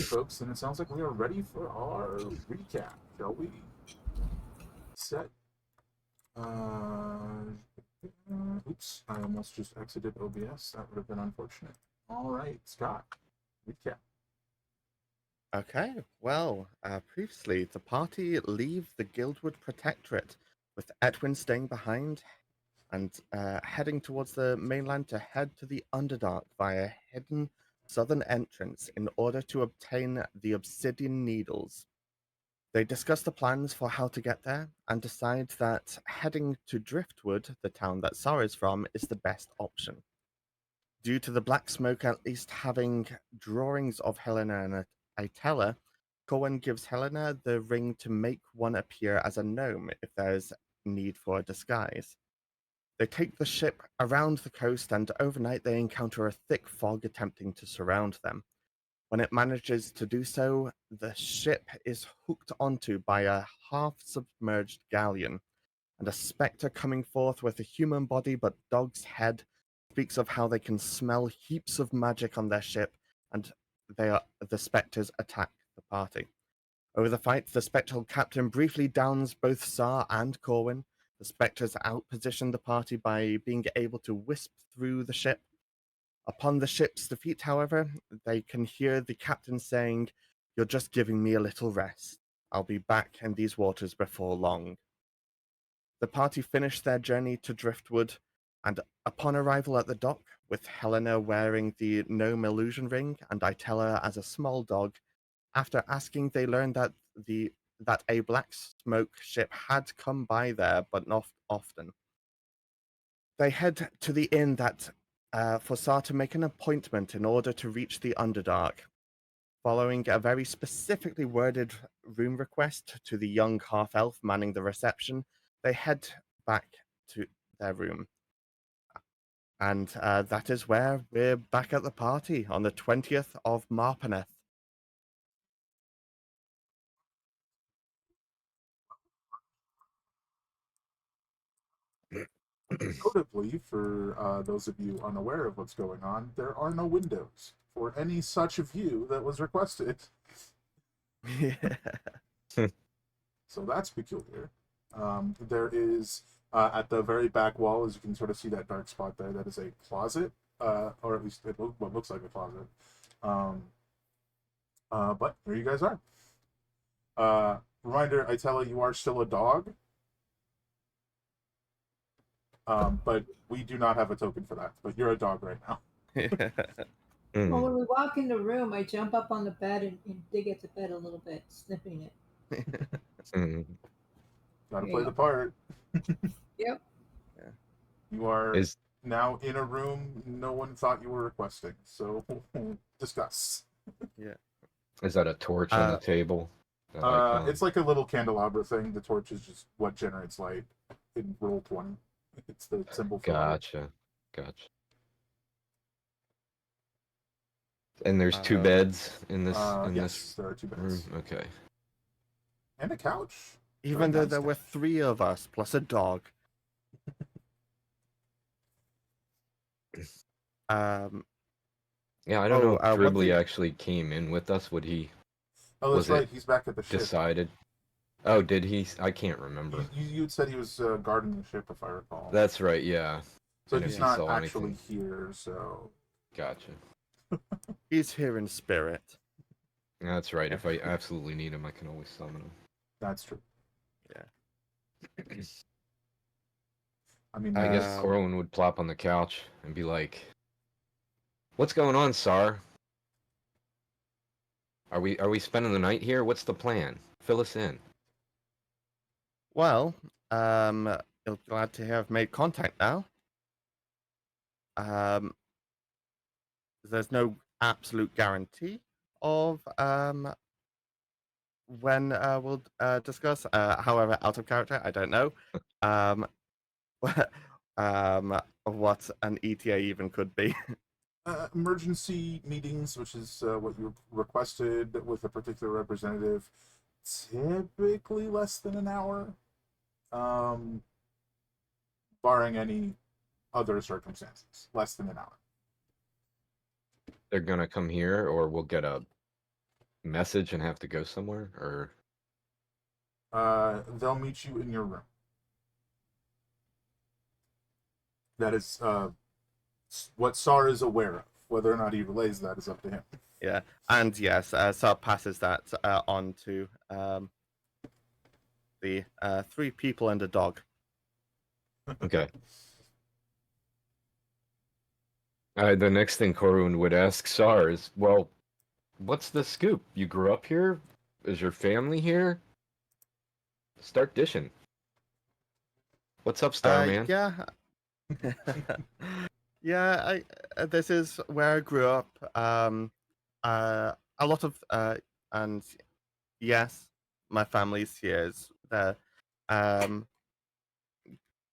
Alright, folks, then it sounds like we are ready for our recap, shall we? Set. Oops, I almost just exited OBS. That would have been unfortunate. Alright, Scott, recap. Okay, well, previously the party leave the Guildwood Protectorate, with Edwin staying behind and heading towards the mainland to head to the Underdark via a hidden southern entrance in order to obtain the Obsidian Needles. They discuss the plans for how to get there and decide that heading to Driftwood, the town that Sar is from, is the best option. Due to the Blacksmoke at least having drawings of Helena and Itella, Corwin gives Helena the ring to make one appear as a gnome if there's need for a disguise. They take the ship around the coast and overnight they encounter a thick fog attempting to surround them. When it manages to do so, the ship is hooked onto by a half-submerged galleon, and a spectre coming forth with a human body but dog's head speaks of how they can smell heaps of magic on their ship, and the spectres attack the party. Over the fight, the spectral captain briefly downs both Sar and Corwin. The spectres outposition the party by being able to wisp through the ship. Upon the ship's defeat, however, they can hear the captain saying, "You're just giving me a little rest. I'll be back in these waters before long." The party finish their journey to Driftwood, and upon arrival at the dock, with Helena wearing the gnome illusion ring and Itella as a small dog, after asking, they learn that a black smoke ship had come by there, but not often. They head to the inn for Sar to make an appointment in order to reach the Underdark. Following a very specifically worded room request to the young half-elf manning the reception, they head back to their room. And that is where we're back at the party on the 20th of Marpaneth. Notably, for those of you unaware of what's going on, there are no windows for any such view that was requested. Yeah. So that's peculiar. There is, at the very back wall, as you can sort of see that dark spot there, that is a closet, or at least what looks like a closet. But there you guys are. Reminder, I tell you are still a dog. But we do not have a token for that. But you're a dog right now. Well, when we walk in the room, I jump up on the bed and dig at the bed a little bit, sniffing it. Gotta play the part. Yep. Yeah. You are now in a room no one thought you were requesting. So discuss. Yeah. Is that a torch on the table? It's like a little candelabra thing. The torch is just what generates light in Roll20. It's the symbol for Gotcha. And there's two beds in this yes, there are two beds. room? Okay. And a couch. Even though there were 3 of us, plus a dog. Yeah, I don't know if Dribbly actually came in with us. Would he? Oh, that's right. He's back at the ship. Decided. Oh, did he? I can't remember. You said he was guarding the ship, if I recall. That's right, yeah. So he's not actually here, so... Gotcha. He's here in spirit. That's right. If I absolutely need him, I can always summon him. That's true. Yeah. I mean, I guess Corwin would plop on the couch and be like, "What's going on, Sar? Are we spending the night here? What's the plan? Fill us in." Well, you're glad to have made contact now. There's no absolute guarantee of when we'll discuss. However, out of character, I don't know what an ETA even could be. Emergency meetings, which is what you requested with a particular representative, typically less than an hour, barring any other circumstances, less than an hour. They're gonna come here, or we'll get a message and have to go somewhere, or They'll meet you in your room. That is what Sar is aware of. Whether or not he relays that is up to him. Yeah, and yes, Sar passes that on to the 3 people and a dog. okay. The next thing Corwin would ask Sar is, well, what's the scoop? You grew up here? Is your family here? Start dishing. What's up, Starman? Yeah. Yeah, this is where I grew up. A lot of and yes, my family's here. They're um,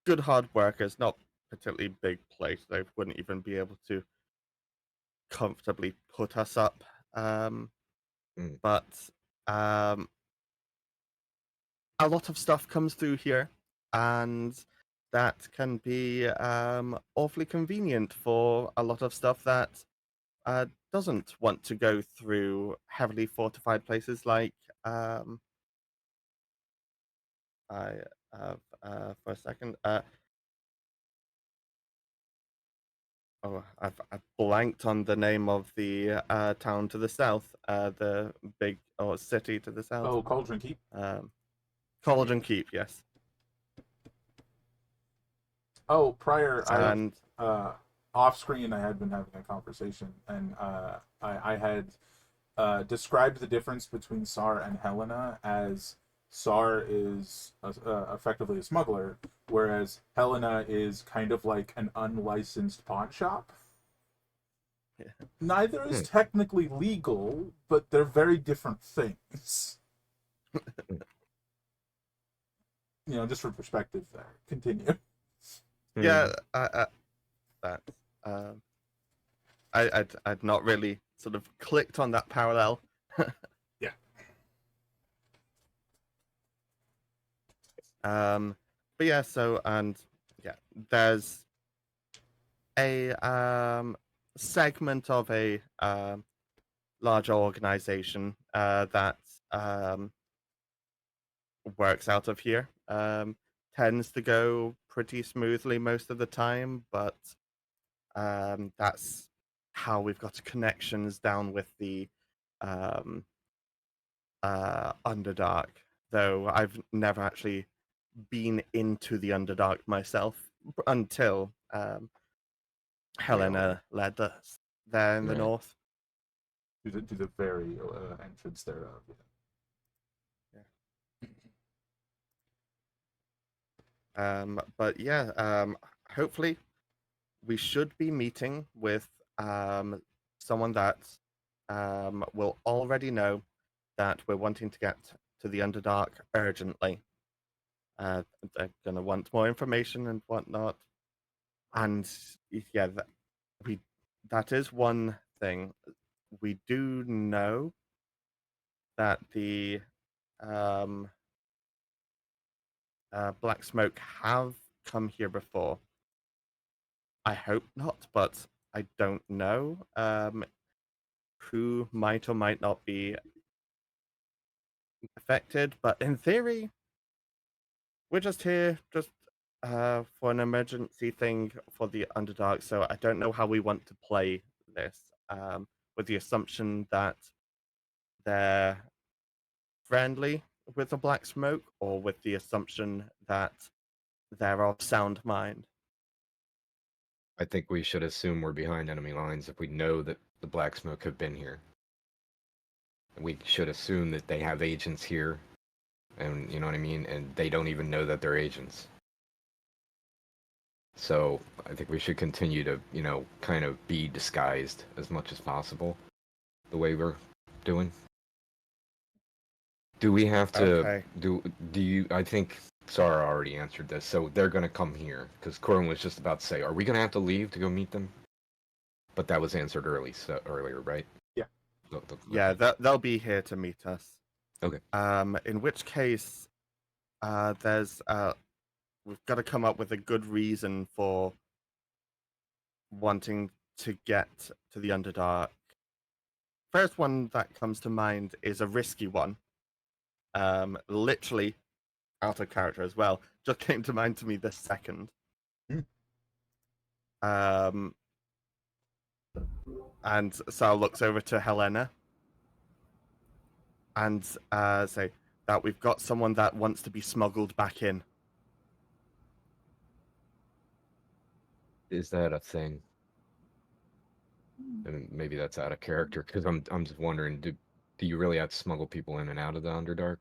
good hard workers, not particularly big place. They wouldn't even be able to comfortably put us up. But a lot of stuff comes through here, and that can be awfully convenient for a lot of stuff that doesn't want to go through heavily fortified places like I have for a second. I've blanked on the name of the town to the south, the big city to the south. Oh, Cauldron Keep. Cauldron Keep, yes. Oh, prior, And off screen, I had been having a conversation, and I had described the difference between Sar and Helena as Sar is effectively a smuggler, whereas Helena is kind of like an unlicensed pawn shop. Yeah. Neither is technically legal, but they're very different things. Just for perspective there. Continue. yeah, that I'd not really sort of clicked on that parallel. Yeah. But yeah, there's a segment of a larger organization that works out of here. Tends to go pretty smoothly most of the time, but that's how we've got connections down with the Underdark. Though I've never actually been into the Underdark myself until Helena led us there in the north. To the very entrance thereof. But yeah, hopefully we should be meeting with someone that will already know that we're wanting to get to the Underdark urgently. They're going to want more information and whatnot. And yeah, that is one thing. We do know that the Blacksmoke have come here before. I hope not, but I don't know who might or might not be affected. But in theory, we're just here for an emergency thing for the Underdark. So I don't know how we want to play this with the assumption that they're friendly with the Blacksmoke, or with the assumption that they're of sound mind. I think we should assume we're behind enemy lines if we know that the Blacksmoke have been here. We should assume that they have agents here, and you know what I mean, and they don't even know that they're agents. So I think we should continue to, kind of be disguised as much as possible, the way we're doing. Do we have to Okay. do you? I think Sarah already answered this, so they're gonna come here because Corin was just about to say, "Are we gonna have to leave to go meet them?" But that was answered earlier, right? Yeah. Yeah, they'll be here to meet us. Okay. In which case, there's we've got to come up with a good reason for wanting to get to the Underdark first one that comes to mind is a risky one. Literally out of character as well. Just came to mind to me this second. And Sal looks over to Helena and say that we've got someone that wants to be smuggled back in. Is that a thing? And maybe that's out of character, because I'm just wondering, do you really have to smuggle people in and out of the Underdark?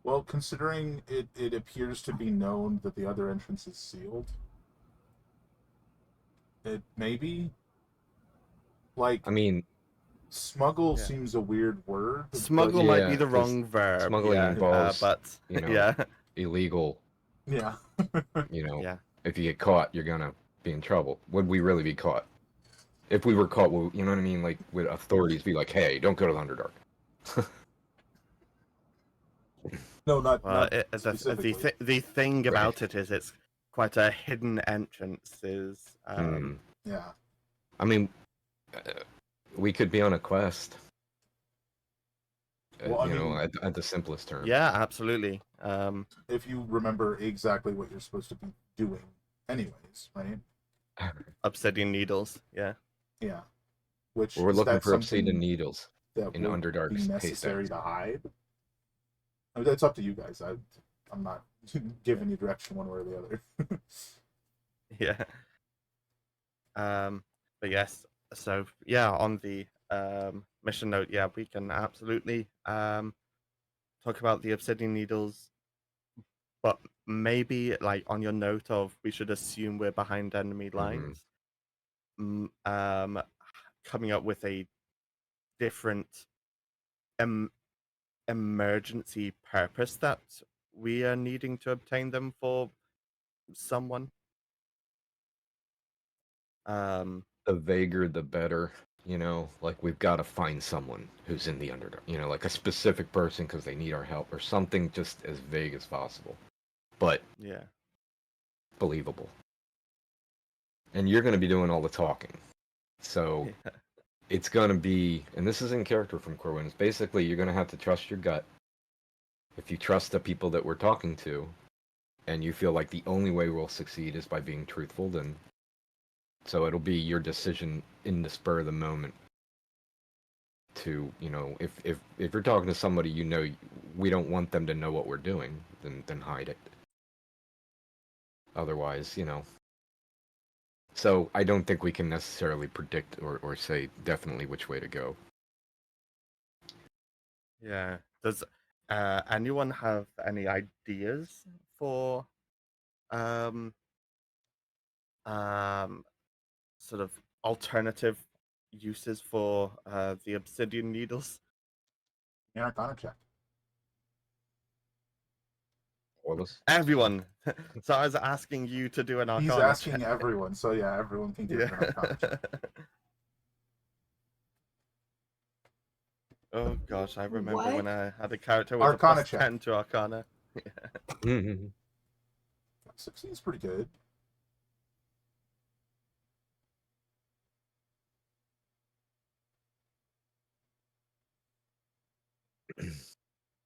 Well, considering it appears to be known that the other entrance is sealed, it maybe like I mean, smuggle Yeah. seems a weird word. Smuggle but, might be Yeah, the 'cause wrong verb. smuggling Yeah, involves, but you know, yeah, illegal. yeah. You know, yeah, if you get caught, you're gonna be in trouble. Would we really be caught? If we were caught, you know what I mean? Like, would authorities be like, "Hey, don't go to the Underdark"? No, not well, not specifically. the thing Right. about it is it's quite a hidden entrance. Yeah. I mean, we could be on a quest. Well, I You know, mean, at the simplest term. Yeah, absolutely. if you remember exactly what you're supposed to be doing, anyways, right? Obsidian needles. Yeah. Yeah. Which We're is looking that for obsidian something needles that in would Underdark's be necessary haystacks. to hide? I mean, that's up to you guys. I'm not giving you direction one way or the other. Yeah. But yes. So yeah, on the mission note, yeah, we can absolutely talk about the obsidian needles, but maybe like on your note of we should assume we're behind enemy lines. Coming up with a different emergency purpose that we are needing to obtain them for someone. The vaguer, the better. You know, like we've got to find someone who's in the Underdark. You know, like a specific person because they need our help or something, just as vague as possible, but Yeah. believable. And you're going to be doing all the talking, so Yeah. it's going to be. And this is in character from Corwin. It's basically you're going to have to trust your gut. If you trust the people that we're talking to, and you feel like the only way we'll succeed is by being truthful, then so it'll be your decision in the spur of the moment to, you know, if you're talking to somebody you know we don't want them to know what we're doing, then hide it. Otherwise, you know. So I don't think we can necessarily predict or say definitely which way to go. Yeah. Does anyone have any ideas for um um sort of alternative uses for the obsidian needles? An Arcana check. Orless? Everyone. So I was asking you to do an arcana He's asking check. everyone, so yeah, everyone can give Yeah. an Arcana check. Oh gosh, I remember What? when I had a character with Arcana a check. +10 to Arcana. 16 is pretty good.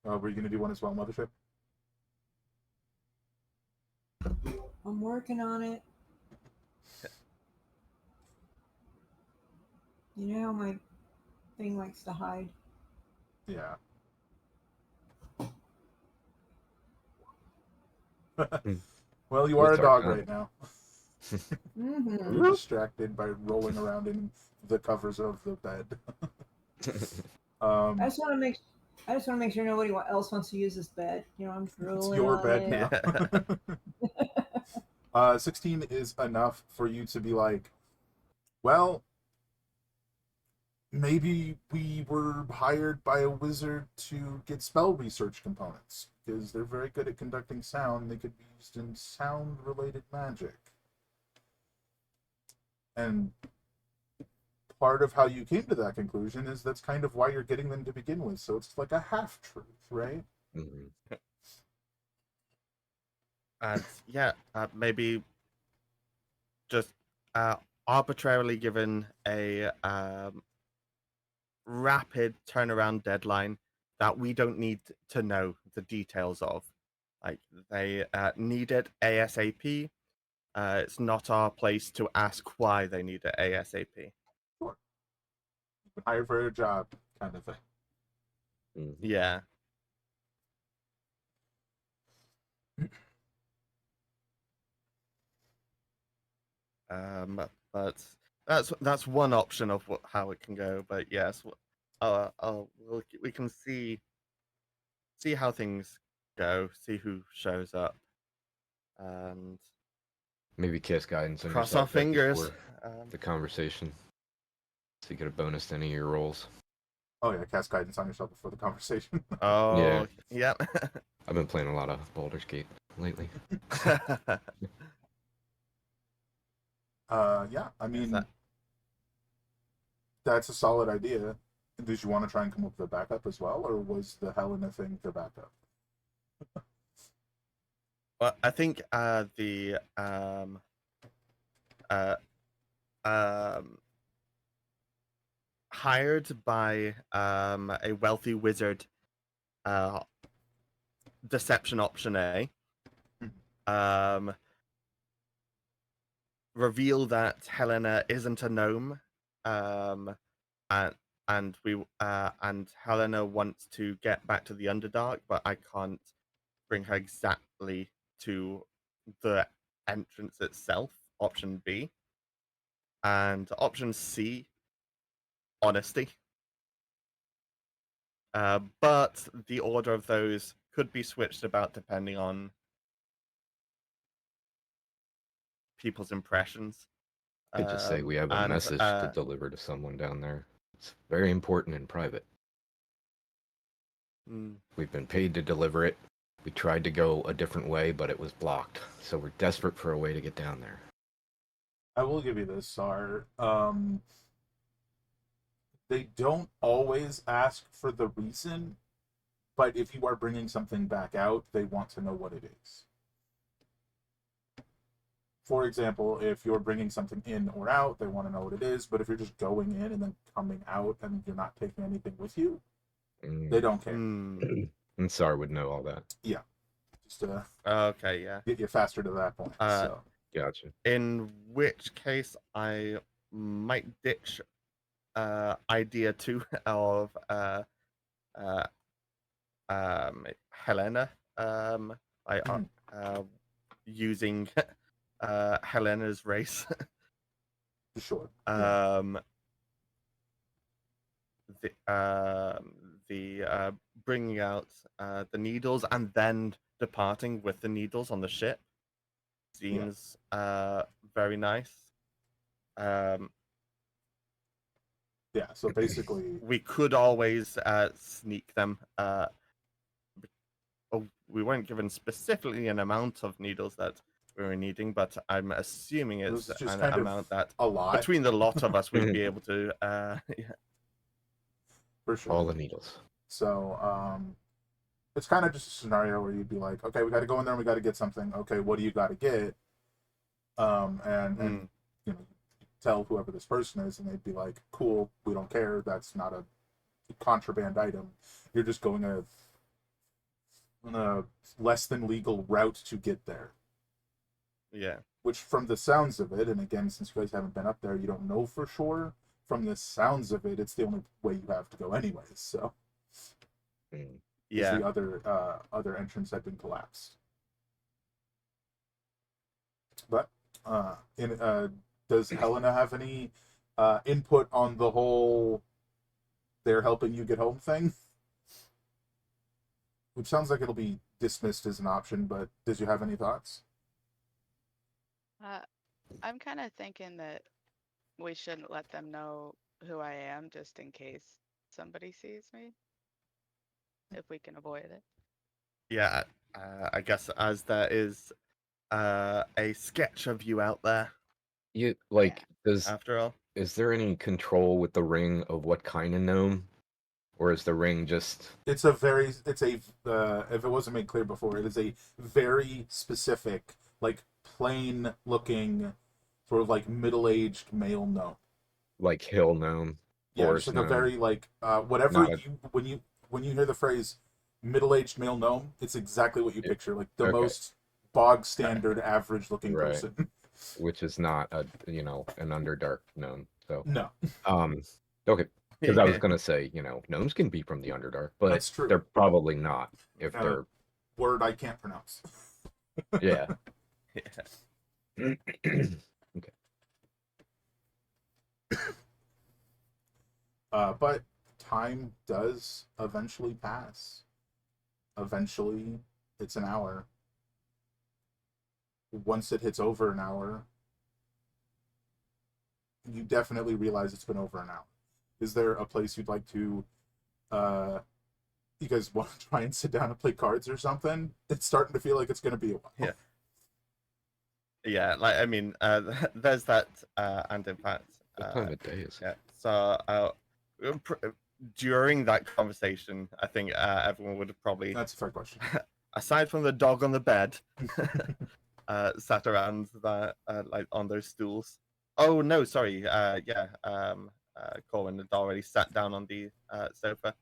Were you going to do one as well, Mothership? I'm working on it. You know how my thing likes to hide. Yeah. Well, you are What's a dog Arcana? right now. Mm-hmm. You're distracted by rolling around in the covers of the bed. I just want to make sure nobody else wants to use this bed. You know, I'm It's drooling your on bed it. now. 16 is enough for you to be like, well, maybe we were hired by a wizard to get spell research components because they're very good at conducting sound. They could be used in sound-related magic. And part of how you came to that conclusion is that's kind of why you're getting them to begin with. So it's like a half-truth, right? And yeah, maybe just arbitrarily given a rapid turnaround deadline that we don't need to know the details of. Like, they need it ASAP. It's not our place to ask why they need it ASAP. Sure. Hire for a job, kind of thing. Mhm. Yeah. But that's one option of how it can go. But yes, we can see how things go, see who shows up, and Maybe cast guidance on cross yourself our right fingers. before the conversation, so you get a bonus to any of your rolls. Oh yeah, cast guidance on yourself before the conversation. Oh, yeah. I've been playing a lot of Baldur's Gate lately. Yeah, I Is mean, that- that's a solid idea. Did you want to try and come up with a backup as well, or was the Helena thing the backup? Well, I think the hired by a wealthy wizard, deception option A. Reveal that Helena isn't a gnome, and Helena wants to get back to the Underdark, but I can't bring her exactly to the entrance itself. Option B. And option C, honesty. But the order of those could be switched about depending on people's impressions. Could just say we have a message to deliver to someone down there. It's very important and private. We've been paid to deliver it. We tried to go a different way, but it was blocked. So we're desperate for a way to get down there. I will give you this, Sar. They don't always ask for the reason, but if you are bringing something back out, they want to know what it is. For example, if you're bringing something in or out, they want to know what it is. But if you're just going in and then coming out and you're not taking anything with you, they don't care. And Sar would know all that. Yeah. Just okay, yeah. get you faster to that point. So. Gotcha. In which case, I might ditch idea 2 of Helena. Using Helena's race. Sure. The bringing out the needles and then departing with the needles on the ship seems very nice. Yeah, so basically we could always sneak them. We weren't given specifically an amount of needles that we were needing, but I'm assuming it's just an amount that a lot between the lot of us we'd be able to. For sure. All the needles. So it's kind of just a scenario where you'd be like, okay, we got to go in there and we got to get something. Okay, what do you got to get? And you know, tell whoever this person is, and they'd be like, cool, we don't care. That's not a contraband item. You're just going on a less than legal route to get there. Yeah. Which, from the sounds of it, and again, since you guys haven't been up there, you don't know for sure. From the sounds of it, it's the only way you have to go anyways. So, yeah, the other entrance had been collapsed. But does Helena have any input on the whole "they're helping you get home" thing? Which sounds like it'll be dismissed as an option, but did you have any thoughts? I'm kind of thinking that we shouldn't let them know who I am just in case somebody sees me, if we can avoid it. Yeah, I guess as there is a sketch of you out there. You like after all, is there any control with the ring of what kind of gnome? Or is the ring just... It's a if it wasn't made clear before, it is a very specific, like, plain looking, sort of like middle-aged male gnome. Like hill gnome? Yeah, just forest like a gnome. very like whatever Not a- you when you hear the phrase middle-aged male gnome, it's exactly what you Yeah, picture, like the okay. most bog standard average looking Right. person. Which is not an Underdark gnome. So, No, okay. Because I was gonna say, gnomes can be from the Underdark, but that's true. they're probably not if Uh, they're Word I can't pronounce. yeah. Yeah. Okay. But time does eventually pass. Eventually, it's an hour. Once it hits over an hour, you definitely realize it's been over an hour. Is there a place you'd like to you guys want to try and sit down and play cards or something? It's starting to feel like it's going to be a while. Yeah. Yeah, like I mean, there's that, and in fact, What time of day is it? yeah. So during that conversation, I think everyone would have probably, That's a fair question. aside from the dog on the bed, sat around that like on those stools. Oh no, sorry. Yeah. Corwin had already sat down on the sofa.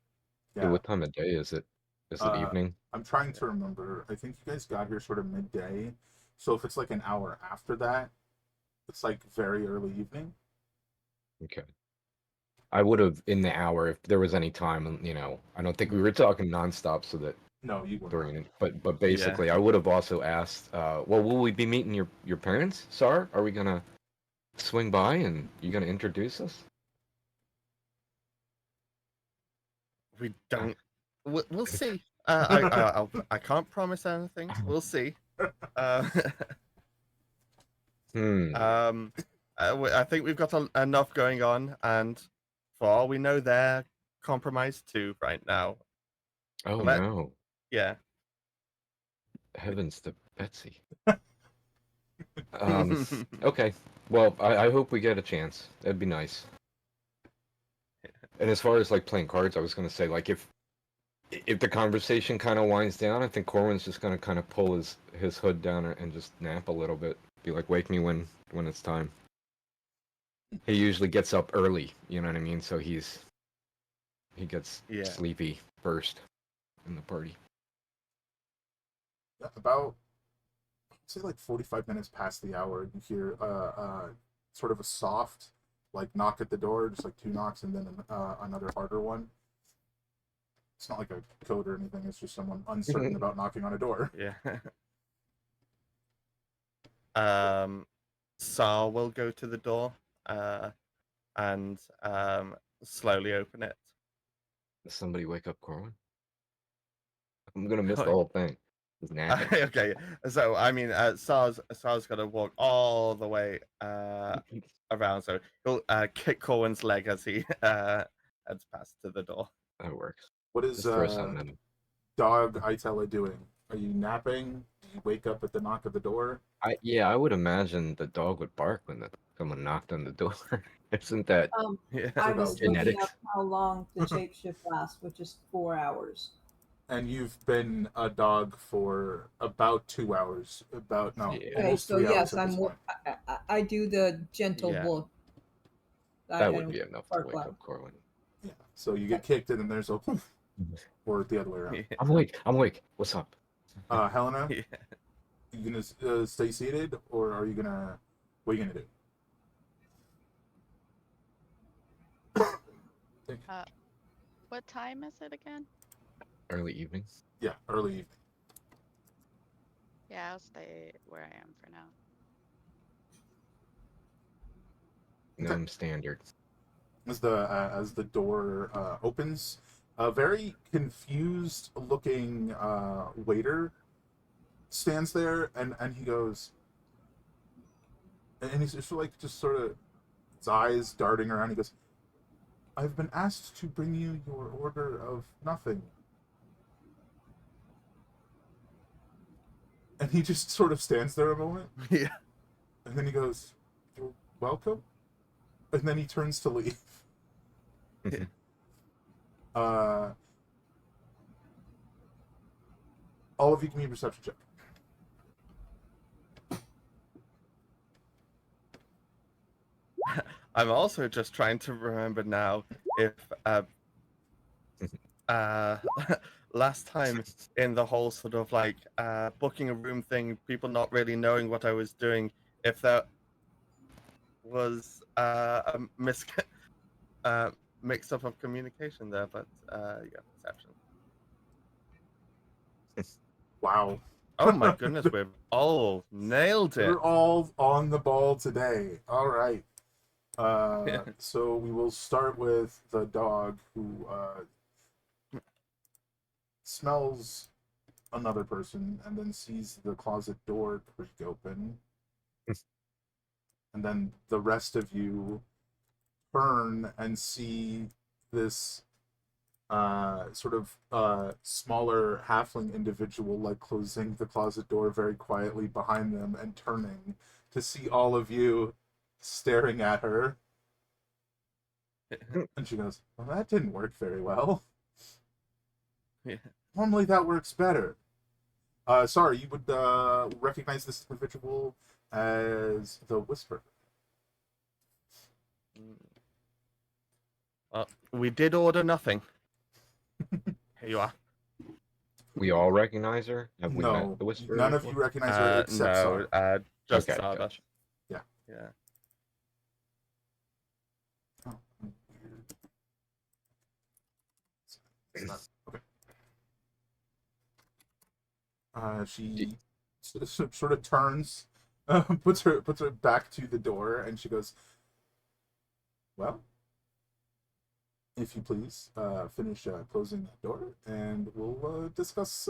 Yeah, Yeah. what time of day is it? Is it evening? I'm trying to remember. I think you guys got here sort of midday. So if it's like an hour after that, it's like very early evening. Okay. I would have in the hour if there was any time, I don't think we were talking nonstop so that No, you wouldn't. during it. But basically I would have also asked, well, will we be meeting your parents, Sar? Are we gonna swing by and you gonna introduce us? We don't. We'll see. I can't promise anything. We'll see. Uh, I think we've got enough going on, and for all we know, they're compromised too right now. Oh Let- no. Yeah. Heavens to Betsy. Okay. Well, I hope we get a chance. That'd be nice. And as far as like playing cards, I was gonna say like if the conversation kind of winds down, I think Corwin's just gonna kind of pull his hood down and just nap a little bit. Be like, wake me when it's time. He usually gets up early, you know what I mean? So he gets sleepy first in the party. About say like 45 minutes past the hour, you hear sort of a soft like knock at the door, just like two knocks and then another harder one. It's not like a code or anything. It's just someone uncertain about knocking on a door. Yeah. Sal will go to the door, and slowly open it. Does somebody wake up Corwin? I'm gonna miss the whole thing. He's napping. Okay, so I mean, Sal's gonna walk all the way around, so he'll kick Corwin's leg as he heads past to the door. That works. What is Just throw something at him. Dog Itella doing? Are you napping? Do you wake up at the knock of the door? I would imagine the dog would bark when someone knocked on the door. Isn't that Yeah. I was looking genetics? up how long the shapeshift lasts, which is 4 hours. And you've been a dog for about 2 hours. About no, Yeah. Okay, almost so 3 hours yes, at this point. I do the gentle Yeah. look. That would be enough to bark wake loud. up Corwin. Yeah. So you get kicked and then there's a or the other way around. I'm awake. What's up? Helena, Yeah. you gonna stay seated or are you gonna? What are you gonna do? What time is it again? Early evening. Yeah, early evening. Yeah, I'll stay where I am for now. Gnome standards. As the door opens, a very confused looking waiter stands there and he goes and he's just like just sort of his eyes darting around. He goes, "I've been asked to bring you your order of nothing." And he just sort of stands there a moment, Yeah. and then he goes, "You're welcome." And then he turns to leave. All of you give me a perception check. I'm also just trying to remember now if uh, last time in the whole sort of like booking a room thing, people not really knowing what I was doing, if that was a mix up of communication there, but yeah, perception. Wow. Oh my goodness, we've all nailed it. You're all on the ball today. All right. Yeah. So we will start with the dog who smells another person and then sees the closet door creak open. And then the rest of you turn and see this sort of smaller halfling individual like closing the closet door very quietly behind them and turning to see all of you staring at her. And she goes, well, that didn't work very well. Yeah. Normally that works better. Sorry, you would recognize this individual as the Whisperer. Well, we did order nothing. Here you are. We all recognize her? Have we met No, the Whisperer none of before? you recognize her except No, Sar. just Okay, Sada. gotcha. Yeah. Yeah. Oh, weird. Okay. She sort of turns, puts her back to the door, and she goes, "Well, if you please, finish closing that door, and we'll discuss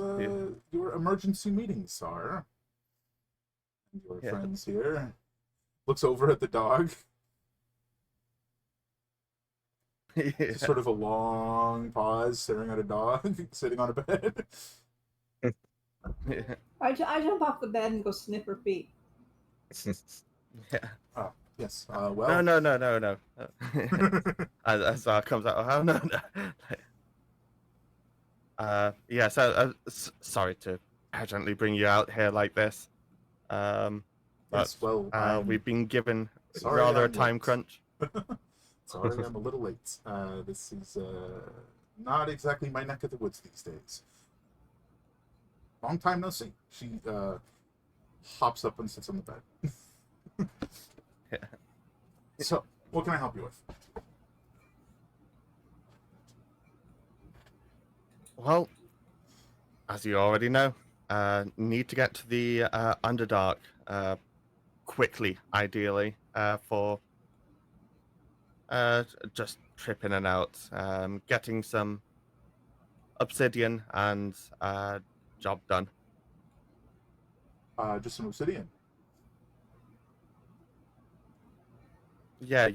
your emergency meeting, Sar. And your friends here." Looks over at the dog. Yeah. Just sort of a long pause, staring at a dog sitting on a bed. Yeah. I jump off the bed and go sniff her feet. Yeah. Oh, yes. Well. No. As comes out, oh no. Yeah. So sorry to urgently bring you out here like this. But Yes. Well, we've been given sorry rather a I'm time late. crunch. Sorry, I'm a little late. This is not exactly my neck of the woods these days. Long time no see. She hops up and sits on the bed. Yeah. So, what can I help you with? Well, as you already know, need to get to the Underdark quickly, ideally, for just trip in and out, getting some obsidian and job done. Just some obsidian. Yeah,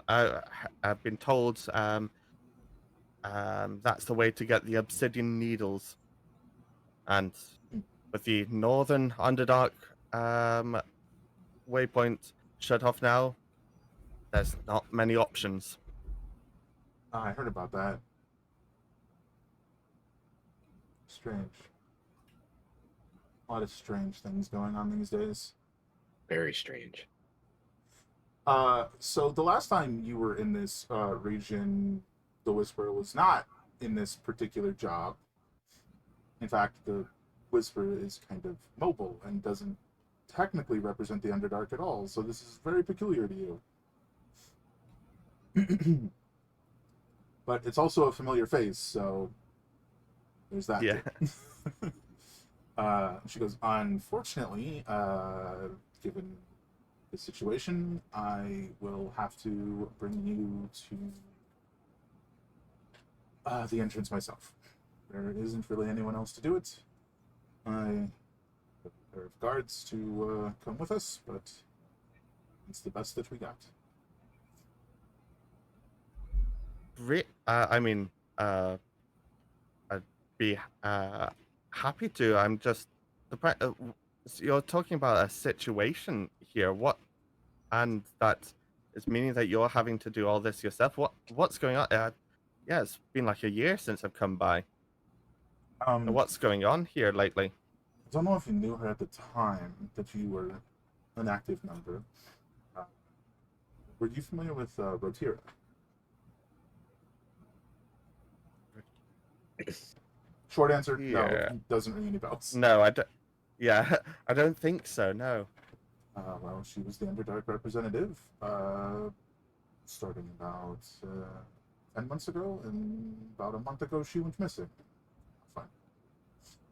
I've been told that's the way to get the obsidian needles. And with the northern Underdark waypoint shut off now, there's not many options. I heard about that. Strange. A lot of strange things going on these days. Very strange. So the last time you were in this region, the Whisperer was not in this particular job. In fact, the Whisperer is kind of mobile and doesn't technically represent the Underdark at all, so this is very peculiar to you. But it's also a familiar face, so there's that. Yeah. She goes, unfortunately, given the situation, I will have to bring you to the entrance myself. There isn't really anyone else to do it. I have a pair of guards to come with us, but it's the best that we got. I'd be happy to. I'm just you're talking about a situation here. And that is meaning that you're having to do all this yourself. What's going on? Yeah, it's been like a year since I've come by. What's going on here lately? I don't know if you knew her at the time that you were an active member. were you familiar with Rotira? Short answer, no. Yeah. Doesn't ring any bells. No, I don't. Yeah, I don't think so. No. Well, she was the Underdark representative, starting about 10 months ago, and about a month ago she went missing. Fine.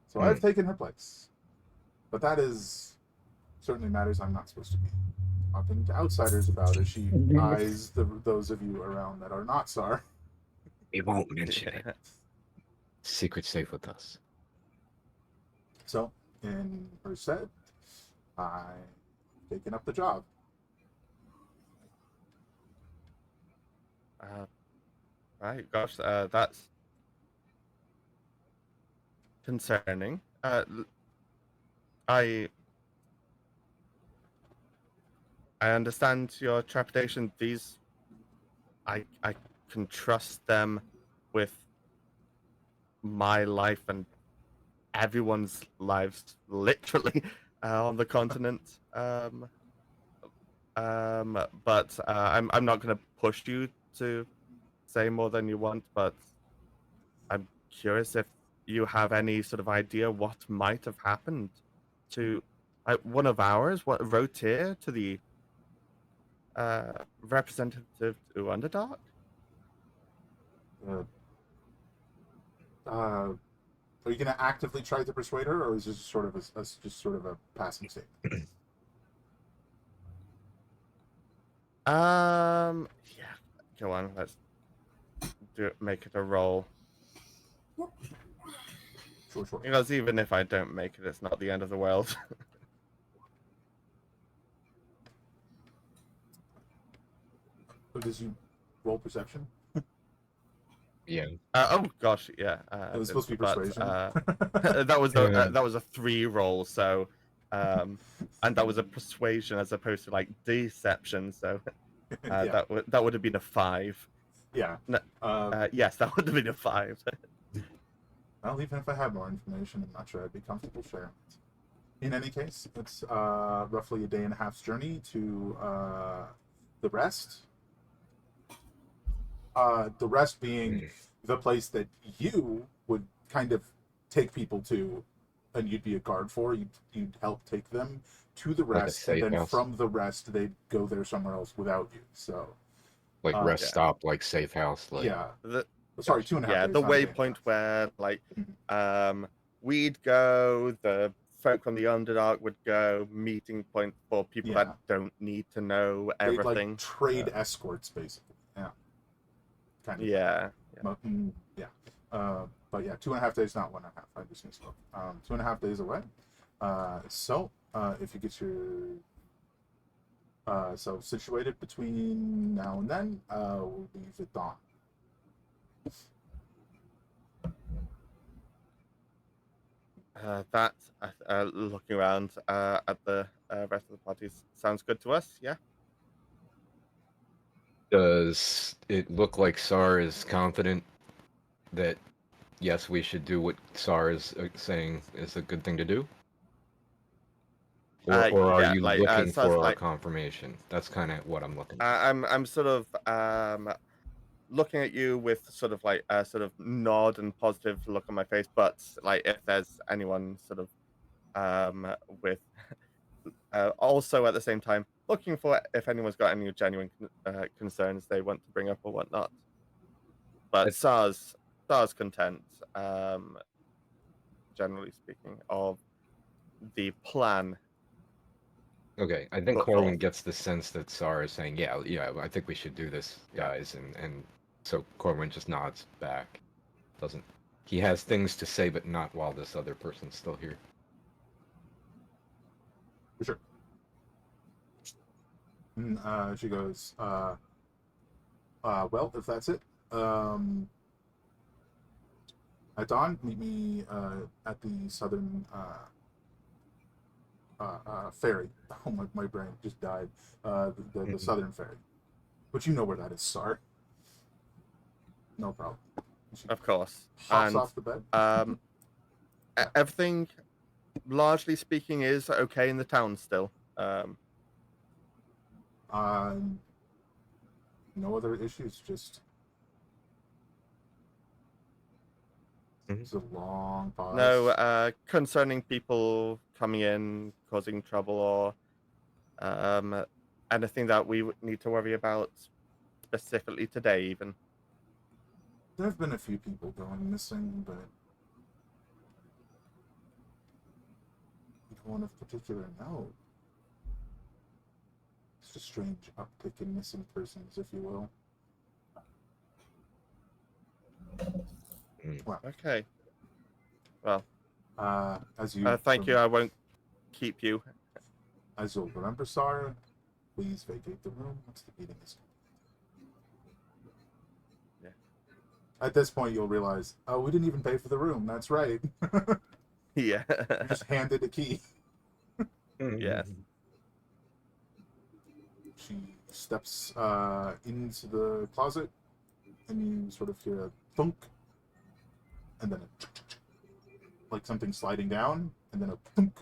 So I've taken her place. But that is certainly matters I'm not supposed to be talking to outsiders about, as she eyes those of you around that are not SAR. We won't mention it. Secret safe with us. So, in her stead, I've taken up the job. Right. Gosh, that's concerning. I understand your trepidation. These, I can trust them with my life and everyone's lives, literally, on the continent. But I'm not going to push you to say more than you want. But I'm curious if you have any sort of idea what might have happened to one of ours, what Rotier, to the representative to Underdark? Are you going to actively try to persuade her, or is this sort of a passing statement? Yeah, go on. Let's make it a roll. Sure. Because even if I don't make it, it's not the end of the world. So does you roll perception? Yeah. Oh gosh, yeah. It was supposed to be persuasion. That was a 3 roll, so and that was a persuasion as opposed to like deception, so Yeah. that would have been a 5. Yeah. No, yes, that would have been a 5. Well, even if I had more information, I'm not sure I'd be comfortable sharing it. In any case, it's roughly a day and a half's journey to the rest. The rest being the place that you would kind of take people to, and you'd be a guard for. You'd help take them to the rest, and then house. From the rest, they'd go there somewhere else without you. So, like rest yeah. stop, like safe house. Like... Yeah. Sorry, 2.5 yeah, days. the waypoint where like we'd go, the folk from the Underdark would go, meeting point for people that don't need to know everything. They'd like trade escorts, basically. Yeah. Kind of. Yeah. But yeah, 2.5 days, not 1.5. I just misspoke. 2.5 days away. So if you get your situated between now and then, we'll leave at dawn. That looking around at the rest of the parties sounds good to us. Yeah. Does it look like SAR is confident that yes, we should do what SAR is saying is a good thing to do? Or are you looking for our confirmation? That's kind of what I'm looking for. I'm sort of looking at you with sort of like a sort of nod and positive look on my face, but like if there's anyone sort of with also at the same time looking for if anyone's got any genuine concerns they want to bring up or whatnot. But SAR's content, generally speaking, of the plan. Okay, I think Corwin gets the sense that SAR is saying, yeah, I think we should do this, guys, and so Corwin just nods back. He has things to say, but not while this other person's still here. For sure. And she goes, well, if that's it, at dawn, meet me at the southern ferry. Oh, my brain just died. The southern ferry. But you know where that is, SAR. No problem. Of course. Hops off the bed. Everything, largely speaking, is okay in the town still. No other issues, just Mhm. it's a long pause. No, concerning people coming in, causing trouble, or anything that we would need to worry about specifically today, even. There have been a few people going missing, but one of particular, no. It's a strange uptick in missing persons, if you will. Well, Okay. Well, as you thank you. I won't keep you. As you'll remember, Sar, please vacate the room once the meeting is complete. Yeah. At this point, you'll realize, oh, we didn't even pay for the room. That's right. Yeah. You just handed a key. Yes. She steps into the closet, and you sort of hear a thunk, and then a like something sliding down, and then a thunk.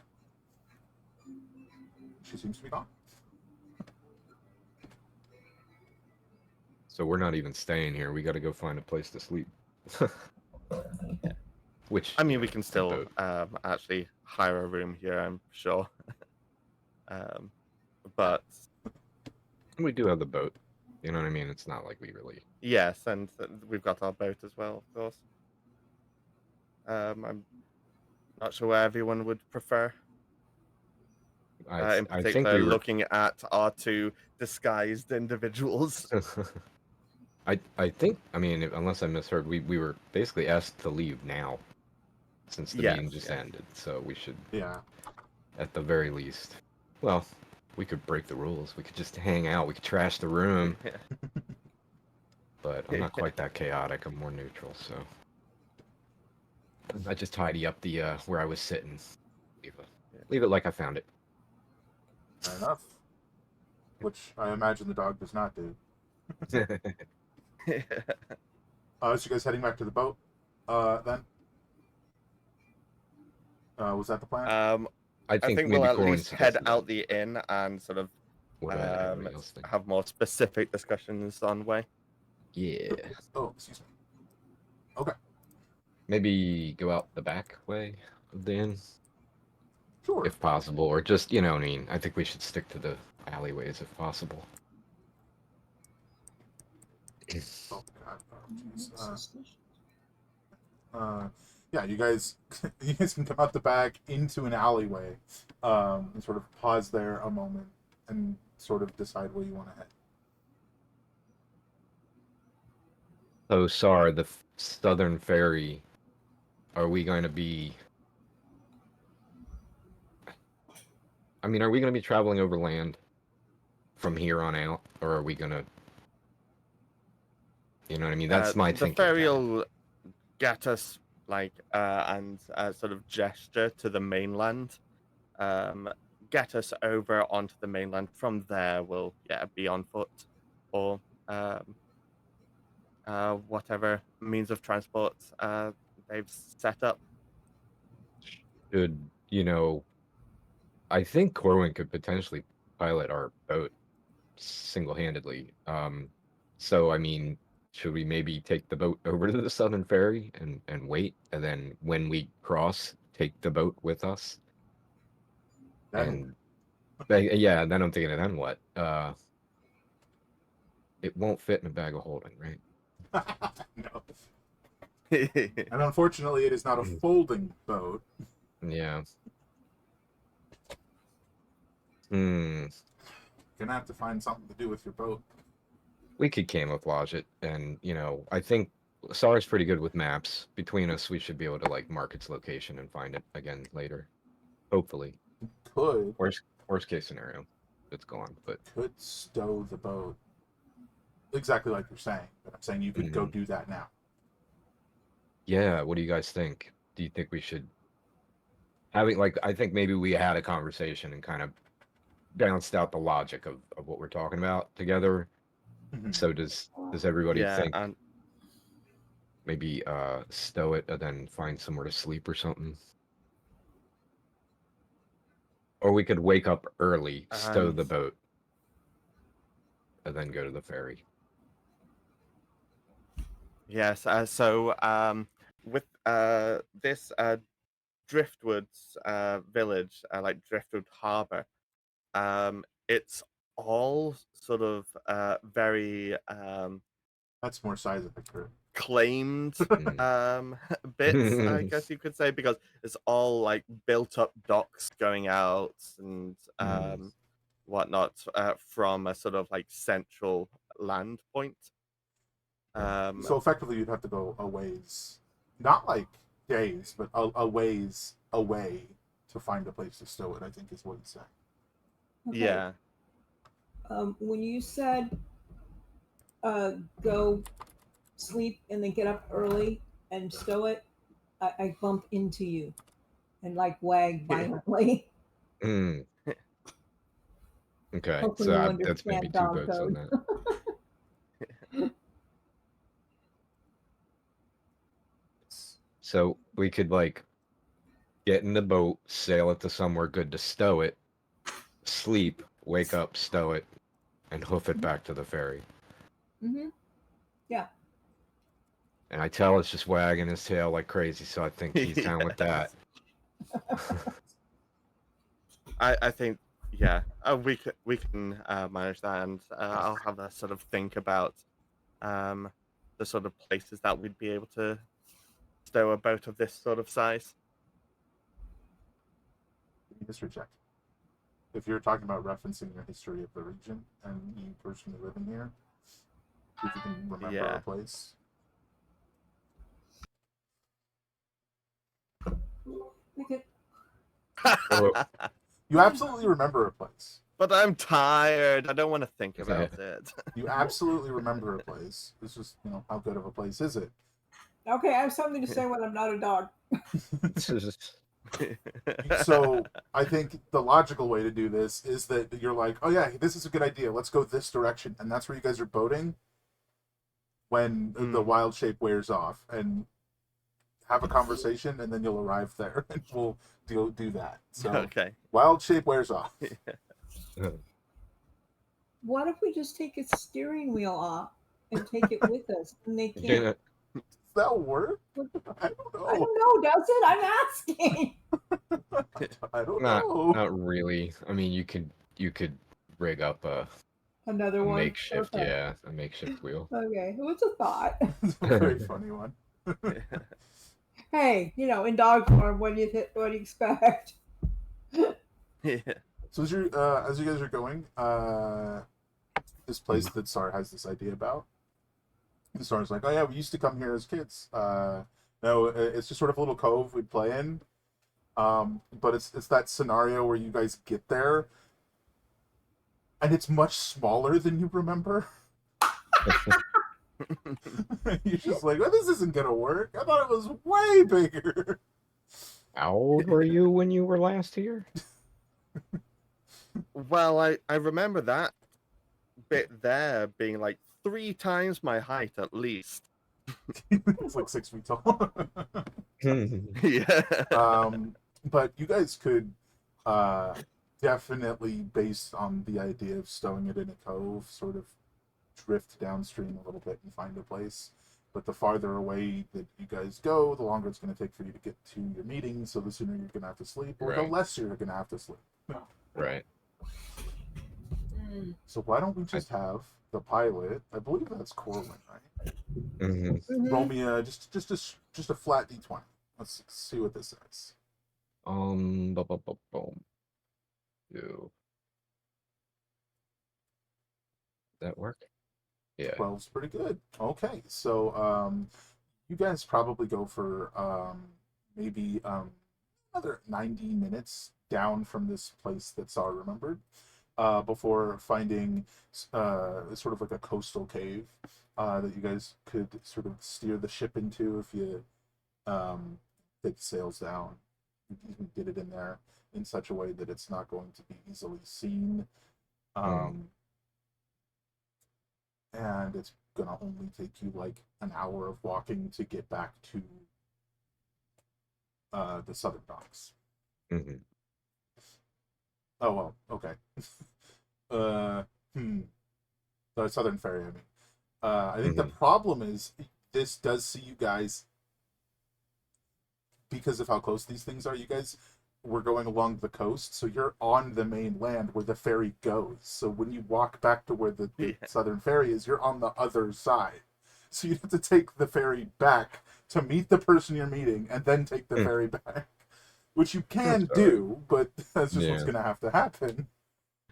She seems to be gone. So we're not even staying here. We got to go find a place to sleep. Which I mean, you know, we can still boat. actually hire a room here, I'm sure. But We do have the boat. You know what I mean? It's not like we really. yes, and we've got our boat as well, of course. I'm not sure where everyone would prefer. In I think particular, we were. looking at our two disguised individuals. I think. I mean, unless I misheard, we were basically asked to leave now, since the meeting just ended. So we should. Yeah. At the very least. Well, we could break the rules. We could just hang out. We could trash the room. But I'm not quite that chaotic. I'm more neutral, so I just tidy up the where I was sitting. Leave it like I found it. Fair enough. Which I imagine the dog does not do. So you guys heading back to the boat, then? Was that the plan? I think maybe we'll at Corwin least head suggested out that. the inn and sort of What did everybody else think? have more specific discussions on way. Yeah. Oh, excuse me. Okay. Maybe go out the back way of the inn, Sure. if possible, or just you know what I mean. I think we should stick to the alleyways if possible. Oh, God. Oh, yeah, you guys can come out the back into an alleyway, and sort of pause there a moment and sort of decide where you want to head. So, Sar, the Southern Ferry, are we going to be... I mean, are we going to be traveling over land from here on out, or are we going to... You know what I mean? That's my thinking. The ferry will get us, and sort of gesture to the mainland. Get us over onto the mainland. From there, we'll be on foot, or whatever means of transport they've set up. Should, you know... I think Corwin could potentially pilot our boat single-handedly. So, I mean, should we maybe take the boat over to the Southern Ferry and wait, and then when we cross, take the boat with us? Then, Yeah, and then I'm thinking, then what? It won't fit in a bag of holding, right? no. And unfortunately, it is not a folding boat. Yeah. You're gonna have to find something to do with your boat. We could camouflage it, and, you know, I think Sar's pretty good with maps. Between us, we should be able to, like, mark its location and find it again later. Hopefully. Could Worst case scenario, it's gone, but... Could stow the boat. Exactly like you're saying. But I'm saying you could go do that now. Yeah, what do you guys think? Do you think we should... I think maybe we had a conversation and kind of balanced out the logic of what we're talking about together. Mm-hmm. So does everybody think and maybe stow it and then find somewhere to sleep or something? Or we could wake up early, stow the boat, and then go to the ferry. Yes. With this Driftwood's village, like Driftwood Harbor, it's all sort of very That's more size accurate. claimed Mm. bits, I guess you could say, because it's all like built up docks going out and Mm. whatnot from a sort of like central land point. So effectively, you'd have to go a ways, not like days, but a ways away to find a place to stow it. I think is what he's saying. Okay. Yeah. When you said go sleep and then get up early and stow it, I bump into you and like wag violently. Mm. Okay, Hopefully so you that's maybe understand 2 dog votes on code. that. So we could like get in the boat, sail it to somewhere good to stow it, sleep, wake up, stow it, and hoof it back to the ferry. Mm-hmm. Yeah. And I tell it's just wagging his tail like crazy, so I think he's down with that. I think we can manage that, and I'll have a sort of think about the sort of places that we'd be able to stow a boat of this sort of size. Give me a history check. If you're talking about referencing your history of the region and you personally living here, if you can remember Yeah. a place. Okay. Oh. You absolutely remember a place. But I'm tired. I don't want to think about it. You absolutely remember a place. It's just, how good of a place is it? Okay, I have something to say when I'm not a dog. So I think the logical way to do this is that you're like, oh yeah, this is a good idea. Let's go this direction, and that's where you guys are boating when the wild shape wears off, and have a conversation, and then you'll arrive there, and we'll do that. So Okay. wild shape wears off. What if we just take its steering wheel off and take it with us? And they can't. Yeah, Does that work? I don't know. I don't know, does it? I'm asking. I don't not know. not really. I mean, you could rig up a Another one. makeshift, Okay. yeah, a makeshift wheel. Okay, what's a thought? It's a very funny one. Hey, in dog form, what do you expect? Yeah. So as you guys are going, this place that Sar has this idea about, Sar's like, oh yeah, we used to come here as kids. No, it's just sort of a little cove we'd play in. But it's that scenario where you guys get there, and it's much smaller than you remember. You're just like, oh, this isn't gonna work. I thought it was way bigger. How old were you when you were last here? Well, I remember that bit there being like 3 times my height at least. It's like 6 feet tall. Yeah. But you guys could definitely, based on the idea of stowing it in a cove, sort of drift downstream a little bit and find a place. But the farther away that you guys go, the longer it's going to take for you to get to your meeting. So the sooner you're going to have to sleep, or the Right. less you're going to have to sleep. Right. So why don't we just have the pilot? I believe that's Corwin, right? Mm-hmm. Roll me just a flat d20. Let's see what this says. Boom. Ew. That work? Yeah. 12's pretty good. Okay, so you guys probably go for maybe another 90 minutes down from this place that Sar remembered, before finding sort of like a coastal cave that you guys could sort of steer the ship into if you take sails down. You get it in there in such a way that it's not going to be easily seen. And it's gonna only take you like an hour of walking to get back to the southern docks. Mm-hmm. Oh well, okay. The southern ferry. I mean, I think the problem is this does see you guys, because of how close these things are, you guys were going along the coast, so you're on the mainland where the ferry goes. So when you walk back to where the Yeah. southern ferry is, you're on the other side. So you have to take the ferry back to meet the person you're meeting and then take the ferry back. Which you can That's all right. do, but that's just what's Yeah. going to have to happen.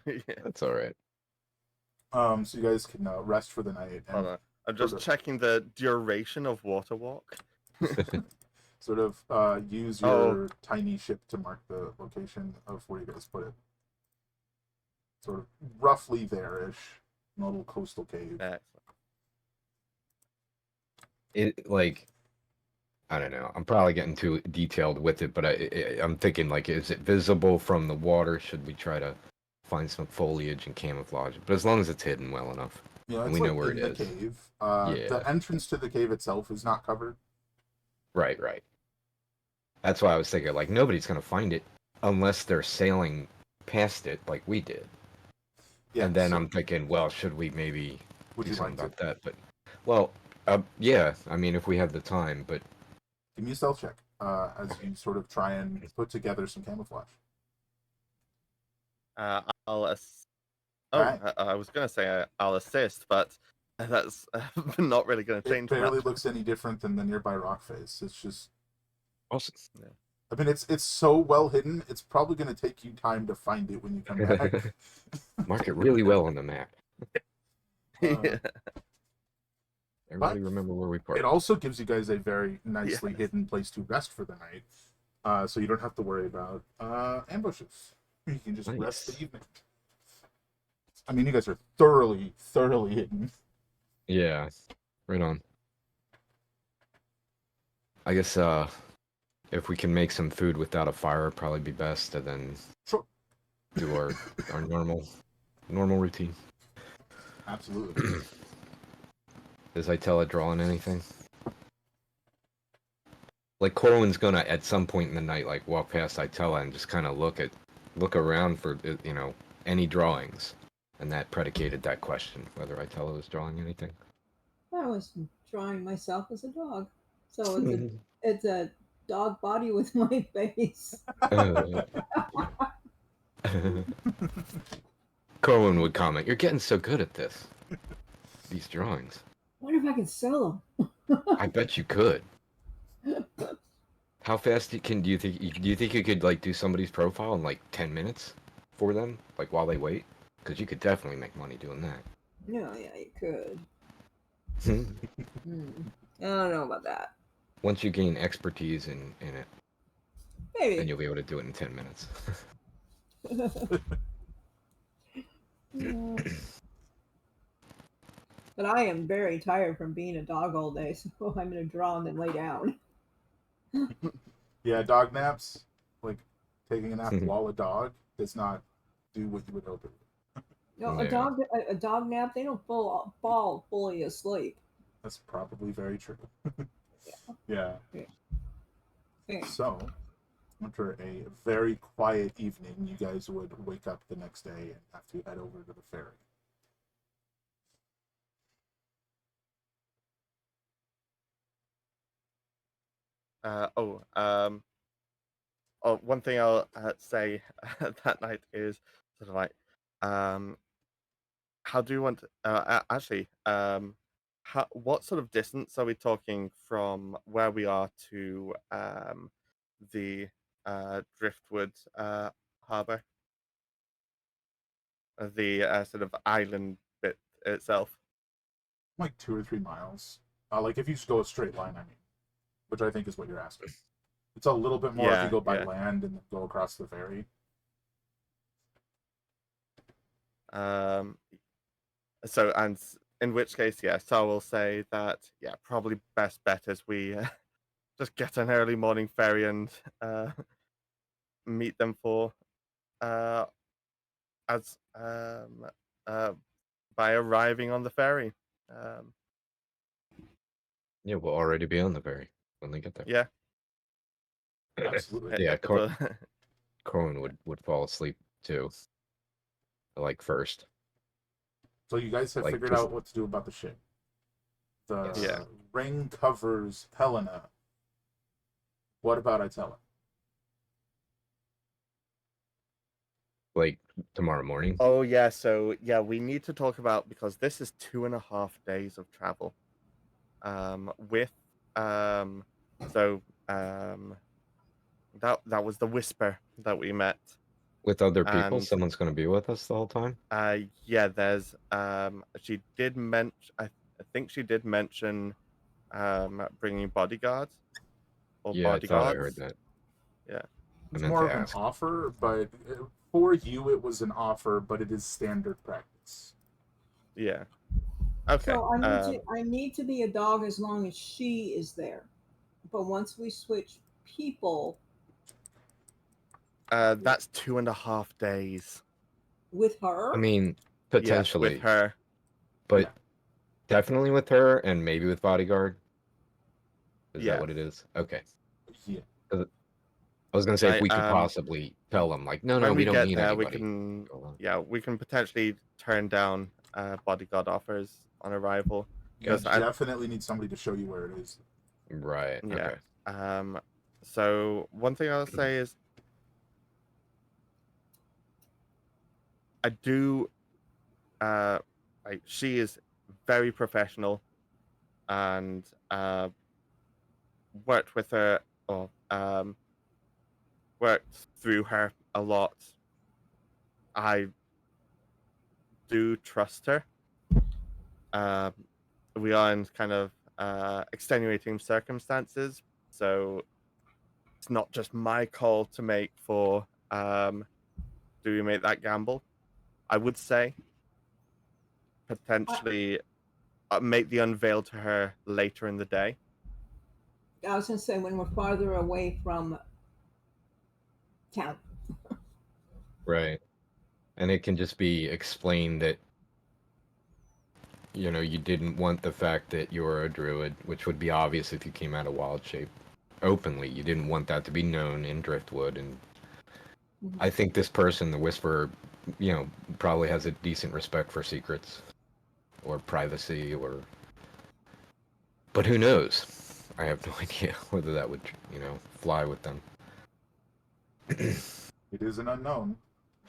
Yeah. That's all right. So you guys can rest for the night and Hold on. I'm just Sort of. checking the duration of water walk. sort of use Oh. your tiny ship to mark the location of where you guys put it. Sort of roughly there-ish, in a little coastal cave. Excellent. It like, I don't know. I'm probably getting too detailed with it, but I'm thinking like, is it visible from the water? Should we try to find some foliage and camouflage it? But as long as it's hidden well enough. Yeah, And it's we like know where in it the is. cave. Yeah. The entrance to the cave itself is not covered. Right. That's why I was thinking like nobody's gonna find it unless they're sailing past it like we did. Yeah, And then so I'm thinking, well, should we maybe would do you something like about to that? But yeah. I mean, if we have the time, but give me a stealth check as you sort of try and put together some camouflage? I'll Alright. I was gonna say I'll assist, but that's not really gonna It change barely much. looks any different than the nearby rock face. It's just, also, I mean, it's so well hidden. It's probably going to take you time to find it when you come back. mark it really well on the map. Yeah. Everybody remember where we parked. It also gives you guys a very nicely Yes. hidden place to rest for the night, so you don't have to worry about ambushes. You can just rest the Nice. evening. I mean, you guys are thoroughly hidden. Yeah, right on. I guess if we can make some food without a fire, it'd probably be best, and then Sure. do our normal routine. Absolutely. Is Itella drawing anything? Like Corwin's gonna at some point in the night like walk past Itella and just kind of look around for any drawings, and that predicated that question whether Itella was drawing anything. I was drawing myself as a dog, so it's a dog body with my face. Corwin would comment, "You're getting so good at this. These drawings. Wonder if I can sell I bet you could." How fast do you think you could like do somebody's profile in like 10 minutes for them, like while they wait? Because you could definitely make money doing that. them? Yeah, you could. I don't know about that. Once you gain expertise in it, Maybe. then you'll be able to do it in 10 minutes. But I am very tired from being a dog all day, so I'm going to draw and then lay down. Yeah, dog naps, like taking a nap while a dog, does not do what you would hope it would. No, Yeah. a dog nap, they don't fall fully asleep. That's probably very true. Yeah. Yeah. So, after a very quiet evening, you guys would wake up the next day and have to head over to the ferry. One thing I'll say that night is sort of like, how do you want actually, what sort of distance are we talking from where we are to the Driftwood harbor? The sort of island bit itself. Like 2 or 3 miles. Like if you just go a straight line, I mean, which I think is what you're asking. It's a little bit more if you go by land and go across the ferry. So, and in which case, yes, I will say that, yeah, probably best bet is we just get an early morning ferry and meet them for as by arriving on the ferry. Yeah, we'll already be on the ferry when they get there. Yeah. Absolutely. Yeah, Corwin would fall asleep too. Like first. So you guys have Like, figured just- out what to do about the ship. The Yeah. ring covers Helena. What about Itella? Like tomorrow morning. Oh yeah, so yeah, we need to talk about, because this is 2.5 days of travel. With so that was the whisper that we met. With other people, And someone's going to be with us the whole time. yeah, there's she did mention, I think she did mention bringing bodyguards or Yeah, I thought I heard bodyguards. that. Yeah. I It's meant more to of an ask. offer, but for you it was an offer, but it is standard practice. Yeah. Okay. So I need to be a dog as long as she is there. But once we switch people That's 2.5 days. with her, I mean, Yes, potentially, with her. but Yeah. definitely with her, and maybe with bodyguard. Is Yeah. that what it is? Okay. Yeah. I was gonna say if Right, we could possibly tell them, like, no, when we we don't get need there, anybody. we can potentially turn down bodyguard offers on arrival. You Because definitely need somebody to show you where it is. Right. yeah. Okay. So one thing I'll say is I do like, she is very professional, and worked with her, or worked through her a lot. I do trust her. We are in kind of extenuating circumstances, so it's not just my call to make for do we make that gamble. I would say potentially make the unveil to her later in the day. I was going to say when we're farther away from town. Right. And it can just be explained that, you know, you didn't want the fact that you're a druid, which would be obvious if you came out of wild shape openly. You didn't want that to be known in Driftwood. And Mhm. I think this person, the Whisperer, you know, probably has a decent respect for secrets or privacy, or. But who knows? I have no idea whether that would, you know, fly with them. It is an unknown,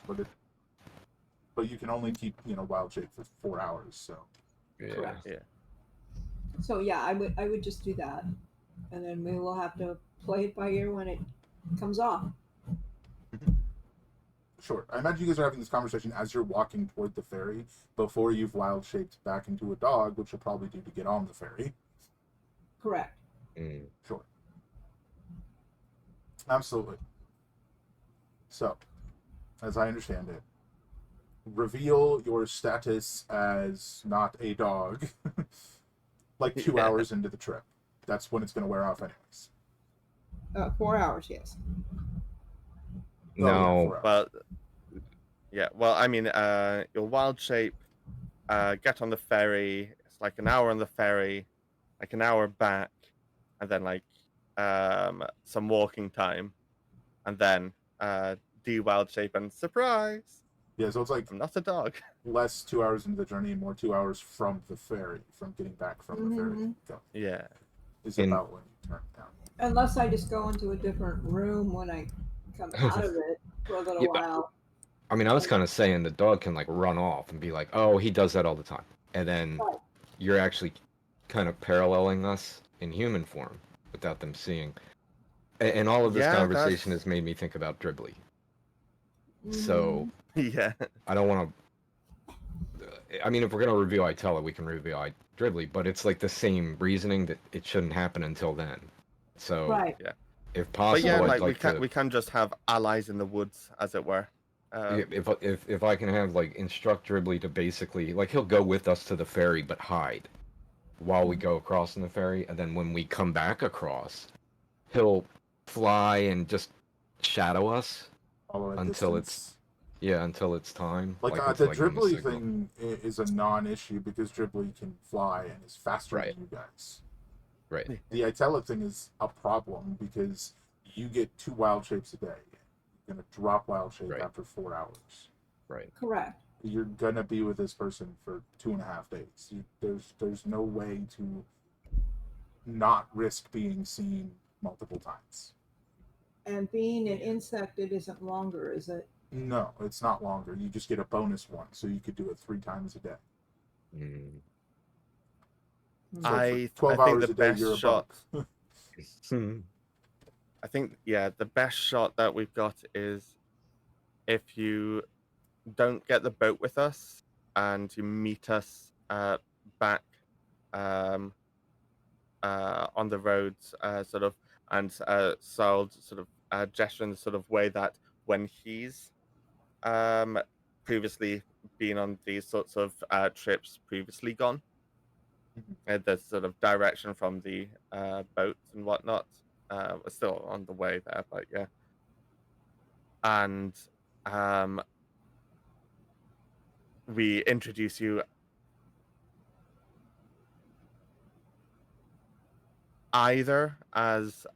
but you can only keep wild shape for 4 hours. So Yeah. Correct. Yeah. So yeah, I would just do that, and then we will have to play it by ear when it comes off. sure. I imagine you guys are having this conversation as you're walking toward the ferry before you've wild shaped back into a dog, which you'll probably do to get on the ferry. Correct. Mm. Sure. Absolutely. So, as I understand it, reveal your status as not a dog like 2 Yeah. hours into the trip. That's when it's going to wear off anyways. 4 hours, yes. Oh, yeah, No. 4 hours. Well, yeah. Well, I mean, your wild shape, get on the ferry. It's like an hour on the ferry, like an hour back, and then like some walking time, and then de-wild shape and surprise. Yeah, so it's like I'm not a dog. less 2 hours into the journey and more 2 hours from the ferry, from getting back from the ferry. Go. Yeah. Is And- about when you turn down. Unless I just go into a different room when I come out of it for a little Yeah. while. I mean, I was kind of saying the dog can like run off and be like, "Oh, he does that all the time," and then Right. you're actually kind of paralleling us in human form without them seeing. And all of this Yeah, conversation that's- has made me think about Dribbly. Mhm. So Yeah. I don't want to. I mean, if we're gonna review Itella, we can review Dribbly, but it's like the same reasoning that it shouldn't happen until then. So Right. if But possible, yeah, I'd like like we can just have allies in the woods, as it were. if I can have like instruct Dribbly to basically like he'll go with us to the ferry but hide while we go across in the ferry, and then when we come back across, he'll fly and just shadow us Follow at until distance. until it's time. Like, with, the like, on Dribbly signal. thing is a non-issue because Dribbly can fly and is faster Right. than you guys. Right. The Itella thing is a problem because you get 2 wild shapes a day. You're gonna drop wild shape Right. after 4 hours. Right. Correct. You're gonna be with this person for 2.5 days. There's no way to not risk being seen multiple times. And being an insect, it isn't longer, is it? No, it's not longer. You just get a bonus one, so you could do it 3 times a day. Mm. So I 12 think hours the a day, best you're a shot. bug. I think the best shot that we've got is if you don't get the boat with us and you meet us back on the roads, sort of, and Saul sort of gesture in the sort of way that when he's previously been on these sorts of trips previously gone, the sort of direction from the boats and whatnot was still on the way there, but yeah. And we introduce you either as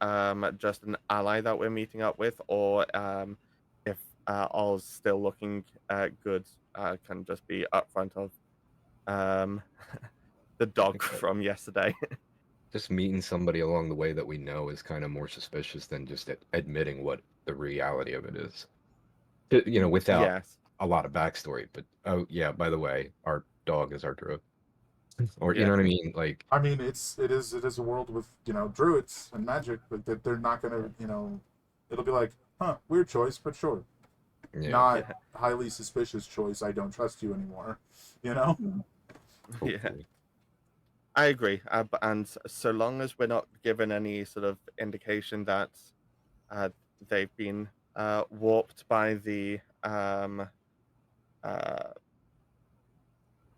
just an ally that we're meeting up with, or if all's still looking good, can just be upfront of the dog Okay. from yesterday. Just meeting somebody along the way that we know is kind of more suspicious than just admitting what the reality of it is. Without Yes. a lot of backstory. But oh yeah, by the way, our dog is our druid, or you Yeah. know what I mean? Like, I mean, it is a world with druids and magic, but that they're not gonna it'll be like, huh, weird choice, but sure, yeah, not Yeah. highly suspicious choice. I don't trust you anymore. You know. Yeah. hopefully. I agree. And so long as we're not given any sort of indication that they've been warped by the black The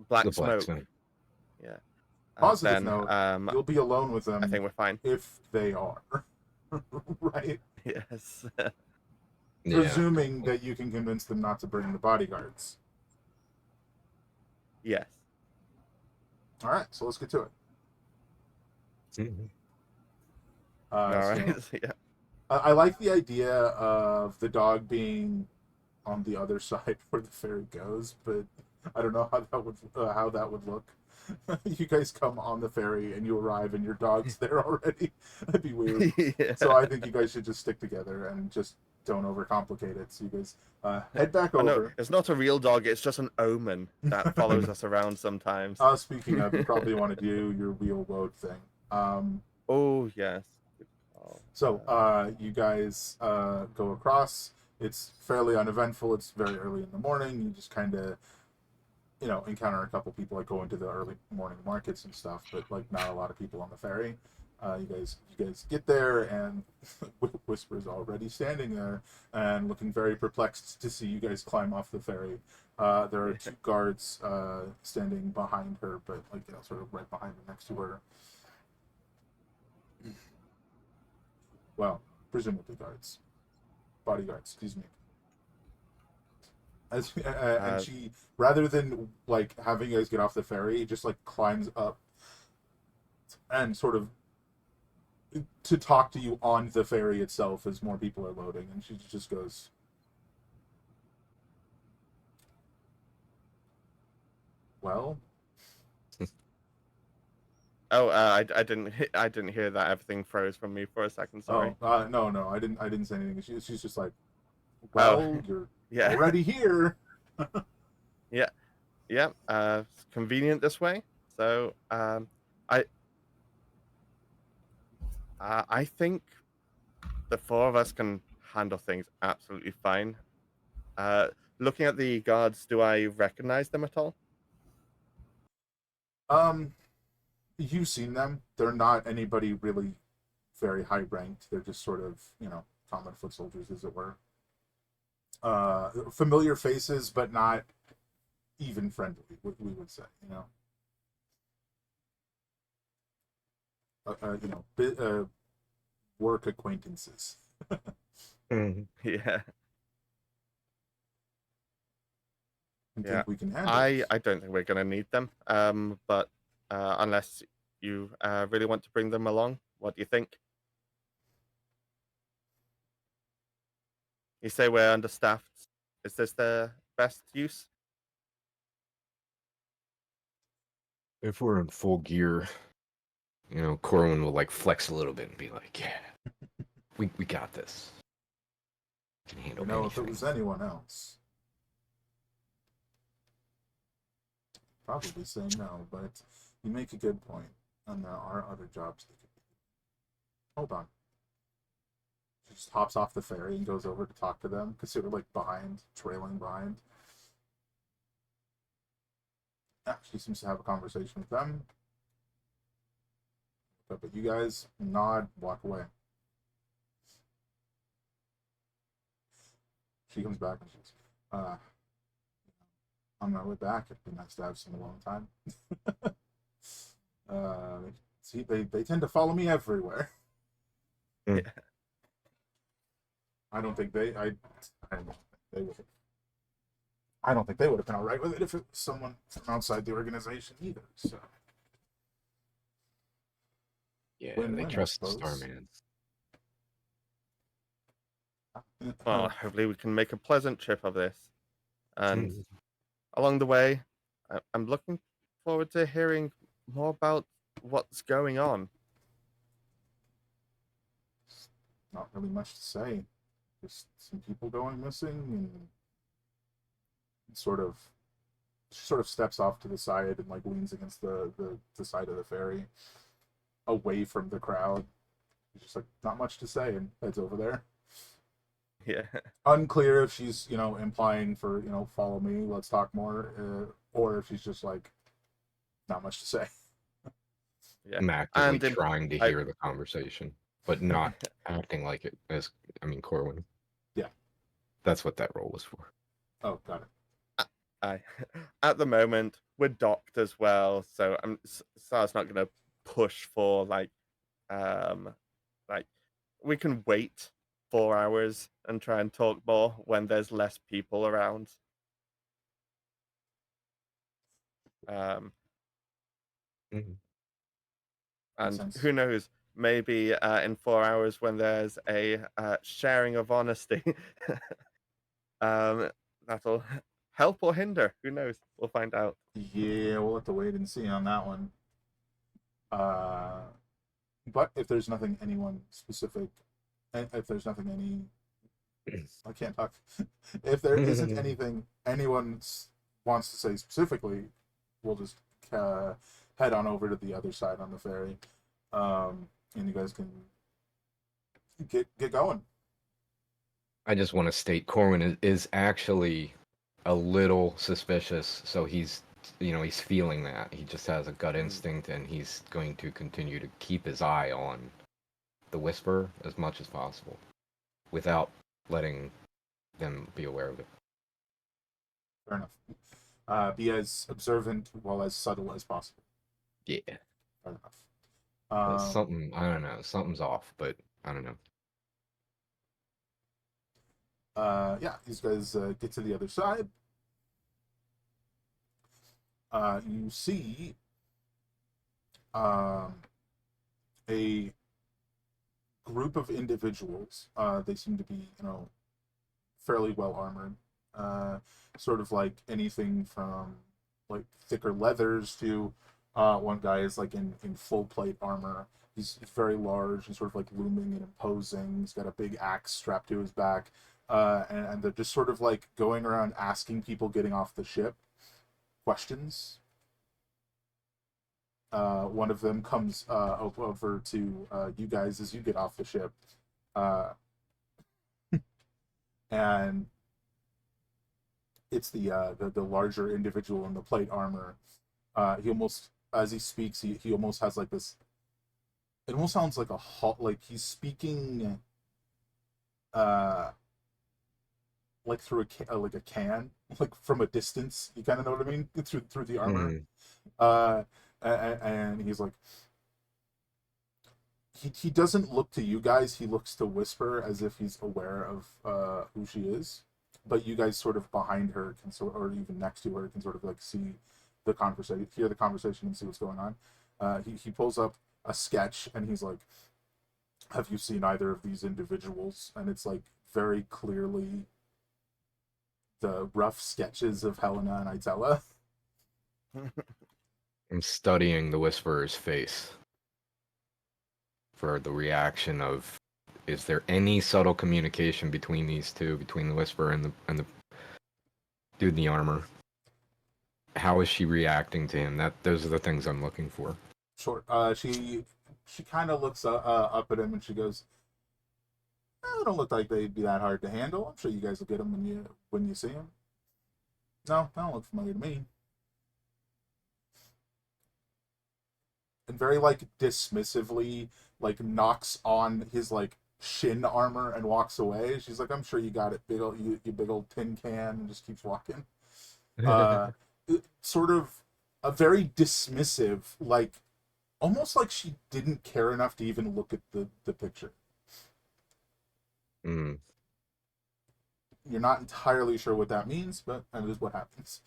black smoke, smoke. yeah, Positive then note: you'll be alone with I them think we're fine. if they are. Right. Yes. Yeah. Presuming that you can convince them not to bring the bodyguards. Yes. All right, so let's get to it. Mhm. All So right. Yeah. I like the idea of the dog being on the other side where the ferry goes, but I don't know how that would look. You guys come on the ferry and you arrive and your dog's there already. That'd be weird. Yeah. So I think you guys should just stick together and just don't overcomplicate it. So you guys head back Oh no, over. it's not a real dog. It's just an omen that follows us around sometimes. Speaking of, you probably want to do your wheel load thing. Oh yes. Good call. So you guys go across. It's fairly uneventful. It's very early in the morning. You just kind of encounter a couple people like go into the early morning markets and stuff, but like not a lot of people on the ferry. You guys get there and Whisper's already standing there and looking very perplexed to see you guys climb off the ferry. There are 2 guards standing behind her, but like sort of right behind her, next to her. Well, presumably guards, bodyguards. Excuse me. And she, rather than like having you guys get off the ferry, just like climbs up and sort of to talk to you on the ferry itself as more people are loading, and she just goes, "Well." Oh, I didn't hear that. Everything froze from me for a second. Sorry. Oh, no, I didn't say anything. She's just like, Oh, "Well, you're yeah. already here." Yeah. Yeah. It's convenient this way. So, I think the 4 of us can handle things absolutely fine. Looking at the guards, do I recognize them at all? You've seen them. They're not anybody really very high ranked. They're just sort of common foot soldiers, as it were. Familiar faces, but not even friendly. We would say, work acquaintances. Yeah. I Yeah. think we can handle this. I don't think we're gonna need them. But unless you really want to bring them along, what do you think? You say we're understaffed. Is this the best use? If we're in full gear, Corwin will like flex a little bit and be like, "Yeah, we got this. Can handle If it anything." was anyone else, probably say no. But you make a good point, and there are other jobs that could be. Hold on. She just hops off the ferry and goes over to talk to them because they were like trailing behind. Yeah, she seems to have a conversation with them. But you guys nod, walk away. She comes back and she's, on my way back, it'd be nice to have some alone time. See, they tend to follow me everywhere. Yeah. I don't think they would. I don't think they would have been all right with it if it was someone from outside the organization either. So Yeah, Win-win, they I trust the suppose. Starman. Well, hopefully we can make a pleasant trip of this. And along the way, I'm looking forward to hearing more about what's going on. Not really much to say. Just some people going missing, and sort of she sort of steps off to the side and like leans against the side of the ferry, away from the crowd. She's just like, not much to say, and heads over there. Yeah. Unclear if she's implying for follow me, let's talk more, or if she's just like, not much to say. Yeah. I'm actively And trying to hear the conversation, but not acting like it. Corwin. Yeah. That's what that role was for. Oh, got it. At the moment, we're docked as well, so Sar's not going to push for like we can wait 4 hours and try and talk more when there's less people around. Mm-hmm. And who knows, maybe in 4 hours when there's a sharing of honesty, that'll help or hinder. Who knows? We'll find out. Yeah, we'll have to wait and see on that one. But if there's nothing anyone specific, if there's nothing I can't talk. If there isn't anything anyone wants to say specifically, we'll just head on over to the other side on the ferry, and you guys can get going. I just want to state Corwin is actually a little suspicious, so he's feeling that. He just has a gut instinct, and he's going to continue to keep his eye on the Whisper as much as possible without letting them be aware of it. Fair enough. Be as observant while as subtle as possible. Yeah. Fair enough. Something, I don't know, something's off, but I don't know. Yeah, these guys get to the other side. You see a group of individuals. They seem to be, fairly well armored. Sort of like anything from like thicker leathers to one guy is like in full plate armor. He's very large and sort of like looming and imposing. He's got a big axe strapped to his back. And they're just sort of like going around asking people getting off the ship questions. One of them comes over to you guys as you get off the ship, and it's the larger individual in the plate armor. He almost, as he speaks, he almost has like this. It almost sounds like like he's speaking, like through like a can, like from a distance. You kind of know what I mean? Through the armor. And he's like, he doesn't look to you guys. He looks to Whisper as if he's aware of who she is. But you guys sort of behind her or even next to her can sort of like see the conversation, hear the conversation, and see what's going on. He pulls up a sketch and he's like, "Have you seen either of these individuals?" And it's like very clearly the rough sketches of Helena and Itella. I'm studying the Whisperer's face. for the reaction of, is there any subtle communication between these two, between the Whisperer and the dude in the armor? How is she reacting to him? Those are the things I'm looking for. Sure. She kind of looks up at him and she goes, "They don't look like they'd be that hard to handle. I'm sure you guys will get them when you see them." No, they don't look familiar to me. And very like dismissively, like knocks on his like shin armor and walks away. She's like, "I'm sure you got it, big old you big old tin can," and just keeps walking. Uh, sort of a very dismissive, like almost like she didn't care enough to even look at the picture. Mm. You're not entirely sure what that means, but that is what happens.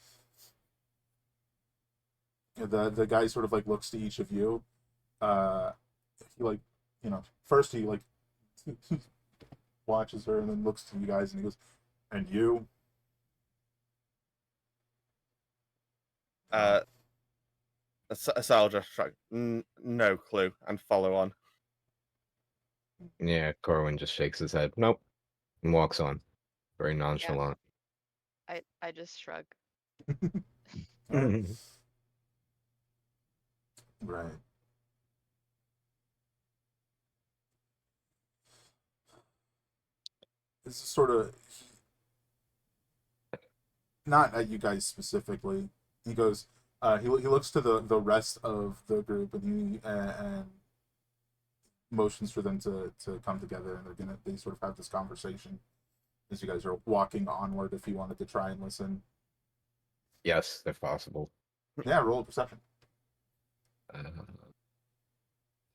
The guy sort of like looks to each of you. He like, first he like watches her and then looks to you guys and he goes, "And you?" Sal just shrug. No clue, and follow on. Yeah, Corwin just shakes his head. Nope. And walks on. Very nonchalant. I just shrug. Right. Right. This is sort of not at you guys specifically. He goes. He looks to the rest of the group and motions for them to come together and they sort of have this conversation as you guys are walking onward. If you wanted to try and listen, Yes, if possible. yeah, roll a perception. Come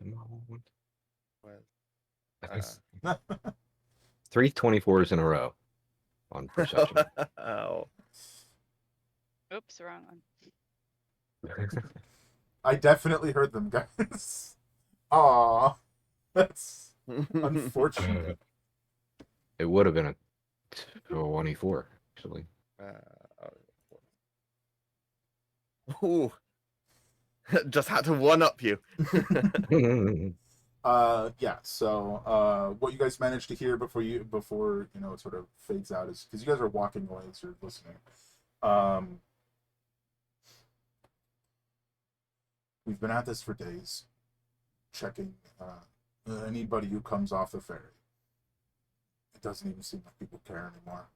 on. Well, 3 24s in a row on perception. Oh. Oops, wrong one. I definitely heard them, guys. Aw, that's unfortunate. It would have been a 24, actually. Ooh. Just had to one up you. Yeah. So, what you guys managed to hear before it sort of fades out is because you guys are walking away as you're listening. We've been at this for days, checking anybody who comes off the ferry. It doesn't even seem like people care anymore.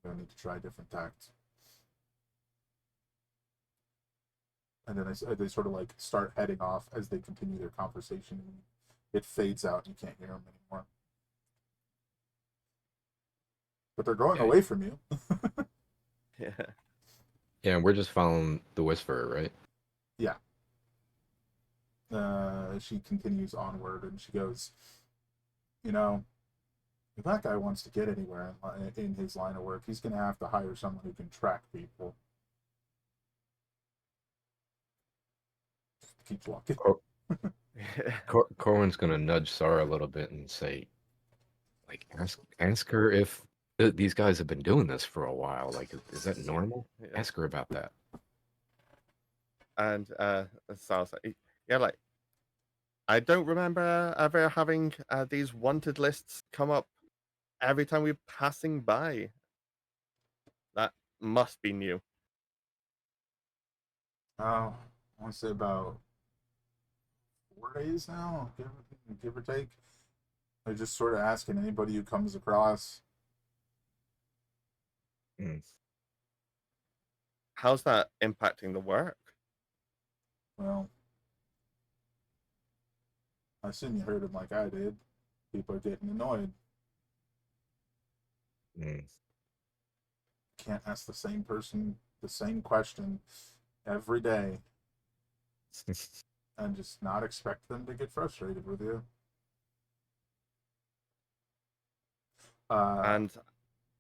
We're gonna need to try different tactics. And then they sort of like start heading off as they continue their conversation. It fades out. You can't hear them anymore. But they're going away from you. Yeah. Yeah, we're just following the Whisperer, right? Yeah. She continues onward and she goes, if that guy wants to get anywhere in his line of work, he's going to have to hire someone who can track people. Just keeps walking. Corwin's gonna nudge Sarah a little bit and say, like, ask her if these guys have been doing this for a while. Like, is that normal? Yeah. Ask her about that. And Sal's like, yeah, like, I don't remember ever having these wanted lists come up every time we're passing by. That must be new. Oh, I want to say about 4 days now, give or take. They're just sort of asking anybody who comes across. Mm. How's that impacting the work? Well, I assume you heard him like I did. People are getting annoyed. Mm. Can't ask the same person the same question every day and just not expect them to get frustrated with you. And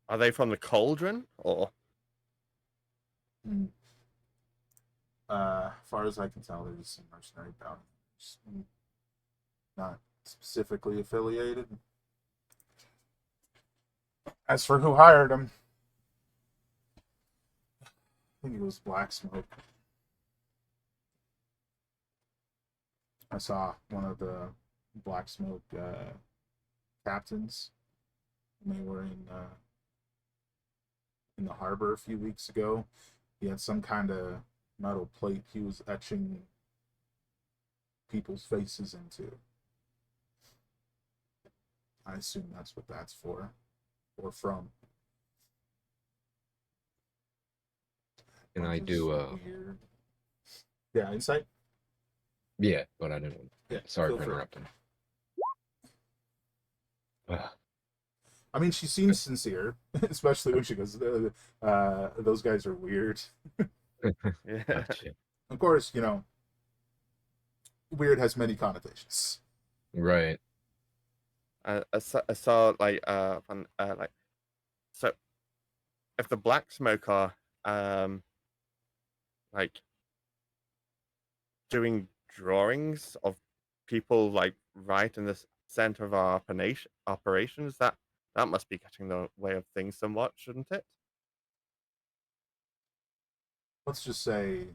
are they from the Cauldron or? As far as I can tell, they're just some mercenary bounties, not specifically affiliated. As for who hired them, I think it was Blacksmoke. I saw one of the Blacksmoke captains. They were in the harbor a few weeks ago. He had some kind of metal plate he was etching people's faces into. I assume that's what that's for, or from. And I Which do is weird. Yeah, insight. yeah, but I didn't. Yeah, Sorry feel for free. interrupting. Ugh. I mean, she seems sincere, especially when she goes, "Those guys are weird." Yeah. Gotcha. Of course, weird has many connotations. Right. I saw like like, so if the black smoke are like doing drawings of people like right in the center of our operations, that must be getting in the way of things somewhat, shouldn't it? Let's just say,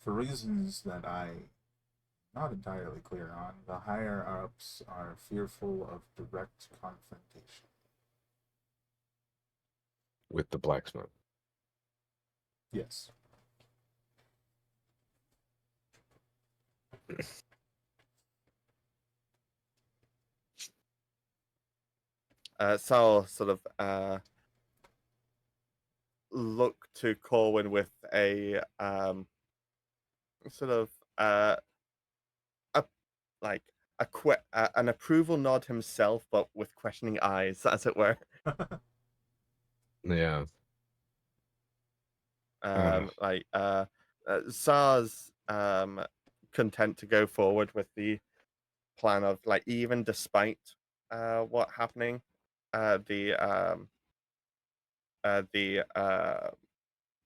for reasons that I'm not entirely clear on, the higher ups are fearful of direct confrontation. With the blacksmoke. Yes. Sal sort of look to Corwin with a sort of a like an approval nod himself, but with questioning eyes, as it were. Yeah. Like Sar's content to go forward with the plan of like, even despite what happening, the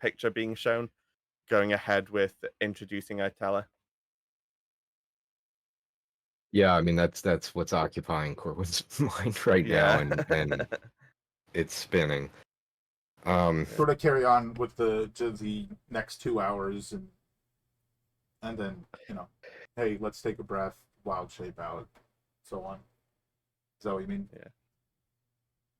picture being shown, going ahead with introducing Itella. Yeah, I mean that's what's occupying Corwin's mind right now, and it's spinning. Sort of carry on with the next 2 hours, and then hey, let's take a breath, wild shape out, so on. Is that what you mean? Yeah.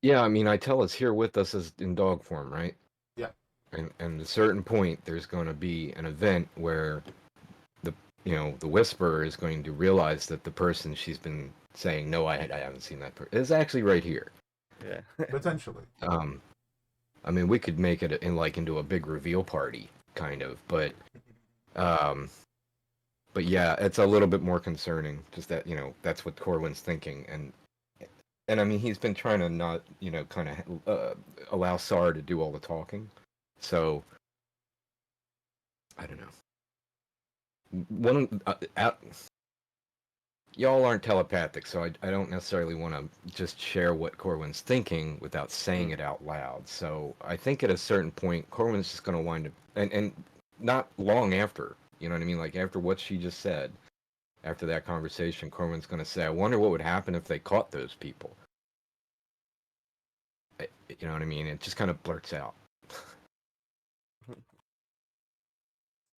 Yeah, I mean Itella's here with us as in dog form, right? Yeah. And at a certain point there's going to be an event where the whisperer is going to realize that the person she's been saying, no, I haven't seen that person, is actually right here. Yeah. Potentially. I mean, we could make it into a big reveal party, kind of, but yeah, it's a little bit more concerning. Just that that's what Corwin's thinking, and I mean he's been trying to not kind of allow Sar to do all the talking, so I don't know. Y'all aren't telepathic, so I don't necessarily want to just share what Corwin's thinking without saying it out loud. So I think at a certain point, Corwin's just going to wind up, and not long after, you know what I mean? Like after what she just said, after that conversation, Corwin's going to say, I wonder what would happen if they caught those people. You know what I mean? It just kind of blurts out.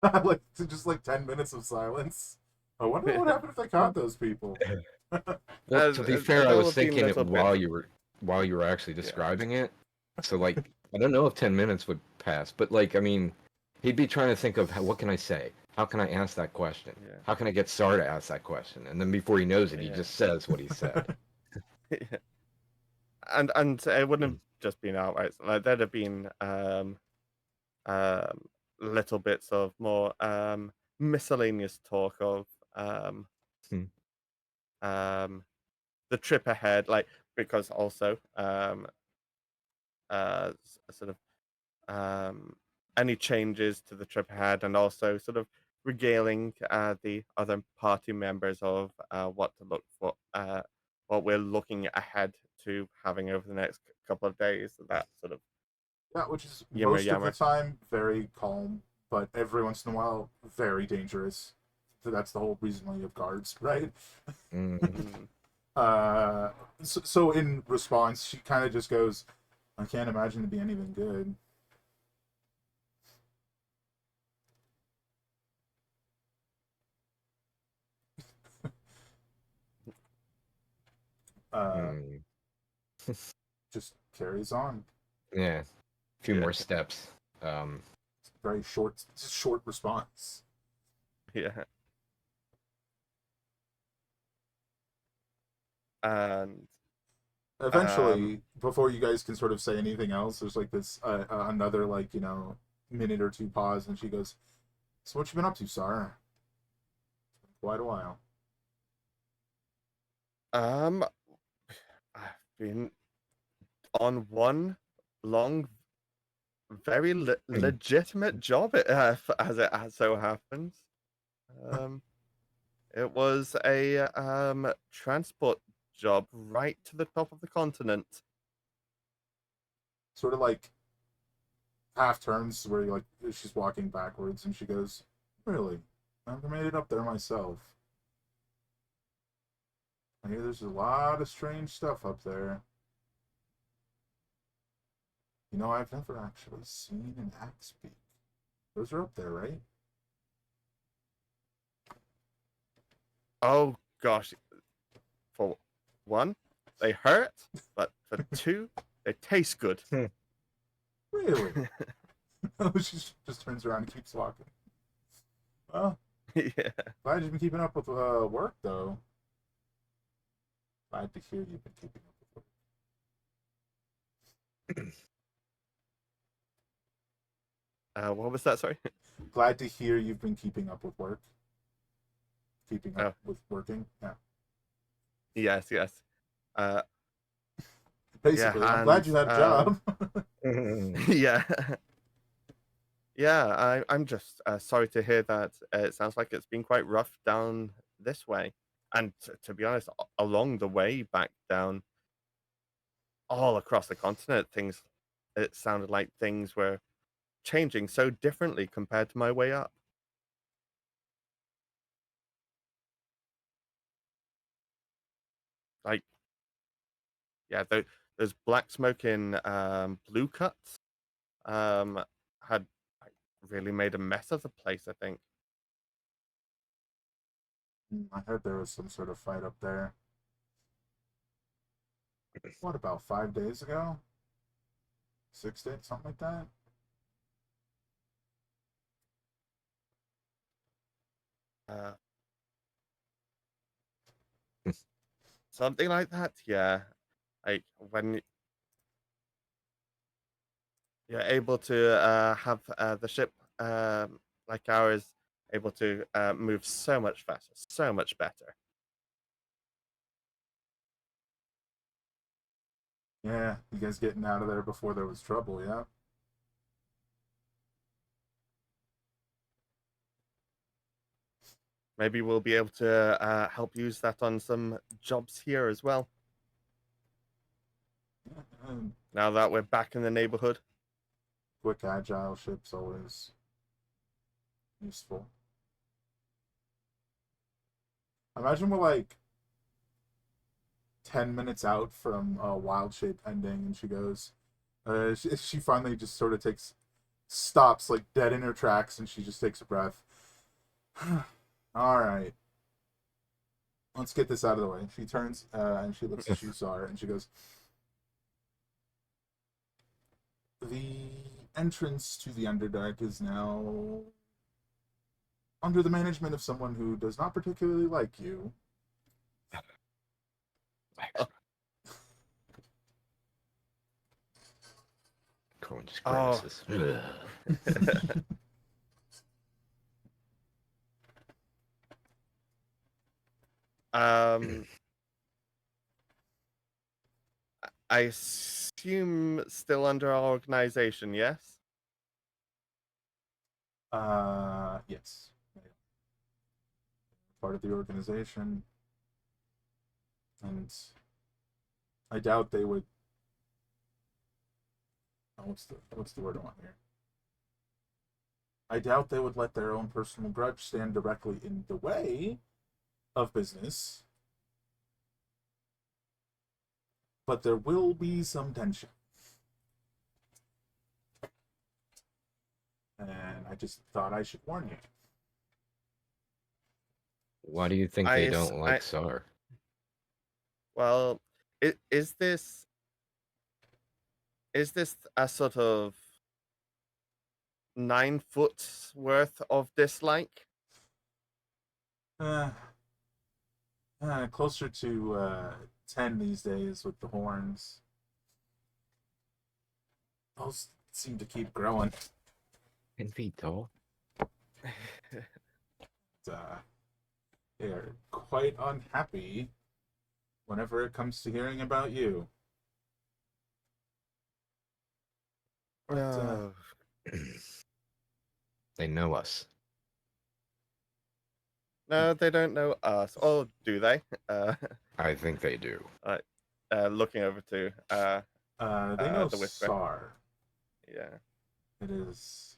Like just like 10 minutes of silence. I wonder what happened if they caught those people. Well, to be fair, I was thinking it while bit. you were actually describing it. So like, I don't know if 10 minutes would pass, but like, I mean, he'd be trying to think of what can I say? How can I ask that question? Yeah. How can I get Sar to ask that question? And then before he knows it, he just says what he said. Yeah. And it wouldn't have just been outright. Like there'd have been little bits of more miscellaneous talk of the trip ahead, like, because also sort of any changes to the trip ahead, and also sort of regaling the other party members of what to look for, what we're looking ahead to having over the next couple of days. That sort of Yeah, which is Yammer, most of yammer. the time very calm, but every once in a while very dangerous. So that's the whole reason why you have guards, right? Mm. So in response, she kind of just goes, I can't imagine it be anything good. Hmm. just carries on. Yeah, a few Yeah. more steps. It's very short response. Yeah. And Eventually, before you guys can sort of say anything else, there's like this another like minute or two pause, and she goes, "So what you been up to, Sar? Quite a while." I've been on one long, very legitimate job, as it so happens. Um, it was a transport job right to the top of the continent. Sort of like half turns where like she's walking backwards, and she goes, "Really? I've never made it up there myself. I hear there's a lot of strange stuff up there. I've never actually seen an axe beak. Those are up there, right?" Oh gosh, for one, they hurt, but for two, they taste good. Really? She just turns around and keeps walking. Well, Yeah. glad you've been keeping up with work, though. Glad to hear you've been keeping up with work. What was that? Sorry. Glad to hear you've been keeping up with work. Keeping up with working. Yeah. Yes, yes. Basically, Yeah, I'm glad you had a job. yeah. Yeah, I'm just sorry to hear that. It sounds like it's been quite rough down this way. And to be honest, along the way back down, all across the continent, it sounded like things were changing so differently compared to my way up. Like, yeah, those black smoke in blue cuts had like, really made a mess of the place, I think. I heard there was some sort of fight up there. What, about 5 days ago? 6 days, something like that? Uh, Something like that, yeah. Like when you're able to have the ship like ours able to move so much faster, so much better. Yeah, you guys getting out of there before there was trouble, yeah? Maybe we'll be able to help use that on some jobs here as well. And Now that we're back in the neighborhood. quick, agile ships always useful. Imagine we're like 10 minutes out from Wild Shape ending, and she goes, she finally just sort of stops like dead in her tracks, and she just takes a breath. All right, let's get this out of the way. She turns and she looks at Shusar, and she goes, "The entrance to the Underdark is now under the management of someone who does not particularly like you." Cohen just Oh. grimaces. I assume still under our organization, yes? Yes. Part of the organization. And I doubt they would. Oh, what's the word I want here? I doubt they would let their own personal grudge stand directly in the way of business. But there will be some tension. And I just thought I should warn you. Why do you think they don't like SAR? Well, Is this a sort of 9 foot worth of dislike? Uh, closer to 10 these days with the horns. Those seem to keep growing. 10 feet tall. Uh, they are quite unhappy whenever it comes to hearing about you. But, Oh, They know us. no, they don't know us. Or do they? I think they do. Looking over to they know the whisper. Sar. Yeah. It is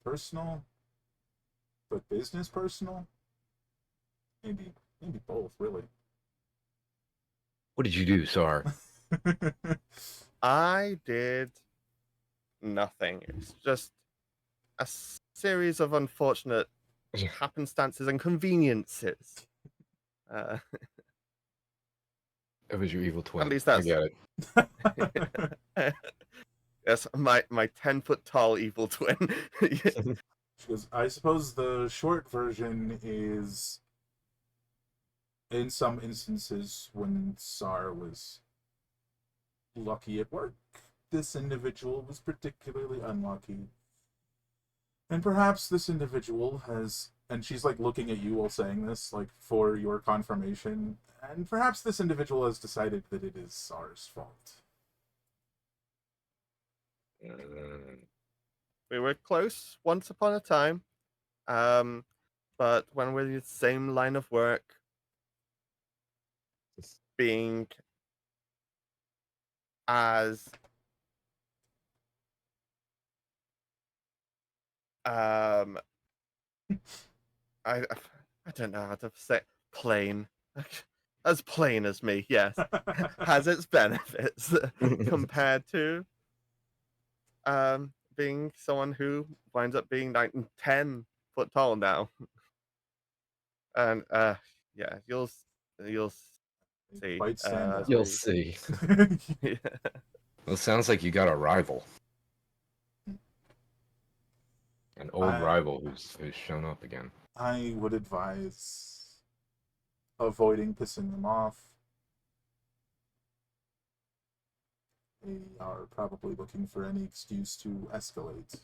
personal, but business personal. Maybe both, really. What did you do, Sar? I did nothing. It's just a series of unfortunate happenstances and conveniences. It was your evil twin. At least I that's get it. yes, my 10 foot tall evil twin. Because I suppose the short version is, in some instances, when Sar was lucky at work, this individual was particularly unlucky. And perhaps this individual has, and she's like looking at you while saying this, like for your confirmation, and perhaps this individual has decided that it is Sar's fault. We were close once upon a time, but when we're in the same line of work, being as I don't know how to say plain. As plain as me, yes, has its benefits compared to being someone who winds up being like 10 foot tall now. And yeah, you'll see. Quite stand out. You'll see. Yeah. Well, it sounds like you got a rival. An old rival who's shown up again. I would advise avoiding pissing them off. They are probably looking for any excuse to escalate.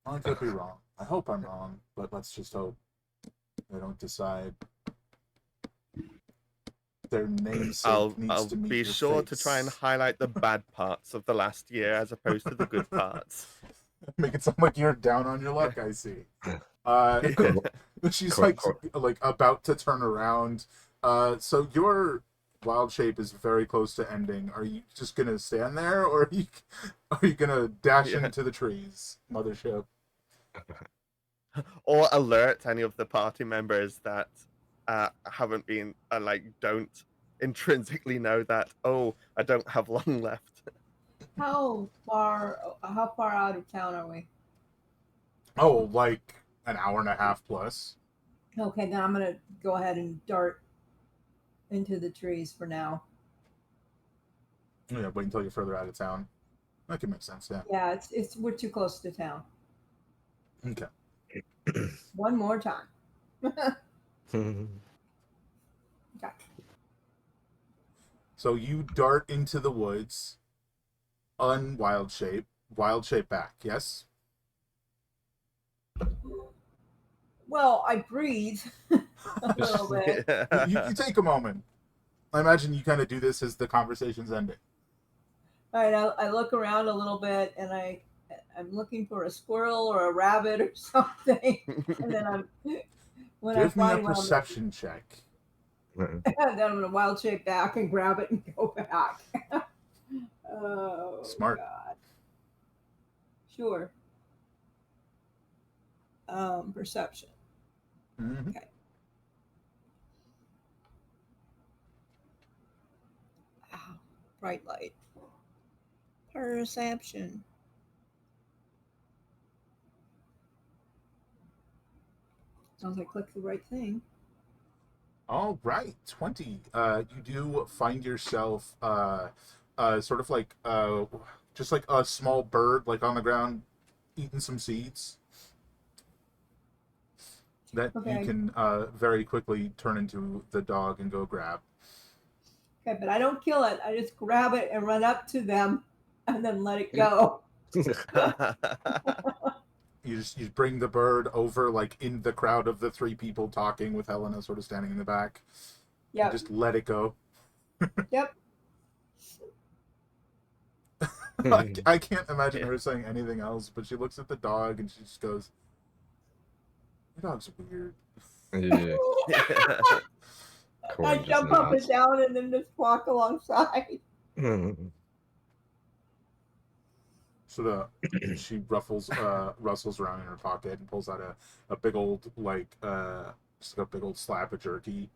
I could be wrong. I hope I'm wrong, but let's just hope they don't decide their namesake needs I'll to meet be your sure face. to try and highlight the bad parts of the last year as opposed to the good parts. Make it sound like you're down on your luck. I see. She's like about to turn around. So your wild shape is very close to ending. Are you just gonna stand there, or are you gonna dash into the trees, mothership? Or alert any of the party members that haven't been don't intrinsically know that, oh, I don't have long left. How far out of town are we? Oh, like an hour and a half plus. Okay, then I'm gonna go ahead and dart into the trees for now. Yeah, wait until you're further out of town. That can make sense. Yeah. Yeah, it's we're too close to town. Okay. One more time. Okay. So you dart into the woods, unwild shape, wild shape back. Yes. Well, I breathe a little bit. You take a moment. I imagine you kind of do this as the conversation's ending. All right, I look around a little bit, and I'm looking for a squirrel or a rabbit or something, and then Give me a perception check. then I'm gonna wild shape back and grab it and go back. Oh, Smart. God. Sure. Perception. Mm-hmm. Okay. Wow. Bright light. Perception. Sounds like I clicked the right thing. All right, 20. You do find yourself sort of like just like a small bird, like on the ground, eating some seeds that you Okay. can very quickly turn into the dog and go grab. Okay, but I don't kill it. I just grab it and run up to them and then let it go. You bring the bird over, like in the crowd of the three people talking, with Helena sort of standing in the back, and Yep. just let it go. Yep. I can't imagine her saying anything else, but she looks at the dog and she just goes, "Your dog's weird." Yeah, I Corey just jump up and nods. down and then just walk alongside. So she rustles around in her pocket and pulls out a big old just like a big old slab of jerky,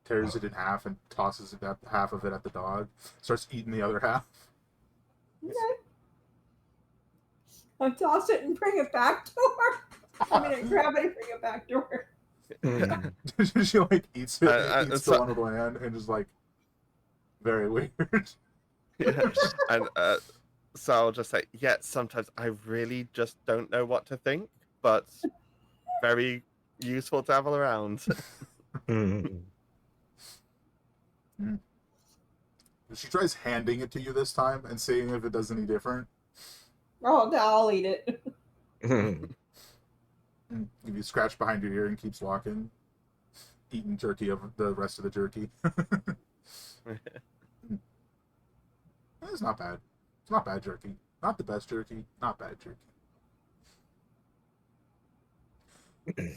tears it in half and tosses it half of it at the dog. Starts eating the other half. Okay. I toss it and bring it back to her. I mean, I grab it and bring it back to her. She like eats it, eats the so, one with one hand, and just like very weird. and so I'll just say, yeah, sometimes I really just don't know what to think, but very useful to have around. She tries handing it to you this time and seeing if it does any different. Oh, now I'll eat it. If you scratch behind your ear and keeps walking, eating jerky of the rest of the jerky. It's not bad. It's not bad jerky. Not the best jerky. Not bad jerky.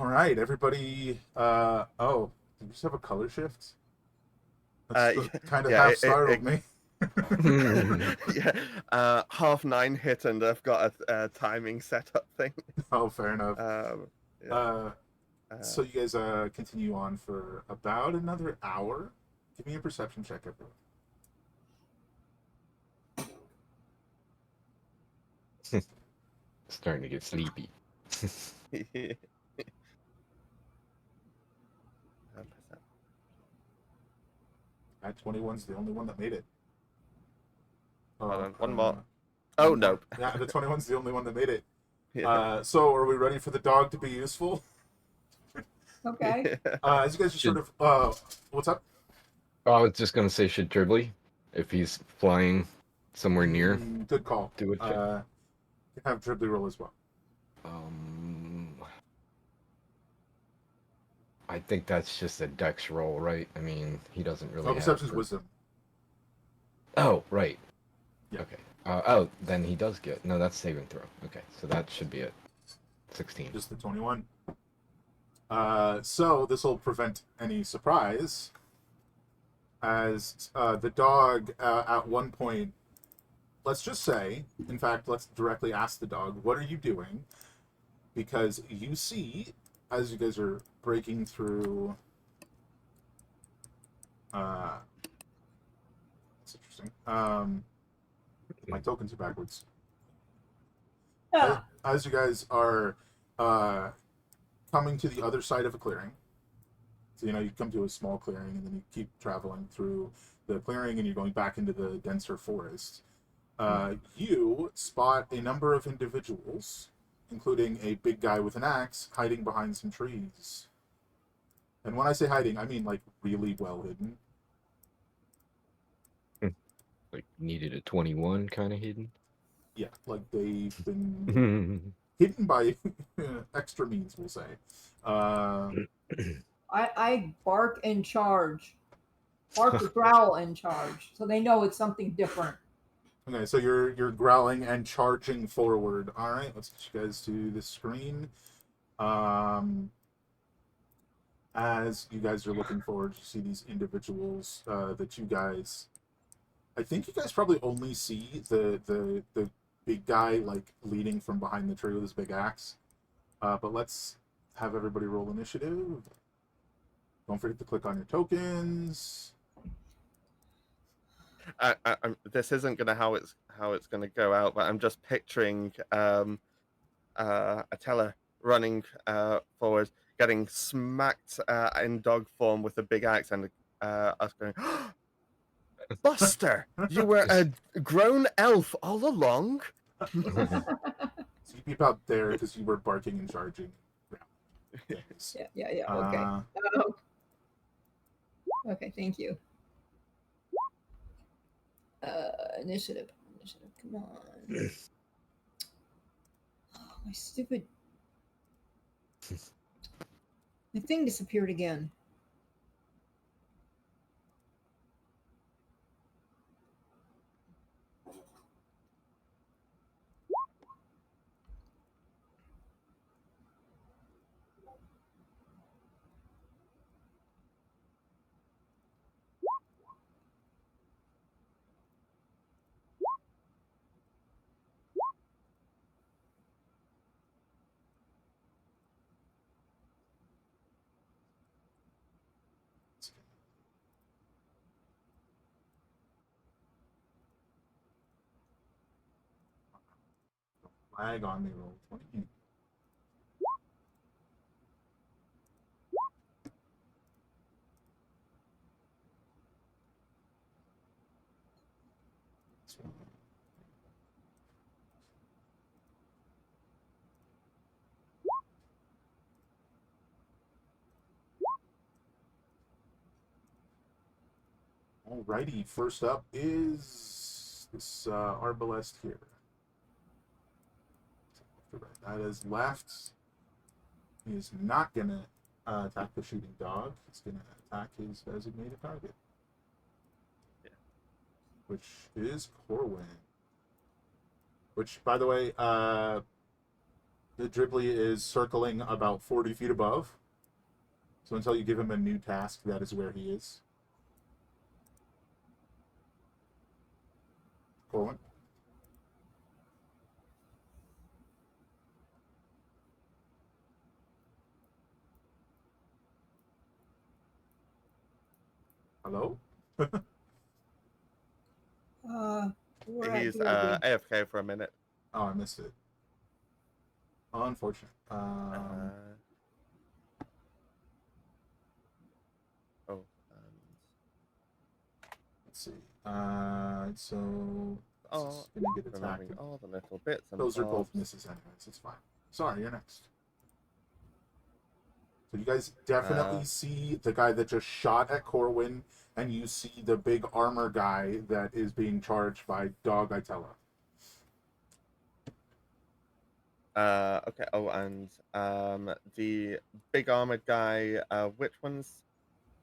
All right, everybody. Oh, did you just have a color shift? That's kind of yeah, half startled me. yeah, 9:30 hit, and I've got a timing setup thing. Oh, fair enough. Yeah. So you guys continue on for about another hour. Give me a perception check, everyone. Starting to get sleepy. At 21's the only one that made it. Hold on, one uh, more. Oh, one more. no. Yeah, the 21's the only one that made it. Yeah. So are we ready for the dog to be useful? Okay. As you guys are sort of what's up? I was just gonna say, should Dribbly, if he's flying somewhere near, Good call. do a check? Have Dribbly roll as well. I think that's just a dex roll, right? I mean, he doesn't really have... Perception's wisdom. Oh, right. Yeah. Okay. Oh, then he does get... No, that's saving throw. Okay, so that should be it. 16. Just the 21. So this will prevent any surprise, as the dog at one point, let's just say, in fact, let's directly ask the dog, what are you doing? Because you see, as you guys are breaking through, that's interesting. My tokens are backwards. As you guys are coming to the other side of a clearing, so you come to a small clearing and then you keep traveling through the clearing and you're going back into the denser forest. You spot a number of individuals, including a big guy with an axe, hiding behind some trees. And when I say hiding, I mean like really well hidden. Like, needed a 21 kind of hidden? Yeah, like they've been hidden by extra means, we'll say. I bark and charge. Bark or growl and charge. So they know it's something different. Okay, so you're growling and charging forward. All right, let's get you guys to the screen. As you guys are looking forward to see these individuals that you guys, I think you guys probably only see the big guy like leading from behind the tree with his big axe. But let's have everybody roll initiative. Don't forget to click on your tokens. This isn't gonna how it's gonna go out, but I'm just picturing Atella running forward. getting smacked in dog form with a big axe, and us going, Buster, you were a grown elf all along. So you peep out there because you were barking and charging. Things. Yeah. Okay. Uh, Okay. Thank you. Initiative. Come on. Oh, my stupid. The thing disappeared again. flag on me, roll 20. Alrighty, first up is this arbalest here. That is left. He is not going to attack the shooting dog. He's going to attack his designated target. Yeah. Which is Corwin. Which, by the way, the Dribbly is circling about 40 feet above. So until you give him a new task, that is where he is. Corwin. Hello? We're at He's Doling. AFK for a minute. Oh, I missed it. Unfortunate. Let's see. So Oh, gonna get attacked. remembering all the little bits and Those are both bobs. misses anyways. It's fine. Sorry, you're next. So you guys definitely see the guy that just shot at Corwin, and you see the big armor guy that is being charged by Dog Itella. Okay. Oh, and the big armored guy. Which one's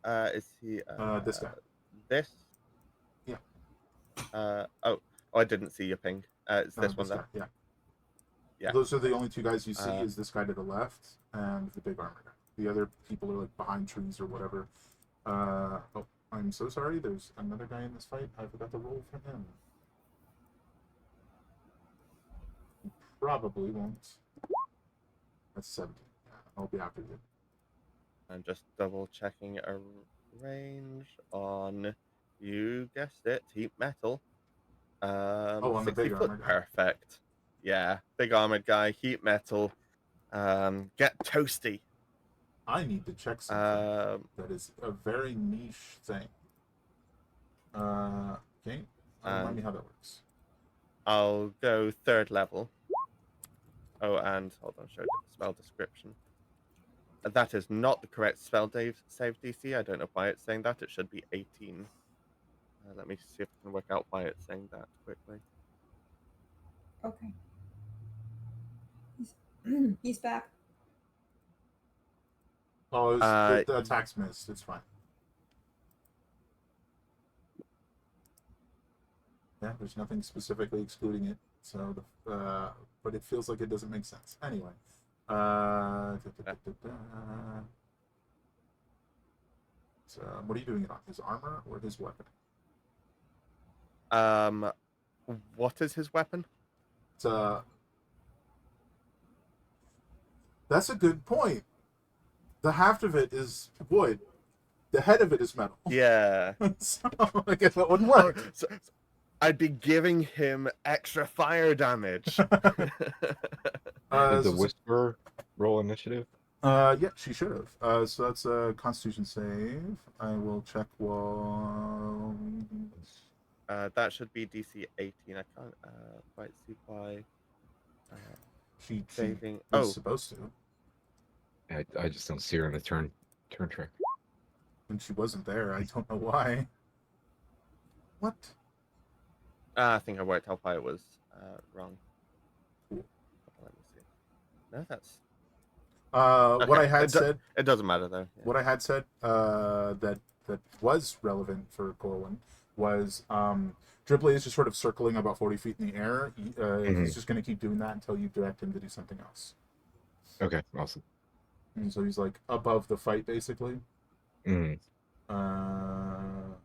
is he? This guy. This. Yeah. Oh, I didn't see your ping. It's this one Guy, there. yeah. Yeah. Those are the only two guys you see. Is this guy to the left and the big armor guy. The other people are like behind trees or whatever. Oh, I'm so sorry. There's another guy in this fight. I forgot to roll for him. He probably won't. That's 17. Yeah, I'll be after you. I'm just double checking a range on. You guessed it. Heat metal. On the 60 big foot. armor guy. Perfect. Yeah, big armored guy. Heat metal. Get toasty. I need to check something. That is a very niche thing. Okay. Remind me how that works. I'll go 3rd level. Oh, and hold on, show spell description. That is not the correct spell save DC. I don't know why it's saying that. It should be 18. Let me see if I can work out why it's saying that quickly. Okay. He's back. Oh, the attack's missed. It's fine. Yeah, there's nothing specifically excluding it. So, but it feels like it doesn't make sense. Anyway. So, what are you doing it on? His armor or his weapon? What is his weapon? That's a good point. The haft of it is wood. The head of it is metal. Yeah. So I guess that wouldn't work. So I'd be giving him extra fire damage. Did the Whisperer roll initiative? Yeah, she should have. So that's a Constitution save. I will check while. That should be DC 18. I can't quite see why. She Saving. was Oh, supposed to, I just don't see her in the turn track. and she wasn't there. I don't know why. What? I think I worked how far it was wrong. Cool. Let me see. No, that's What okay. I had said. It doesn't matter though. Yeah. What I had said that was relevant for Corwin was Dribbly is just sort of circling about 40 feet in the air. He's just going to keep doing that until you direct him to do something else. Okay, awesome. And so he's like above the fight, basically. Mm. Oh,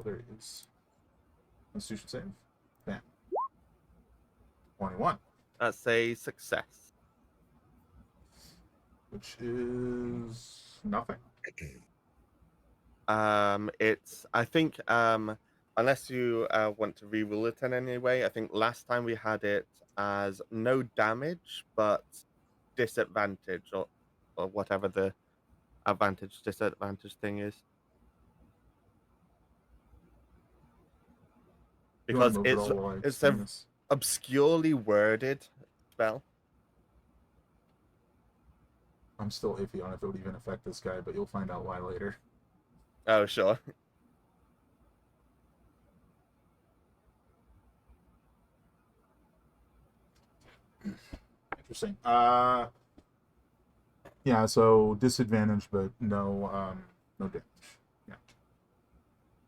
there he is. Constitution save. Bam. 21. That's a success. Which is nothing. It's I think unless you want to re-rule it in any way, I think last time we had it as no damage but disadvantage or whatever the advantage disadvantage thing is. You wanna Because move it all while I it's explain a this? obscurely worded spell. I'm still iffy on if it would even affect this guy, but you'll find out why later. Oh sure. Interesting. Yeah, so disadvantage, but no damage. Yeah.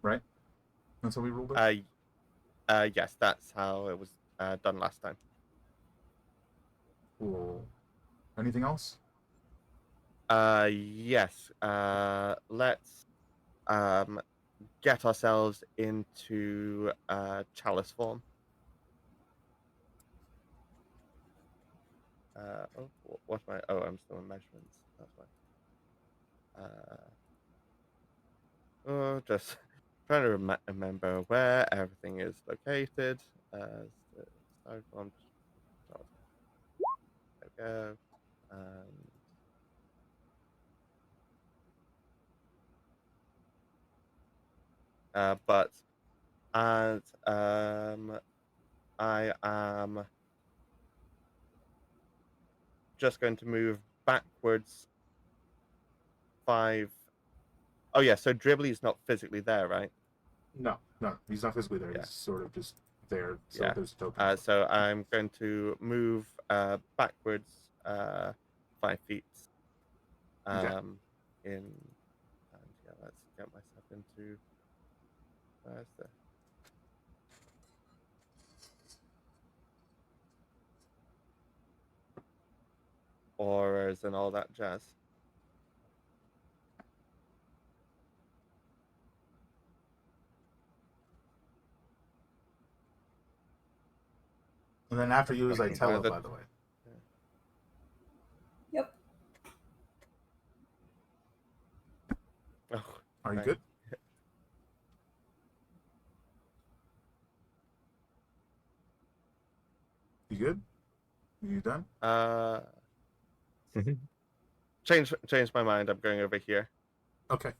Right? That's how we ruled it? Yes, that's how it was done last time. Cool. Anything else? Yes. Let's get ourselves into chalice form. What's my? Oh, I'm still in measurements. That's why. Just trying to remember where everything is located. Side form. There we go. But and I am just going to move backwards 5. Oh yeah, so Dribbly is not physically there, right? No. He's not physically there. Yeah. He's sort of just there. So Yeah. there's a token. So I'm going to move backwards 5 feet. Okay. And yeah, let's get myself into. Where's the? Auras and all that jazz. And then after you is Okay, Itella, by the way. Yep. Oh, Are you right. good? You good? You done? Change my mind. I'm going over here. Okay.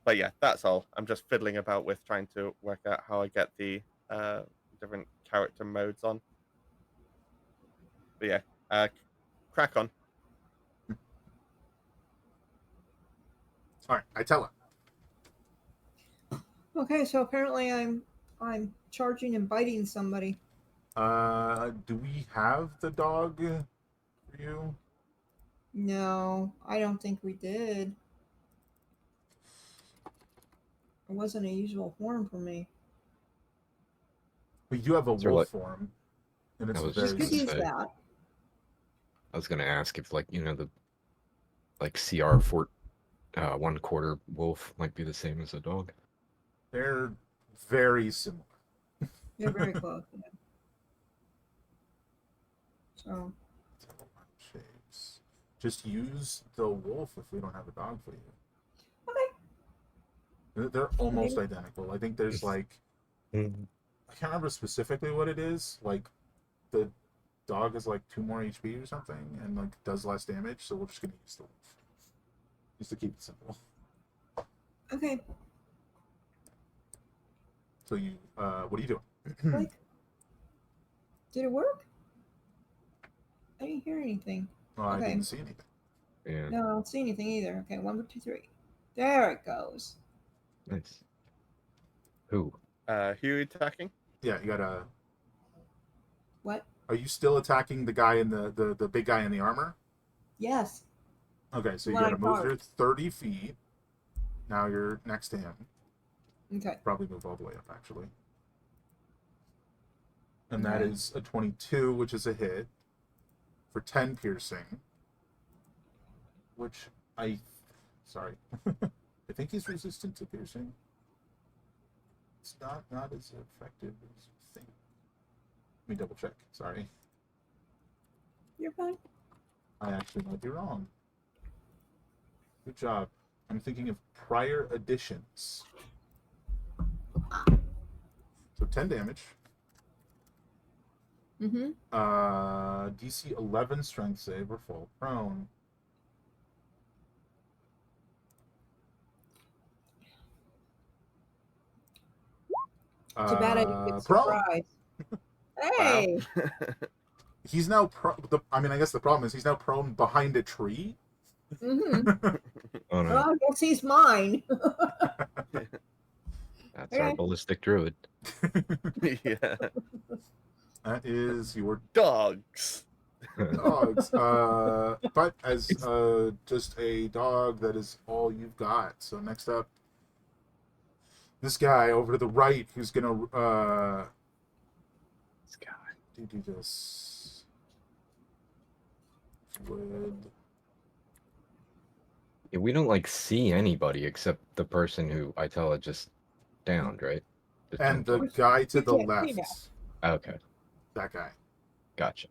But yeah, that's all. I'm just fiddling about with trying to work out how I get the different character modes on. But yeah, crack on. All right, Itella. Okay, so apparently I'm charging and biting somebody. Do we have the dog for you? No, I don't think we did. It wasn't a usual form for me. We do have a Is there, wolf like- form, and it's I was We very just could gonna use say- that. I was gonna ask if, like, the CR fort 1/4 wolf might be the same as a dog. They're very similar. They're very close. Yeah. So Shapes. Just use the wolf if we don't have a dog for you. okay. They're almost identical. I think there's like I can't remember specifically what it is. Like the dog is like 2 more HP or something, and like does less damage. So we're just gonna use the wolf, just to keep it simple. Okay. So you, what are you doing? Like, did it work? I didn't hear anything. I Okay. didn't see anything. Yeah. No, I don't see anything either. Okay, 1, 2, 3. There it goes. Nice. Who? Who are you attacking? Yeah, you gotta. What? Are you still attacking the guy in the big guy in the armor? Yes. Okay, so The you one I gotta move charged. your 30 feet. Now you're next to him. Okay. Probably move all the way up, actually. And that Okay. is a 22, which is a hit for 10 piercing. Which sorry. I think he's resistant to piercing. It's not as effective as you think. Let me double check. Sorry. You're fine. I actually might be wrong. Good job. I'm thinking of prior editions. So 10 damage. Mm-hmm. DC 11 strength save or fall prone. Too bad I didn't get Prone. surprised. Wow. Hey! He's now I mean, I guess the problem is he's now prone behind a tree. Mm-hmm. Oh no, Well, I guess he's mine. that's our Okay. ballistic druid. Yeah. That is your Dogs. dogs. But as just a dog, that is all you've got. So next up, this guy over to the right, who's gonna This guy. do this. Would Yeah, we don't like see anybody except the person who Itala just downed, right? Just and jumped the on. guy to You the can't see left. Okay, That guy. gotcha.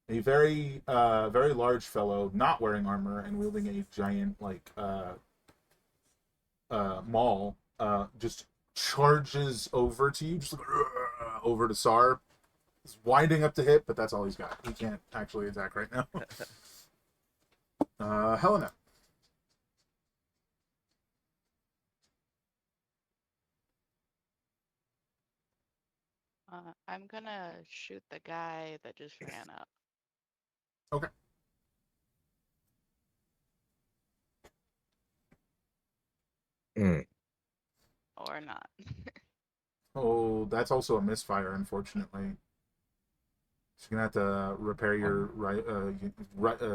A very large fellow, not wearing armor and wielding a giant maul, just charges over to you, just like, over to Sar. He's winding up to hit, but that's all he's got. He can't actually attack right now. Helena. I'm gonna shoot the guy that just ran up. Okay. Mm. Or not. Oh, that's also a misfire, unfortunately. So you're gonna have to repair your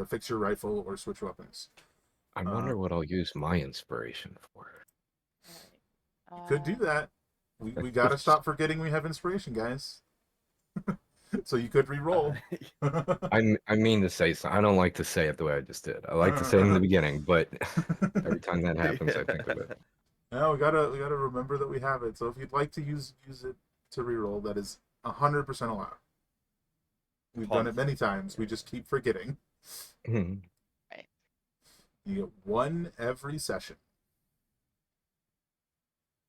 fix your rifle or switch weapons. I wonder what I'll use my inspiration for. Alright. Could do that. We gotta stop forgetting we have inspiration, guys. So you could re-roll. I mean to say so. I don't like to say it the way I just did. I like to say it in the beginning, but every time that happens, I think of it. No, we gotta remember that we have it. So if you'd like to use it to re-roll, that is 100% allowed. We've done it many times. We just keep forgetting. Mhm. You get 1 every session.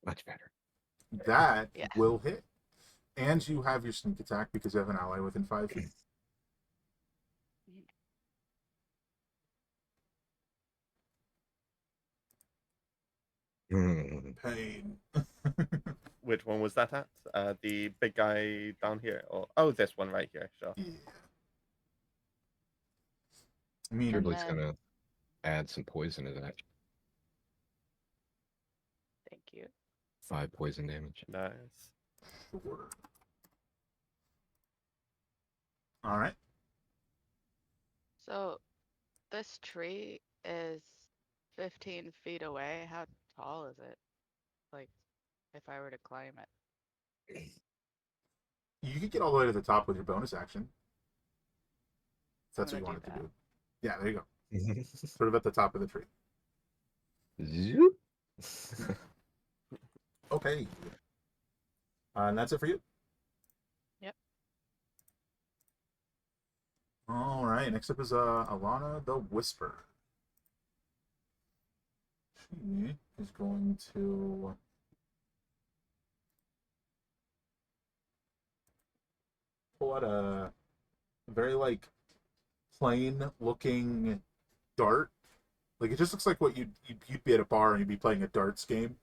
Much better. That Yeah. will hit. And you have your sneak attack because you have an ally within 5 feet. Mm. Pain. Which one was that at? The big guy down here? Oh, this one right here. Sure. Yeah. I mean, And Dribbly's then- gonna add some poison to that. Thank you. 5 poison damage. Nice. sure. All right. So this tree is 15 feet away. How tall is it? Like, if I were to climb it. You could get all the way to the top with your bonus action. If that's what I'm you gonna wanted do to do. Yeah, there you go. Sort of at the top of the tree. Zoop. Okay. And that's it for you? Yep. All right. Next up is Alana the Whisper. She is going to... pull out a very like plain looking dart. Like it just looks like what you'd be at a bar and you'd be playing a darts game.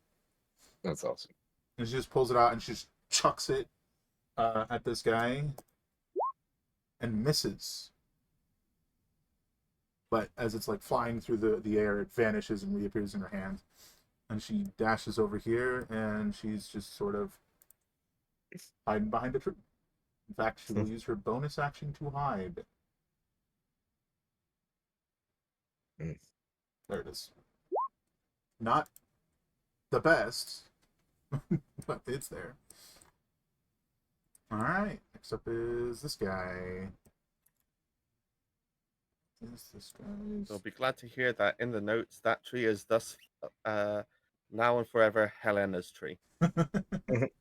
That's awesome. And she just pulls it out and she just chucks it at this guy and misses. But as it's like flying through the air, it vanishes and reappears in her hand. And she dashes over here and she's just sort of hiding behind a tree. In fact, she will use her bonus action to hide. Mm. There it is. Not the best, but it's there. Alright, next up is this guy. Is this guy's... You'll be glad to hear that in the notes that tree is thus now and forever Helena's tree. Fantastic.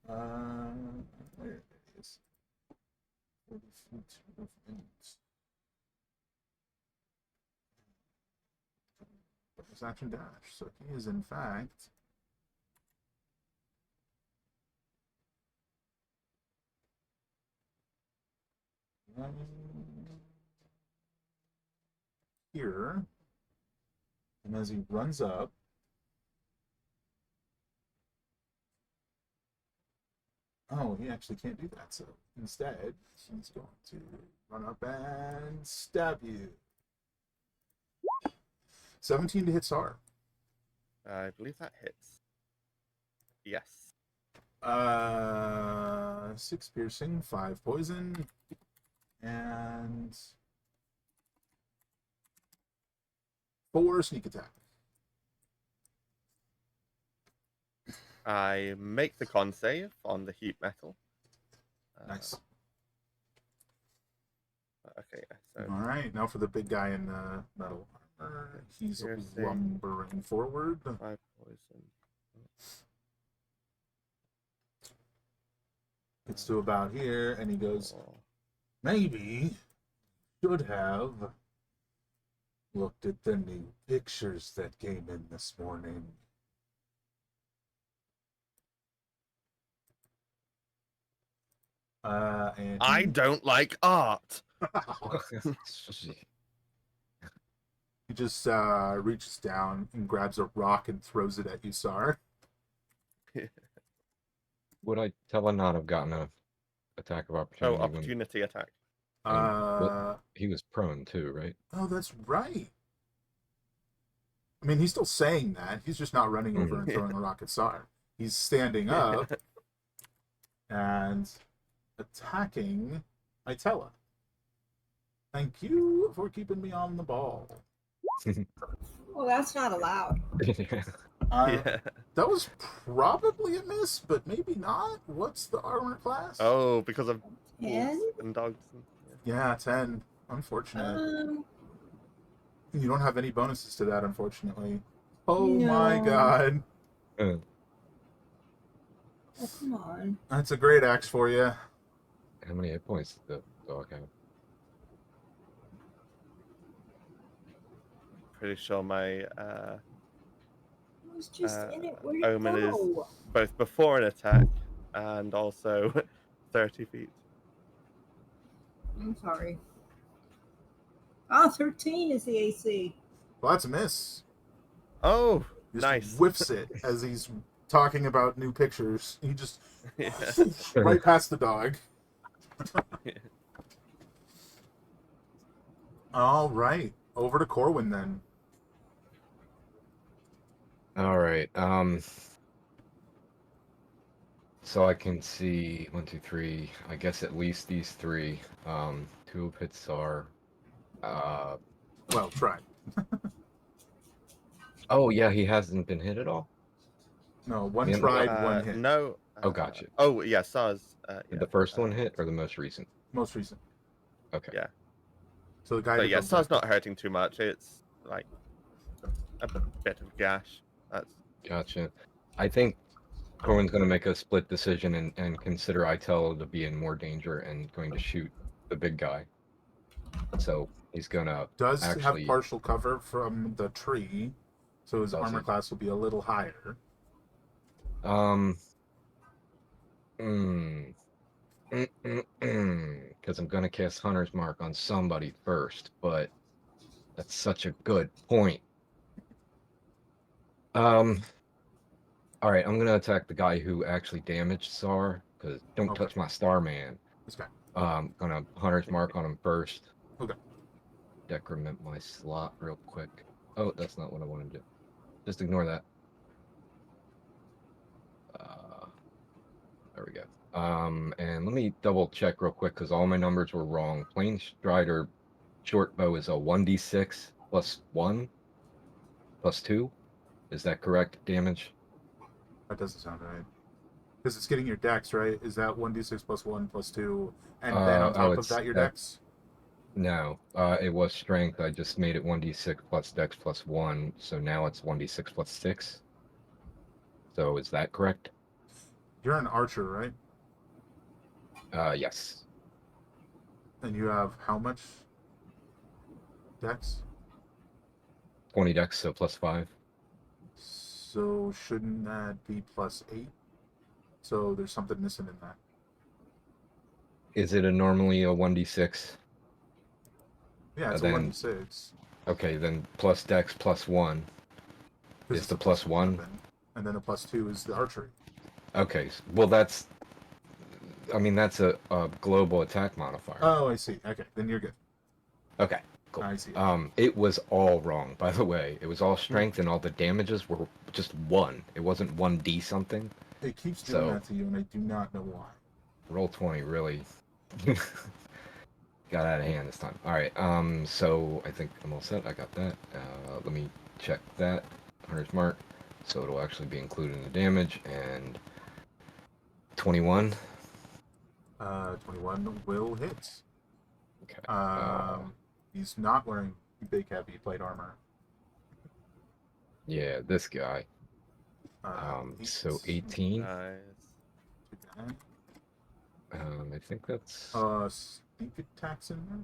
There it is. 40 feet of ends. Bonus action dash. So he is in fact here, and as he runs up, oh, he actually can't do that. So instead, he's going to run up and stab you. 17 to hit Sar. I believe that hits. Yes. 6 piercing, 5 poison, and 4 sneak attack. I make the con save on the heat metal. Nice. Okay, so All right, now for the big guy in the metal armor. He's Piercing. lumbering forward. 5 poison. Gets to about here, and he goes, Oh. maybe should have looked at the new pictures that came in this morning. And I don't like art. he just reaches down and grabs a rock and throws it at you, Sar. Would I tell a not have gotten a attack of Oh, opportunity? when opportunity attack. he was prone too, right? Oh, that's right. I mean, he's still saying that. He's just not running over and throwing a rock at Sar. He's standing up and attacking Itella. Thank you for keeping me on the ball. Well, that's not allowed. Yeah. That was probably a miss, but maybe not. What's the armor class? Oh, because of 10? wolves and dogs. Yeah, 10. Unfortunate. Um, You don't have any bonuses to that, unfortunately. Oh my No. god. Uh, oh, come on. That's a great axe for you. How many hit points did the dog have? Pretty sure my I was just in it. Where'd it Omen is go? both before an attack and also 30 feet. I'm sorry. Ah, 13 is the AC. Well, that's a miss. Oh, Just nice. whiffs it as he's talking about new pictures. He just Yeah. right past the dog. All right, over to Corwin then. All right. So I can see 1, 2, 3. I guess at least these 3. 2 of hits are. Well, try. Oh yeah, he hasn't been hit at all. No, one Yeah, tried, one hit. No. Oh, gotcha. Oh, yeah, SARS. Did the first one hit or the most recent? Most recent. Okay. Yeah. So the guy. But who yeah, comes SARS back- not hurting too much. It's like a bit of gash. That's Gotcha. I think Corwin's going to make a split decision and consider Itella to be in more danger and going to shoot the big guy. So he's going to does actually have partial cover from the tree, so his Does armor he? class will be a little higher. Because I'm gonna cast Hunter's Mark on somebody first, but that's such a good point. All right, I'm gonna attack the guy who actually damaged Sar, because don't Okay. touch my Starman. This guy. Gonna Hunter's Mark on him first. Okay. Decrement my slot real quick. Oh, that's not what I wanted to do. Just ignore that. There we go. And let me double check real quick because all my numbers were wrong. Plain Strider short bow is a 1d6 plus 1 plus 2. Is that correct damage? That doesn't sound right. Because it's getting your dex, right? Is that 1d6 plus 1 plus 2, and then on top of that your dex? No, it was strength. I just made it 1d6 plus dex plus 1, so now it's 1d6 plus 6. So is that correct? You're an archer, right? Yes. And you have how much dex? 20 dex, so plus 5. So shouldn't that be plus 8? So there's something missing in that. Is it normally a 1d6? Yeah, it's a then- 1d6. Okay, then plus dex plus 1 is It's the a plus 1. weapon, and then a plus 2 is the archery. Okay, well that's a global attack modifier. Oh, I see. Okay, then you're good. Okay, cool. I see. It was all wrong, by the way. It was all strength, and all the damages were just 1. It wasn't 1d something. It keeps doing So- that to you, and I do not know why. Roll 20 really got out of hand this time. All right, so I think I'm all set. I got that. Let me check that. Hunter's Mark. So it'll actually be included in the damage, and 21. 21 will hit. Okay. He's not wearing big heavy plate armor. Yeah, this guy. So 18. Nice. Okay. I think that's Sneak attack's in there?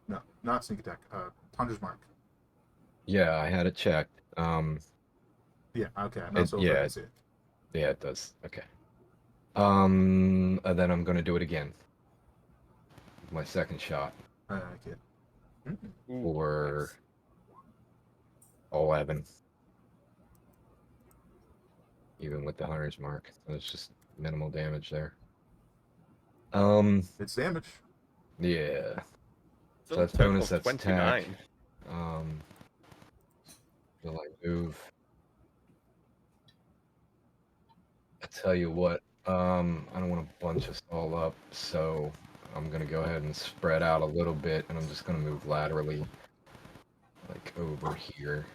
No, not sneak attack. Hunter's Mark. yeah. I had it checked. Yeah, okay. I'm not so yeah. afraid to see it. Yeah, it does. Okay. And then I'm gonna do it again. My second shot Okay. Ooh, for nice. 11. Even with the Hunter's Mark, it's just minimal damage there. It's damage. Yeah. Still that's a total bonus, of that's 29. attack. Will I move? I tell you what, I don't want to bunch us all up, so I'm gonna go ahead and spread out a little bit, and I'm just gonna move laterally, like over here,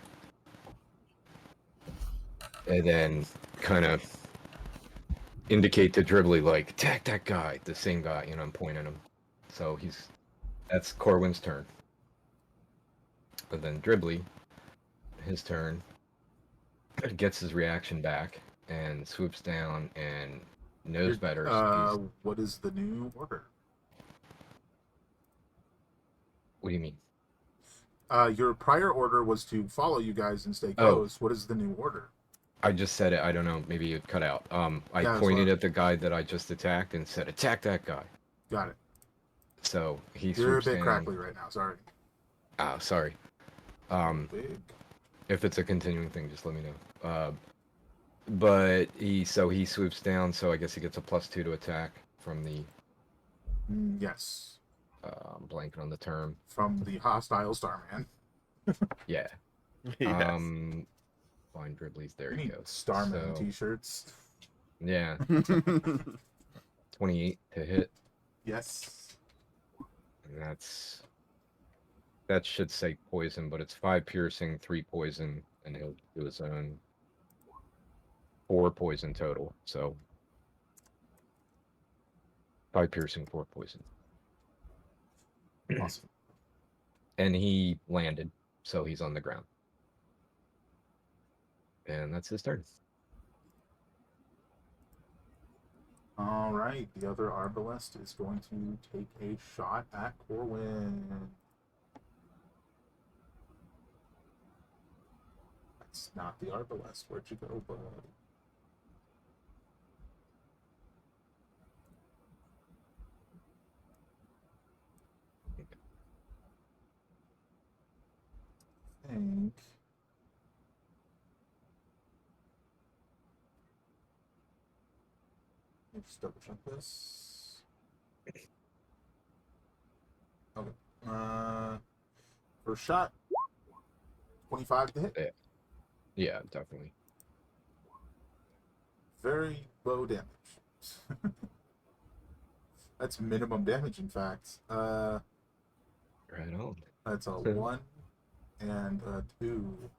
and then kind of indicate to Dribbly, like, attack that guy, the same guy, I'm pointing him. So that's Corwin's turn. But then Dribbly, his turn, gets his reaction back and swoops down and knows better. So What is the new order? what do you mean? Your prior order was to follow you guys and stay Oh. close. What is the new order? I just said it. I don't know. Maybe it cut out. I Yeah, that's pointed fine. at the guy that I just attacked and said, "Attack that guy." Got it. So he You're a swoops bit down. crackly right now. Sorry. Ah, sorry. Big. If it's a continuing thing, just let me know. But he swoops down. So I guess he gets a +2 to attack from the. Yes. I'm blanking on the term. From the hostile Starman. Yeah. Yes. Find Dribbly's. There We he need goes. Starman So, t-shirts. yeah. 28 to hit. Yes. And that should say poison, but it's 5 piercing, 3 poison, and he'll do his own 4 poison total. So 5 piercing, 4 poison. Awesome. And he landed, so he's on the ground. And that's his turn. All right. The other Arbalest is going to take a shot at Corwin. That's not the Arbalest. Where'd you go, bud? just double check this. Okay. First shot. 25 to hit. Yeah, definitely. Very low damage. That's minimum damage, in fact. Right on. That's a 1 and a 2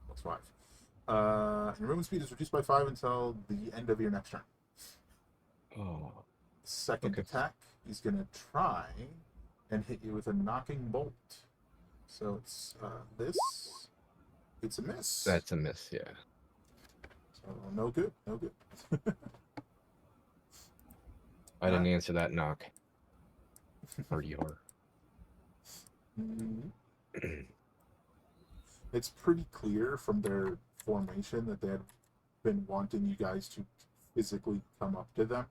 plus 5. Your movement speed is reduced by 5 until the end of your next turn. Oh. Second Okay. attack, he's going to try and hit you with a knocking bolt. So it's this. It's a miss. That's a miss, yeah. So no good. No good. I didn't answer that knock. Or your. It's pretty clear from their formation that they had been wanting you guys to physically come up to them.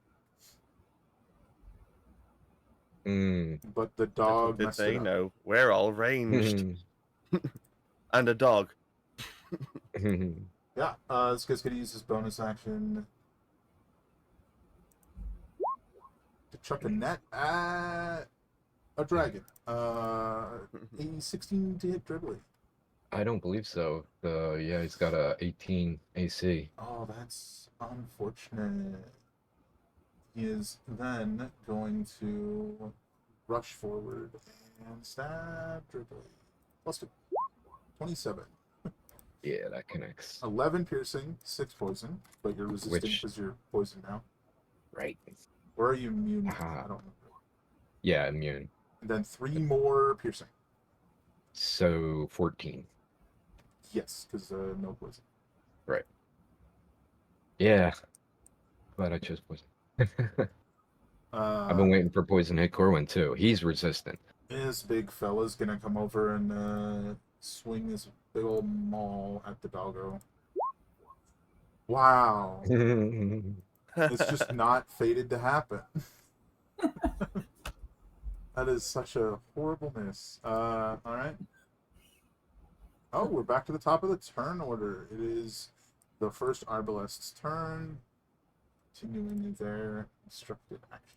But the dog Little did messed they it up. know we're all ranged. And a dog. Yeah, this guy's going to use his bonus action to chuck a net at a dragon. A 16 to hit Dribbly. I don't believe so. Yeah, he's got a 18 AC. Oh, that's unfortunate. He is then going to rush forward and stab Dribbly. Plus 2. 27. Yeah, that connects. 11 piercing, 6 poison, but you're resisting because you're poisoned now. Right. Or are you immune? Aha. I don't remember. Yeah, immune. And then 3 more piercing. So 14. Yes, because no poison. Right. Yeah. Glad I chose poison. I've been waiting for poison to hit Corwin too. He's resistant. This big fella's gonna come over and swing this big old maul at the doggo. Wow. It's just not fated to happen. That is such a horrible miss. Alright. Oh, we're back to the top of the turn order. It is the first Arbalest's turn. Continuing their instructed action.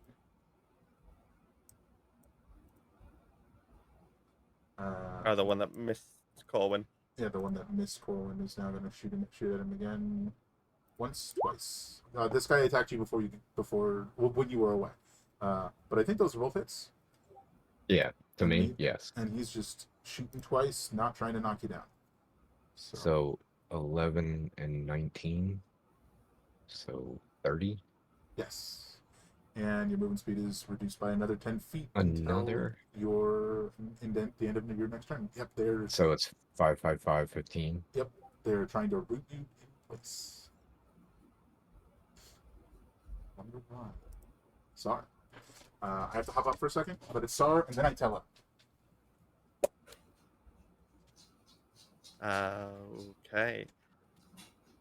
The one that missed Corwin. Yeah, the one that missed Corwin is now going to shoot at him again. Once, twice. This guy attacked you when you were away. But I think those are both hits. Yeah, to me, yes. And he's just shooting twice, not trying to knock you down. So 11 and 19. So 30. Yes. And your movement speed is reduced by another 10 feet Another? until you're the end of your next turn. Yep, so it's 5, 5, 5, 15. Yep, they're trying to root you in place. Wonder why. Sar. I have to hop up for a second, but it's Sar, and then I tell him. Okay.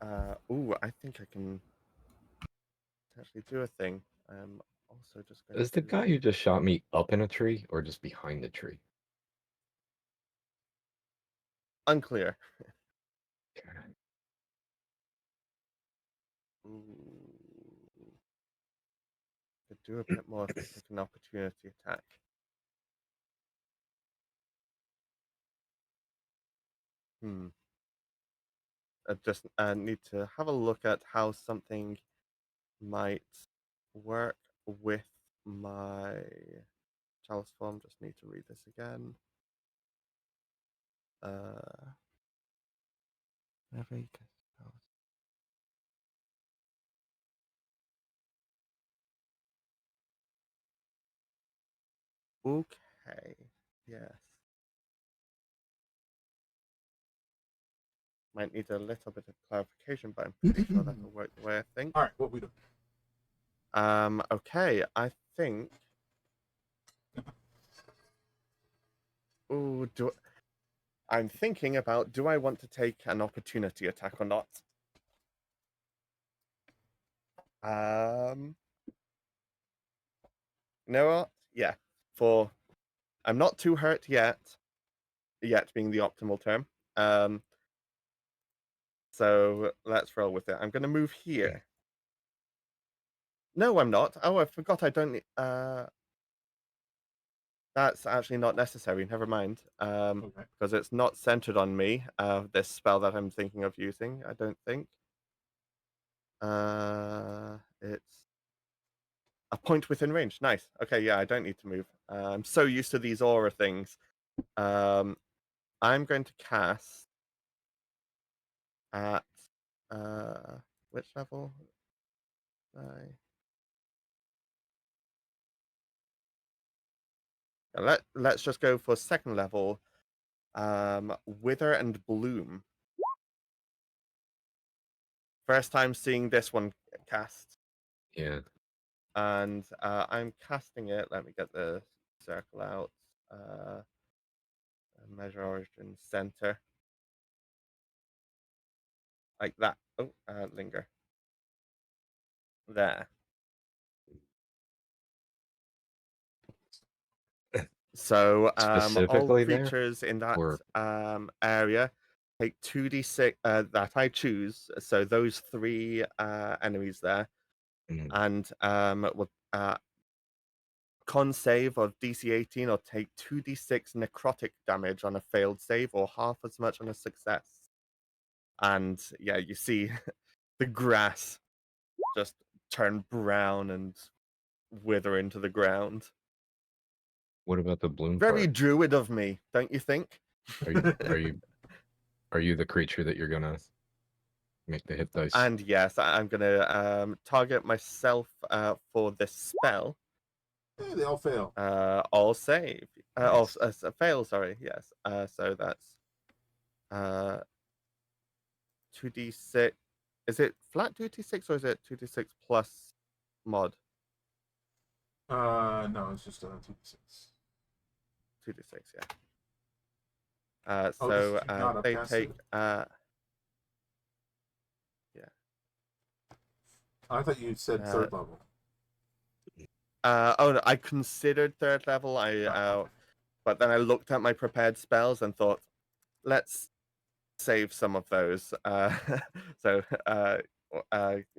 I think I can actually do a thing. I'm also just going Is the guy who just shot me up in a tree or just behind the tree? Unclear. Could do a bit more if I take an opportunity attack. I just need to have a look at how something might work with my chalice form. Just need to read this again. Okay. Yes. Might need a little bit of clarification, but I'm pretty sure that'll work the way I think. All right, what we do? Okay, I think. I'm thinking about, do I want to take an opportunity attack or not? You know what? Yeah. I'm not too hurt yet. Yet being the optimal term. So let's roll with it. I'm going to move here. No, I'm not. Oh, I forgot I don't need... That's actually not necessary. Never mind. Okay. Because it's not centered on me, this spell that I'm thinking of using, I don't think. It's a point within range. Nice. Okay, yeah, I don't need to move. I'm so used to these aura things. I'm going to cast at which level? Let's just go for second level. Wither and Bloom. First time seeing this one cast. Yeah. And I'm casting it. Let me get the circle out. Measure origin center. Like that. Oh, linger. There. So all Specifically there? creatures in that Or area take 2d6 that I choose. So those 3 enemies there, Mhm. and will con save of DC 18 or take 2d6 necrotic damage on a failed save or half as much on a success. And yeah, you see the grass just turn brown and wither into the ground. what about the bloom Very part? druid of me, don't you think? Are you the creature that you're gonna make the hit dice? And yes, I'm gonna target myself for this spell. Yeah, they all fail. All save. Nice. Fail, sorry, yes. So that's 2d6. Is it flat 2d6 or is it 2d6 plus mod? No, it's just 2d6. 2d6, yeah. Oh, this is So not they upcasted? take yeah. I thought you said third level. Oh no, I considered third level. Okay. But then I looked at my prepared spells and thought, let's save some of those. So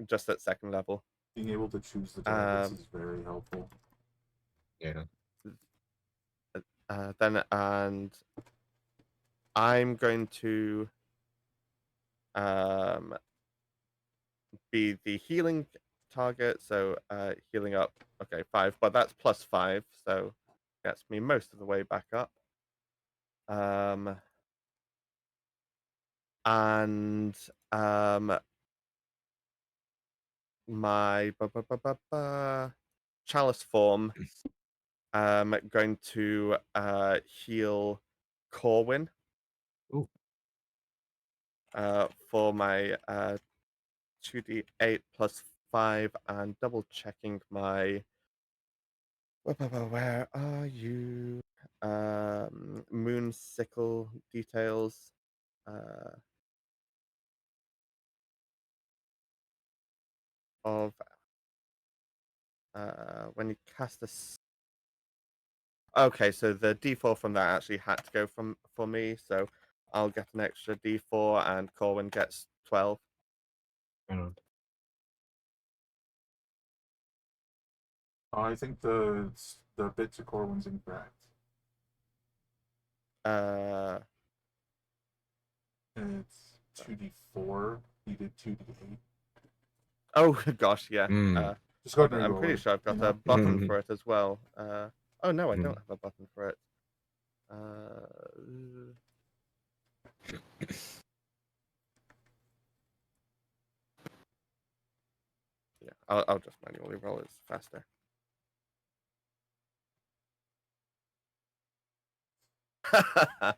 just at second level. Being able to choose the targets is very helpful. Yeah. Then and I'm going to be the healing target. So healing up. Okay, 5, but that's plus 5, so gets me most of the way back up. And my chalice form, going to heal Corwin. Ooh. For my 2d8 plus 5, and double checking my where are you? Moon sickle details. Of when you cast a okay, so the d4 from that actually had to go for me, so I'll get an extra d4 and Corwin gets 12. I think the bit to Corwin's incorrect. It's 2d4. You did 2d8. Oh gosh, yeah. Just go ahead and I'm reroll pretty it, sure I've got you know? a button for it as well. Oh no, I don't have a button for it. Yeah, I'll just manually roll it faster. Huh.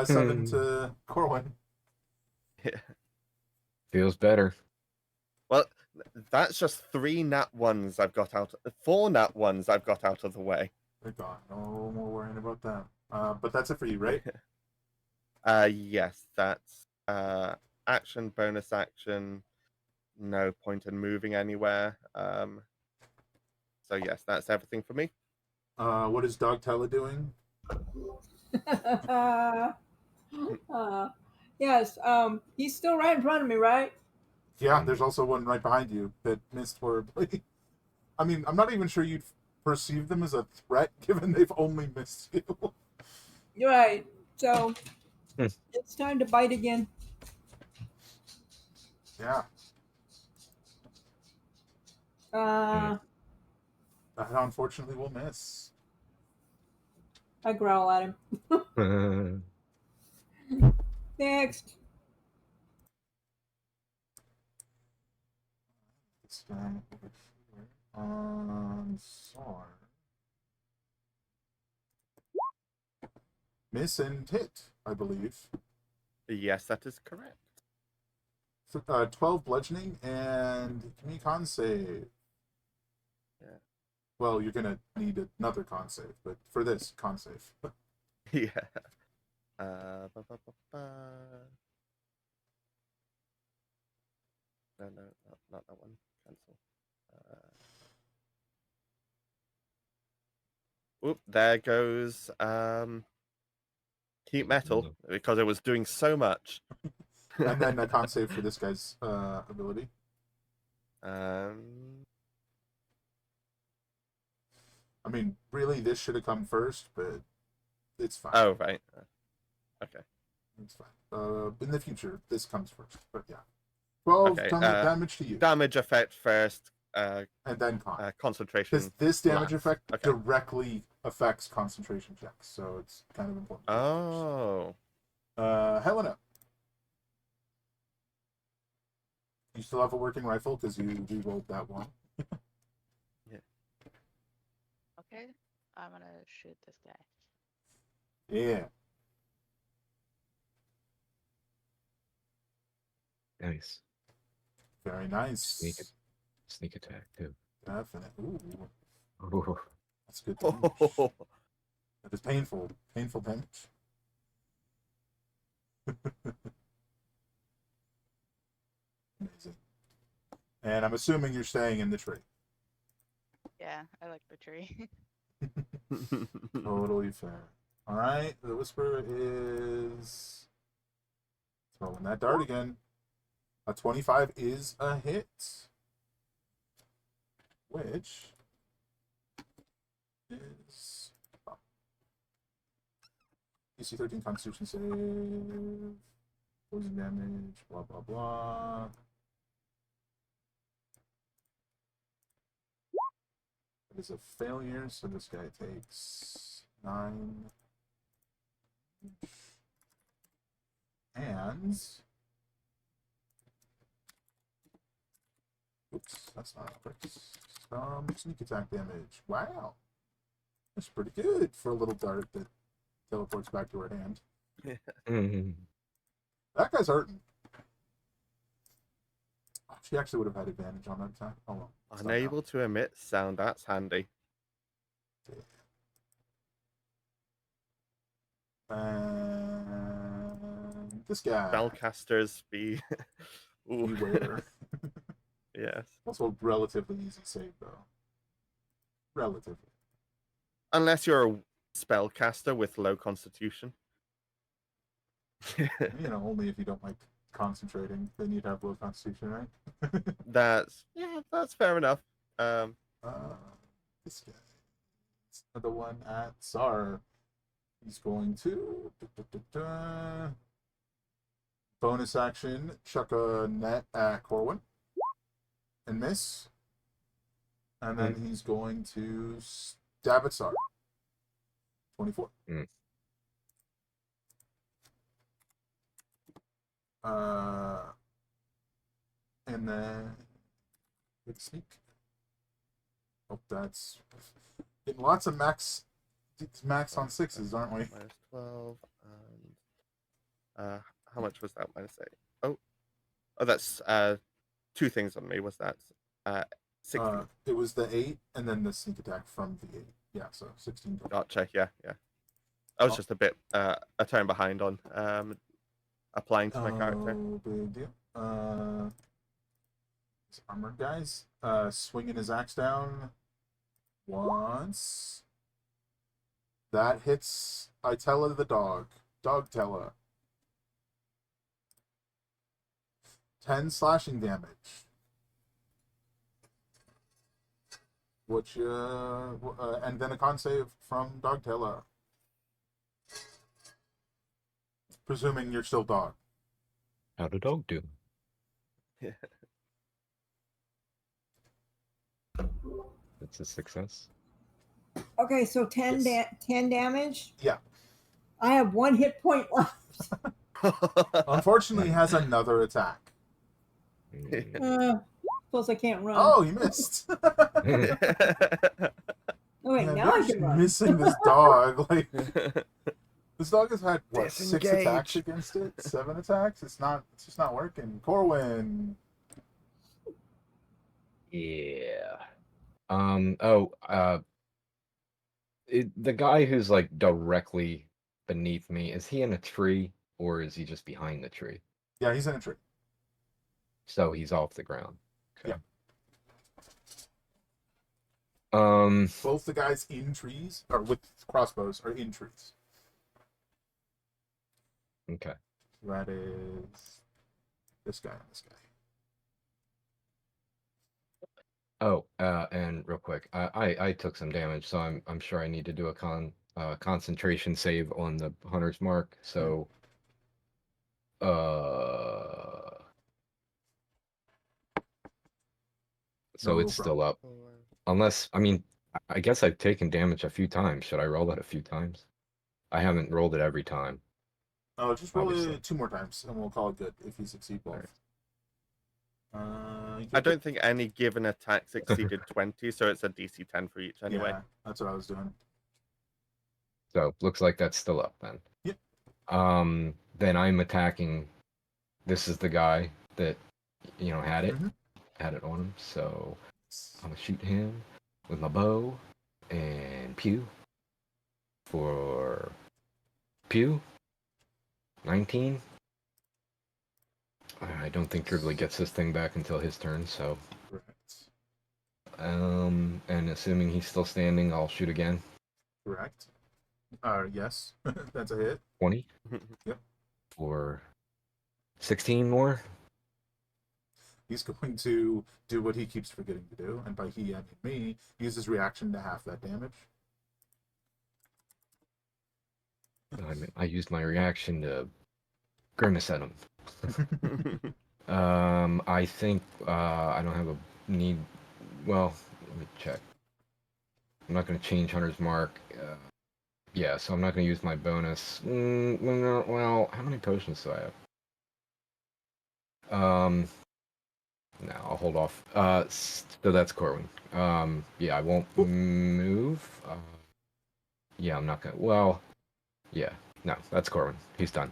7 to Corwin. Yeah. Feels better. Well, that's just 3 nat ones I've got out. 4 nat ones I've got out of the way. They're gone. No more worrying about that. But that's it for you, right? Yes, that's action, bonus action. No point in moving anywhere. So yes, that's everything for me. What is Dogtella doing? Yes, he's still right in front of me, right? Yeah, there's also one right behind you that missed horribly. I mean, I'm not even sure you'd perceive them as a threat, given they've only missed you. You're right. So Hmm. it's time to bite again. Yeah, Uh, that unfortunately will miss. I growl at him. Next. This guy over here on Sar. Miss and hit, I believe. Yes, that is correct. 12 bludgeoning and give me con save. Yeah. Well, you're gonna need another con save, but for this, con save. Yeah. Ba, ba, ba, ba. No, not that one. Cancel. Oop, there goes heat metal because it was doing so much. And then a con save for this guy's ability. Um, I mean, really, this should have come first, but it's fine. oh, right. Okay. It's fine. In the future, this comes first. But yeah. 12 Okay, damage to you. Damage effect first, And then con. concentration. Because this damage last. effect Okay. directly affects concentration checks, so it's kind of important. Oh. Helena. You still have a working rifle because you re-rolled that one. Okay, I'm gonna shoot this guy. Yeah. Nice. Very nice. Sneak attack too. Definite. Ooh, Ooh. that's good damage. That is painful. Painful damage. Amazing. And I'm assuming you're staying in the tree. Yeah, I like the tree. Totally fair. Alright, the Whisperer is throwing that dart again. A 25 is a hit. Which is DC 13 Constitution save. Poison damage, blah blah blah. It is a failure, so this guy takes 9. And oops, that's not correct. Sneak attack damage. Wow. That's pretty good for a little dart that teleports back to her hand. Mhm. That guy's hurting. Oh, she actually would have had advantage on that attack. Oh well. It's not Unable to emit sound. That's handy. now. And this guy. Spellcasters be. Ooh. Beware. Yes. Also a relatively easy save though. Relatively. Unless you're a spellcaster with low constitution. You know, only if you don't like concentrating, then you'd have low constitution, right? That's fair enough. This guy is the one at Tsar. He's going to bonus action, chuck a net at Corwin and miss. And then he's going to stab at Tsar. 24. And then big sneak. Oh, that's getting lots of max on 6s, aren't we? Minus 12 and how much was that? Minus 8. Oh, that's 2 things on me. Was that 16? It was the 8 and then the sneak attack from the 8. Yeah, so 16. Gotcha. Yeah. I was just a bit a turn behind on applying to my character. Big deal. These armored guys swinging his axe down once. That hits Itella the dog. Dog Tella. 10 slashing damage. Which, and then a con save from Dogtaila. Presuming you're still dog. How'd a dog do? It's a success. Okay, so 10, Yes. 10 damage. Yeah. I have 1 hit point left. Unfortunately, he has another attack. Plus, I can't run. Oh, you missed. Oh, wait, Man, now you're I just can run. missing this dog. Like, this dog has had what, 6 Disengage. attacks against it? 7 attacks? It's just not working. Corwin. Yeah. The guy who's like directly beneath me, is he in a tree or is he just behind the tree? Yeah, he's in a tree. So he's off the ground. Okay. Yeah. Both the guys in trees, or with crossbows, are in trees. Okay. That is this guy and this guy. Oh, and real quick, I took some damage, so I'm sure I need to do a concentration save on the hunter's mark. So, so No it's still problem. up. Unless, I mean, I guess I've taken damage a few times. Should I roll that a few times? I haven't rolled it every time. Oh, just roll Obviously. it 2 more times, and we'll call it good if you succeed both. Alright. I don't think any given attack exceeded 20, so it's a DC 10 for each anyway. Yeah, that's what I was doing. So looks like that's still up then. Yep. Then I'm attacking. This is the guy that had it, had it on him. So I'm gonna shoot him with my bow and pew for pew. 19. I don't think Dribbly gets this thing back until his turn. So, Correct. and assuming he's still standing, I'll shoot again. Correct. Yes, that's a hit. 20. Yep. For 16 more. He's going to do what he keeps forgetting to do, and by he, I mean me, use his reaction to half that damage. I used my reaction to grimace at him. I think I don't have a need. Well, let me check. I'm not going to change Hunter's Mark. Yeah, so I'm not going to use my bonus. Well, how many potions do I have? No, I'll hold off. So that's Corwin. Yeah, I won't move. Yeah, I'm not gonna. Well, yeah, no, that's Corwin. He's done.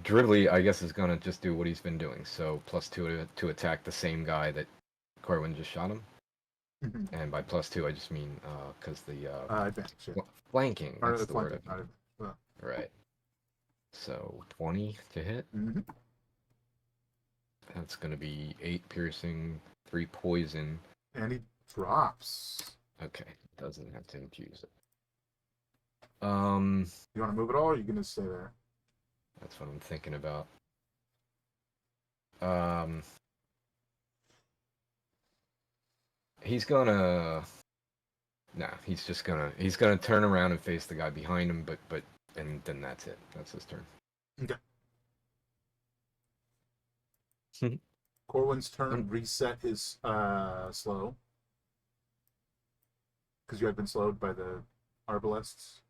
Dribbly, I guess, is gonna just do what he's been doing. So +2 to attack the same guy that Corwin just shot him. And by +2, I just mean because the Advantage. Yeah. flanking. Or That's the word. flanking, not advantage. Well, Right. So 20 to hit. That's gonna be 8 piercing, 3 poison. and he drops. Okay, doesn't have to infuse it. You want to move it all, or are you going to stay there? That's what I'm thinking about. He's gonna. Nah, he's gonna turn around and face the guy behind him, and then that's it. That's his turn. Okay. Corwin's turn reset his slow. Because you had been slowed by the arbalists.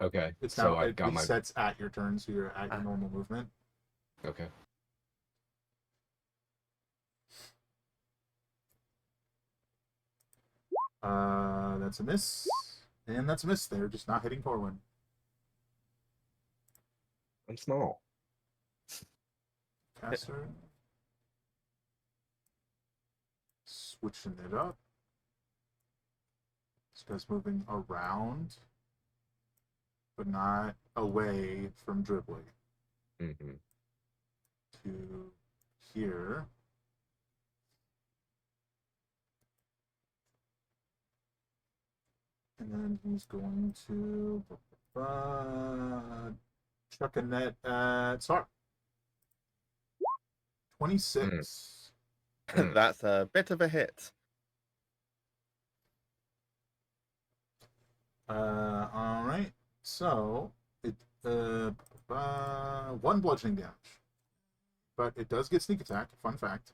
Okay. It's so now I it got resets at your turn, so you're at your normal movement. Okay. That's a miss. And that's a miss. They're just not hitting Corwin. I'm small. Caster. Switching it up. This guy's moving around, but not away from Dribbly. Mm-hmm. To here. And then he's going to chuck a net at Sar. 26. That's a bit of a hit. All right. So it one bludgeoning damage, but it does get sneak attack. Fun fact.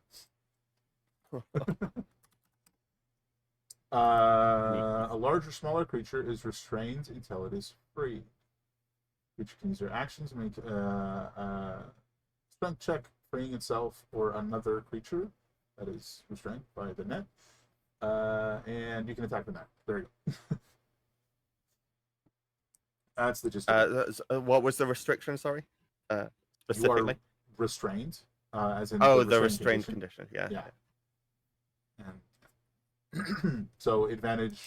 A larger, smaller creature is restrained until it is free. Creature can use their actions to make strength check, freeing itself or another creature that is restrained by the net. And you can attack the net. There you go. That's the gist of it. What was the restriction? Sorry, You specifically. are restrained, as in Oh, the the restrained restrained condition. Yeah. Yeah. And so advantage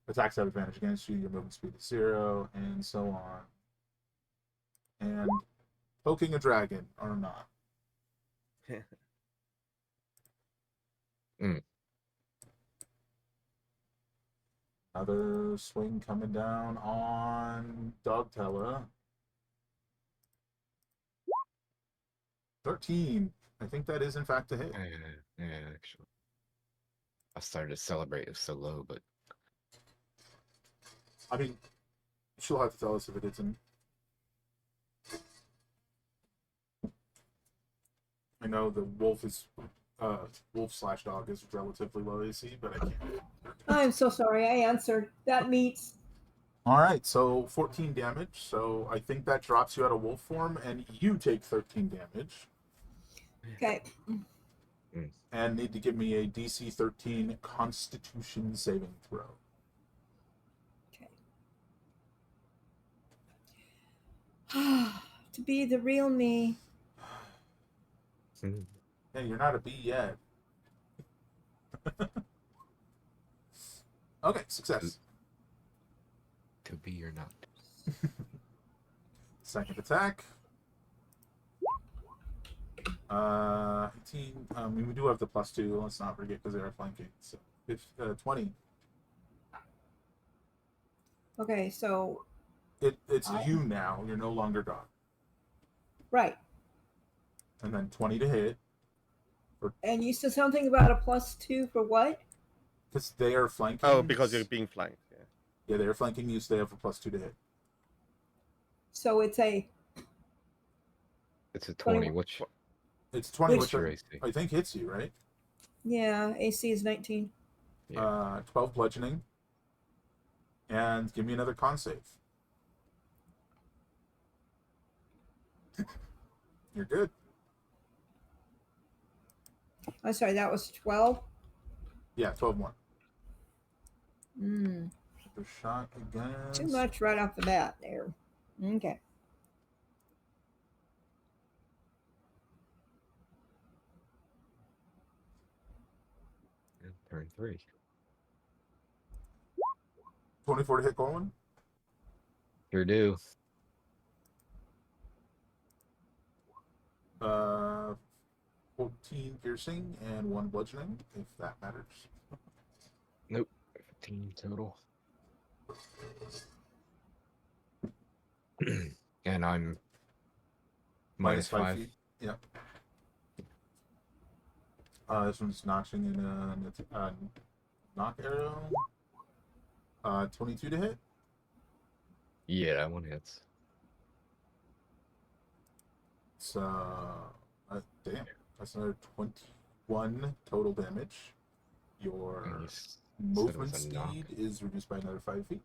attacks have advantage against you. Your movement speed is 0, and so on. And poking a dragon or not. Another swing coming down on Dogtella. 13. I think that is in fact a hit. Yeah, actually. I started to celebrate. It was so low, but I mean, she'll have to tell us if it isn't. I know the wolf is wolf/dog is relatively low AC, but I can't. I'm so sorry. I answered. That meets. All right, so 14 damage. So I think that drops you out of wolf form, and you take 13 damage. Okay. And need to give me a DC 13 Constitution saving throw. Okay. To be the real me. Hey, you're not a bee yet. Okay, success. to be or not. Second attack. 18. We do have the +2. Let's not forget because they are flanking. So 20. Okay, so It's you now. You're no longer dog. right. And then 20 to hit. And you said something about a +2 for what? Because they are flanking. Oh, because you're being flanked. Yeah. Yeah, they are flanking you, so they have a +2 to hit. So it's a It's a 20. 21. Which It's 20, Which- which your AC? I think hits you, right? yeah, AC is 19. Yeah. 12 bludgeoning. And give me another con save. You're good. I'm sorry, that was 12. Yeah, 12 more. Mm, The shot against. too much right off the bat there. Okay. Turn 3. 24 to hit Colin. Sure do. 14 piercing and 1 bludgeoning, if that matters. Nope. 15 total. And I'm minus 5. feet. Yep. This one's notching in a knock arrow. 22 to hit. Yeah, that one hits. So, damn, that's another 21 total damage. Your And you said it movement was a knock. speed is reduced by another 5 feet.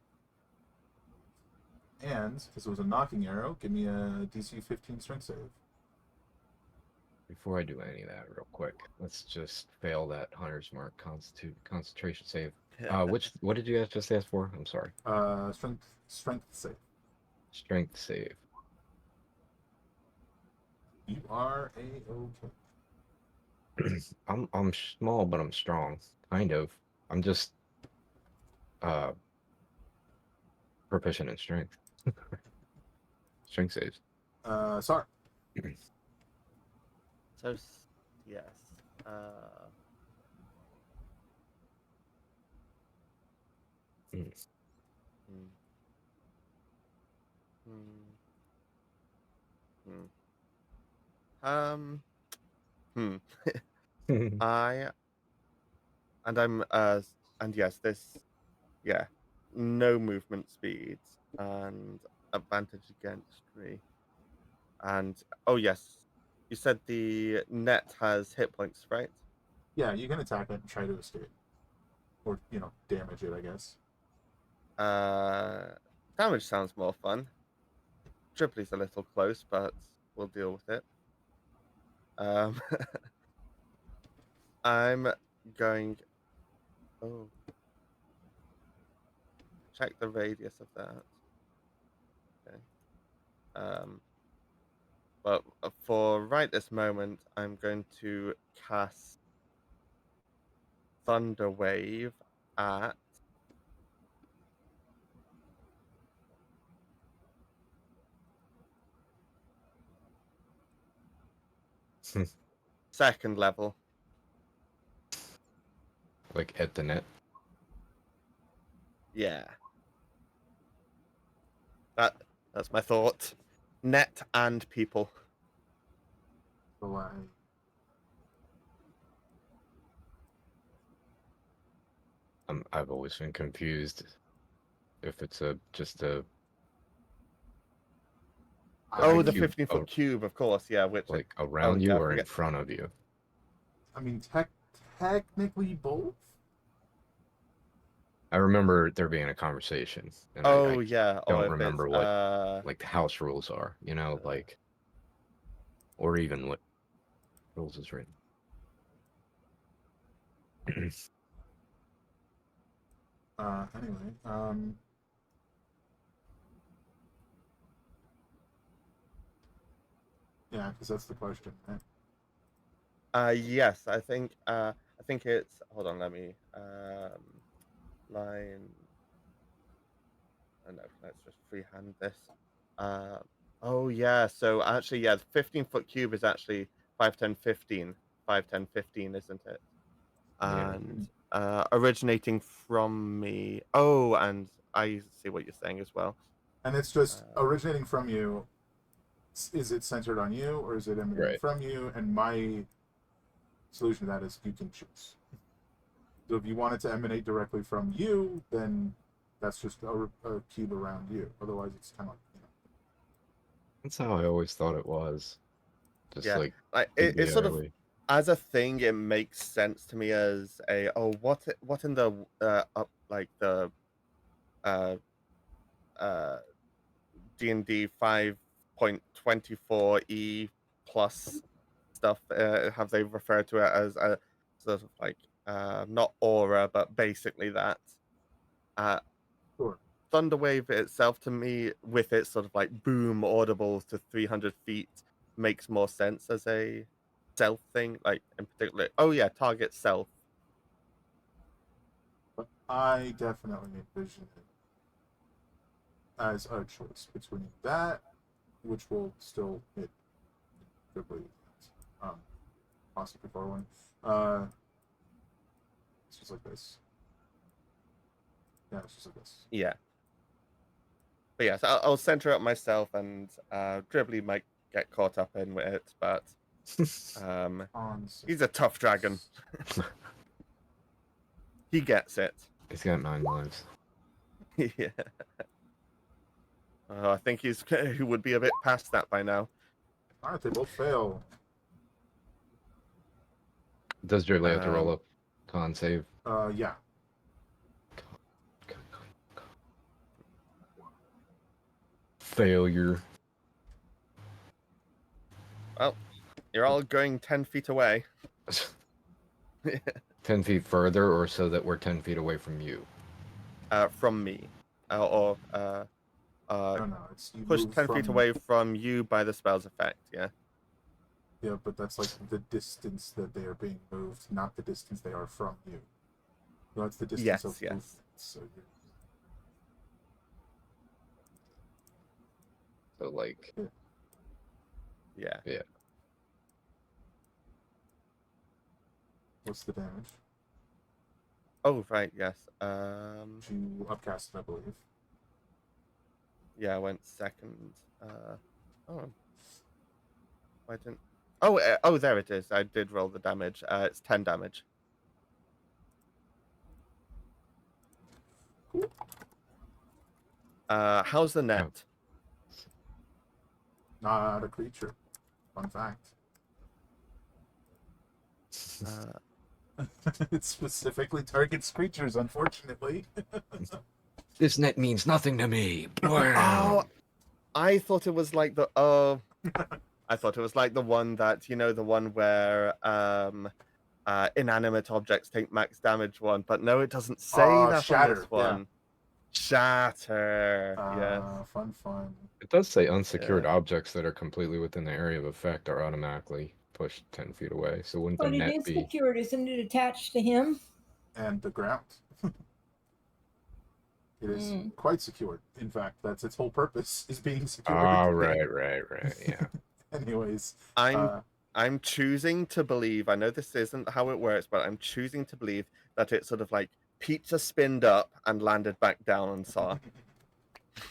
And, because it was a knocking arrow, give me a DC 15 strength save. Before I do any of that, real quick, let's just fail that Hunter's Mark concentration save. What did you guys just ask for? I'm sorry. Strength save. Strength save. You are a-okay. I'm small, but I'm strong. Kind of. I'm just proficient in strength. Strength saves. Sorry. So, yes. Mm. Hmm. I and yes, this no movement speeds and advantage against me. And oh yes, you said the net has hit points, right? Yeah, you can attack it and try to escape, or damage it, I guess. Uh, damage sounds more fun. Tripley's a little close, but we'll deal with it. Um, I'm going. Oh, check the radius of that. Okay. But for right this moment, I'm going to cast Thunder Wave at second level. Like at the net. Yeah. That's my thought. Net and people. So I've always been confused if it's just a Oh, the cube 15-foot cube, of course. Yeah, which like oh around yeah, you I or in forget. front of you. I mean, technically both. I remember there being a conversation, and I Oh yeah. Oh, don't if it's remember what like the house rules are, like, or even what rules is written. Anyway, yeah, because that's the question, right? yes, I think it's hold on, let me line no, let's just freehand this. Oh yeah, so actually yeah, the 15-foot cube is actually 5, 10, 15. 5, 10, 15, isn't it? Yeah. And originating from me. Oh, and I see what you're saying as well. And it's just Uh, originating from you. Is it centered on you, or is it emanating Right. from you? And my solution to that is you can choose. So if you want it to emanate directly from you, then that's just a cube around you. Otherwise, it's kind of like. That's how I always thought it was. Just yeah, like like it's sort of BBRly. as a thing, it makes sense to me as a what in the up like the uh D&D 5.24 plus stuff have they referred to it as a sort of like not aura but basically that uh Sure. Thunderwave itself to me with its sort of like boom audible to 300 feet makes more sense as a stealth thing, like in particular. Oh yeah, target stealth. But I definitely envision it as a choice between that, which will still hit quickly, possibly for one. It's just like this. Yeah, it's just like this. Yeah, but yes, I'll center it myself, and Dribbly might get caught up in with it, but he's a tough dragon. He gets it. He's got 9 lives. Yeah. I think he would be a bit past that by now. All right, they both fail. Does Dribbly have to roll up con save? Yeah. Failure. Well, you're all going 10 feet away. 10 feet further, or so that we're 10 feet away from you? From me. Or No, it's you push move 10 feet from. away from you by the spell's effect, yeah? Yeah, but that's like the distance that they are being moved, not the distance they are from you. That's the distance of movement. So So, like... Yeah. Yeah. what's the damage? Oh, right, yes. You upcast it, I believe. Yeah, I went second. Oh. Why didn't... Oh, there it is. I did roll the damage. It's 10 damage. How's the net? Not a creature. Fun fact. It specifically targets creatures, unfortunately. This net means nothing to me. Oh, I thought it was like the I thought it was like the one that the one where inanimate objects take max damage one, but no, it doesn't say that Shatter, on this one. Shatter. Yes. Fun. It does say unsecured objects that are completely within the area of effect are automatically pushed 10 feet away. So wouldn't the But it net is be? secured, isn't it? Attached to him. And the ground. It is quite secured. In fact, that's its whole purpose, is being secured. Oh, right. Yeah. Anyways, I'm choosing to believe. I know this isn't how it works, but I'm choosing to believe that it sort of like pizza spinned up and landed back down on Saw.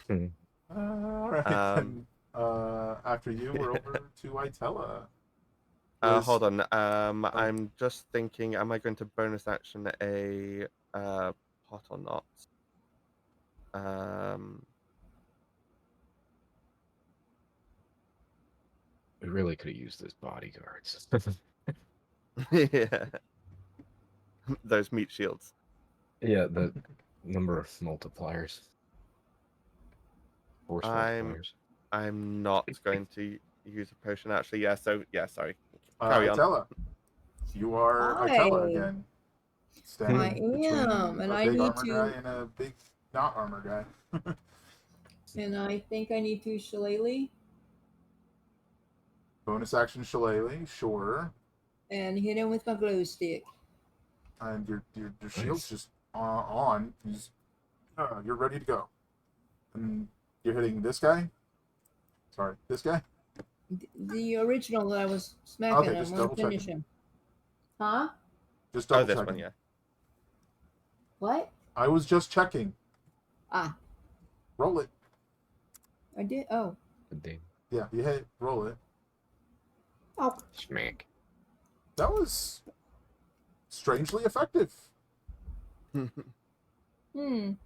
all right. Then, after you, we're over to Itella. Hold on. I'm just thinking. Am I going to bonus action a pot or not? We really could have used those bodyguards. Yeah. Those meat shields. Yeah, the number of multipliers. Force multipliers. I'm not going to use a potion actually. Yeah. So yeah. Sorry. Carry on. Itella. You are Hi. Itella again. Standing I between am, and a I big need armor to. guy and a big not armor guy. And I think I need to shillelagh Bonus action shillelagh, sure. and hit him with my glow stick. And your shield's just on. You're ready to go. And you're hitting this guy? Sorry, this guy? The original that I was smacking, Okay, I just want to finish double-checking. him. Huh? Just double this checking. one, yeah. What? I was just checking. Ah, Roll it. I did. Oh. Yeah, you hit. Roll it. Oh. Smack. That was strangely effective. Something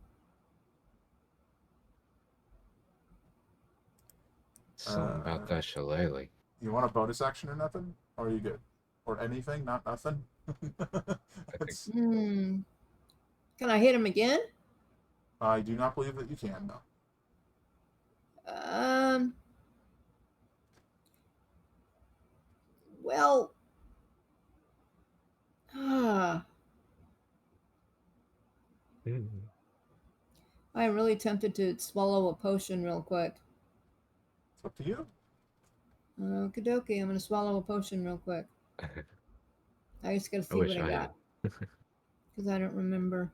about that shillelagh. You want a bonus action or nothing? Or are you good? Or anything? Not nothing? Can I hit him again? I do not believe that you can, no. Well. I'm really tempted to swallow a potion real quick. It's up to you. Okie dokie, I'm gonna swallow a potion real quick. I just gotta see what I got. Because I don't remember.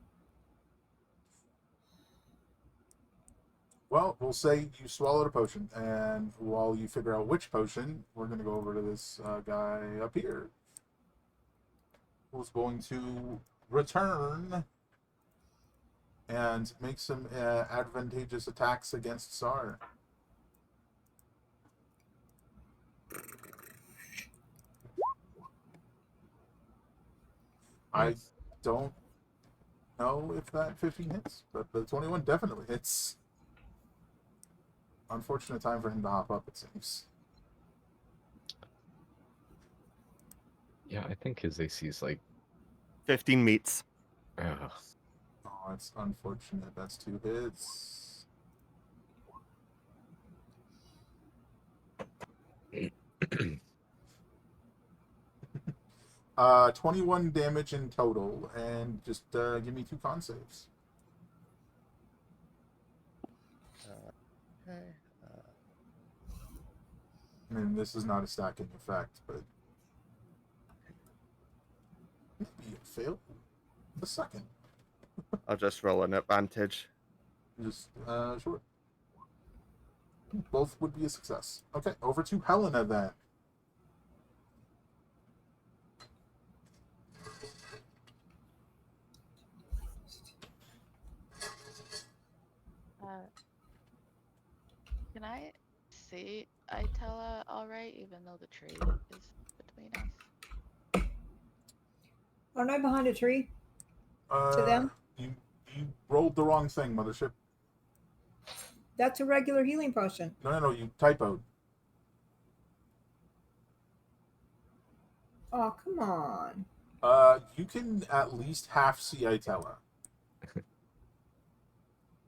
Well, we'll say you swallowed a potion, and while you figure out which potion, we're going to go over to this guy up here, who's going to return and make some advantageous attacks against Sar. I don't know if that 15 hits, but the 21 definitely hits. Unfortunate time for him to hop up, it seems. Yeah, I think his AC is like 15 meets. Oh, it's unfortunate. That's 2 hits. 21 damage in total, and just give me 2 con saves. Okay. I mean, this is not a stacking effect, but maybe it failed the second. I'll just roll an advantage. Just sure. Both would be a success. Okay, over to Helena then. Can I see Itella all right, even though the tree is between us? Aren't I behind a tree to them? You rolled the wrong thing, mothership. That's a regular healing potion. No, you typoed. Oh, come on. You can at least half see Itella.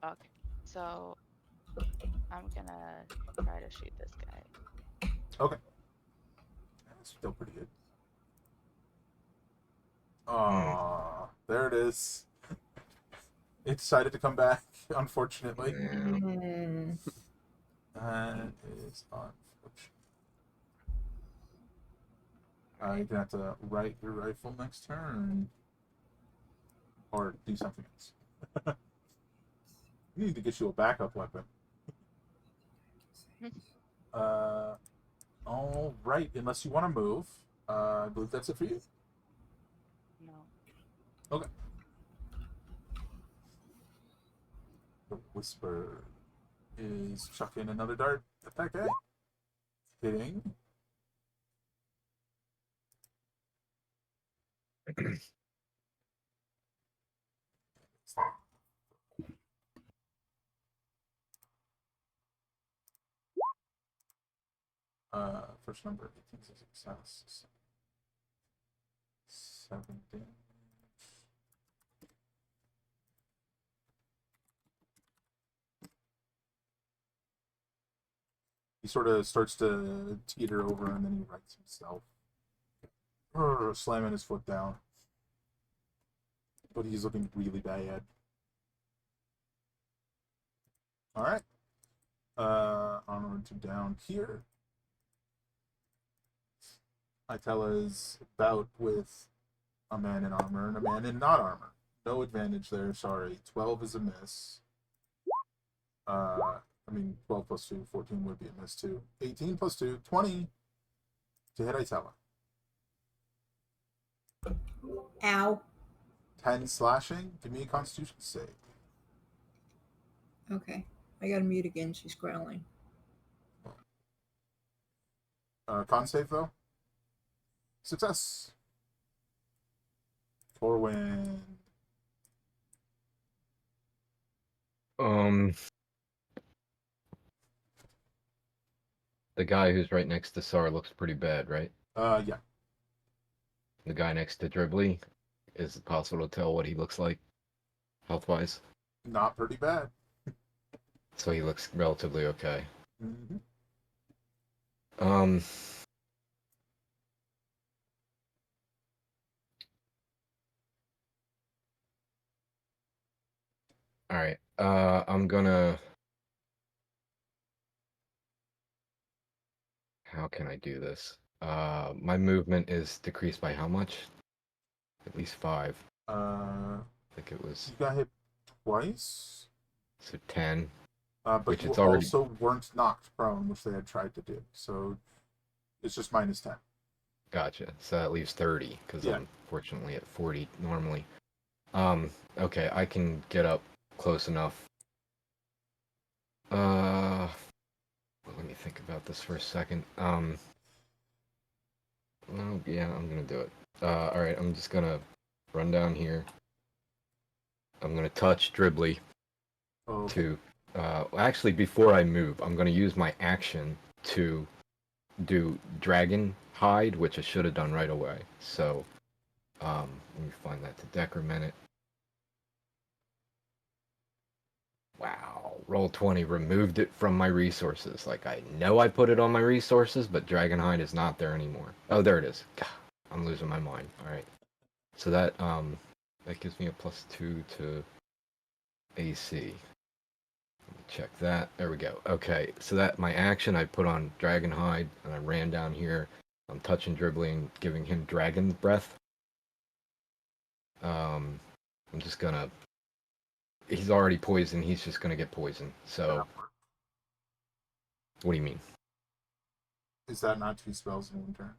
Okay, so I'm gonna try to shoot this guy. Okay. That's still pretty good. Aww, there it is. It decided to come back, unfortunately. Mm. That is unfortunate. You're gonna have to right your rifle next turn. Or do something else. You need to get you a backup weapon. All right, unless you want to move. I believe that's it for you. No. Okay. The Whisper is chucking another dart at that guy. Hitting. First number 18 is a success. 7 damage. He sort of starts to teeter over and then he rights himself. Slamming his foot down. But he's looking really bad. Alright. Onward to down here. Itella's bout with a man in armor and a man in not armor. No advantage there, sorry. 12 is a miss. 12 plus 2, 14 would be a miss too. 18 plus 2, 20 to hit Itella. Ow. 10 slashing. Give me a constitution save. Okay. I gotta mute again. She's growling. Con save though. Success. Corwin. The guy who's right next to Sar looks pretty bad, right? Yeah. The guy next to Dribbly, is it possible to tell what he looks like, health-wise? Not pretty bad. So he looks relatively okay. Mm-hmm. All right. I'm gonna. How can I do this? My movement is decreased by how much? At least 5. I think it was. You got hit twice. So 10. But which you it's already... also weren't knocked prone, which they had tried to do. So it's just minus 10. Gotcha. So that leaves 30, because Yeah. I'm fortunately at 40 normally. Okay, I can get up close enough. Let me think about this for a second. Well, yeah, I'm gonna do it. Alright, I'm just gonna run down here. I'm gonna touch Dribbly to... actually, before I move, I'm gonna use my action to do Dragon Hide, which I should have done right away. So, let me find that to decrement it. Wow, roll 20 removed it from my resources. Like, I know I put it on my resources, but Dragonhide is not there anymore. Oh, there it is. God, I'm losing my mind. Alright. So that gives me a +2 to AC. Let me check that. There we go. Okay, so that my action, I put on Dragonhide, and I ran down here. I'm touching Dribbly and giving him Dragon Breath. I'm just gonna... He's already poisoned, he's just gonna get poisoned, so... What do you mean? Is that not 2 spells in one turn?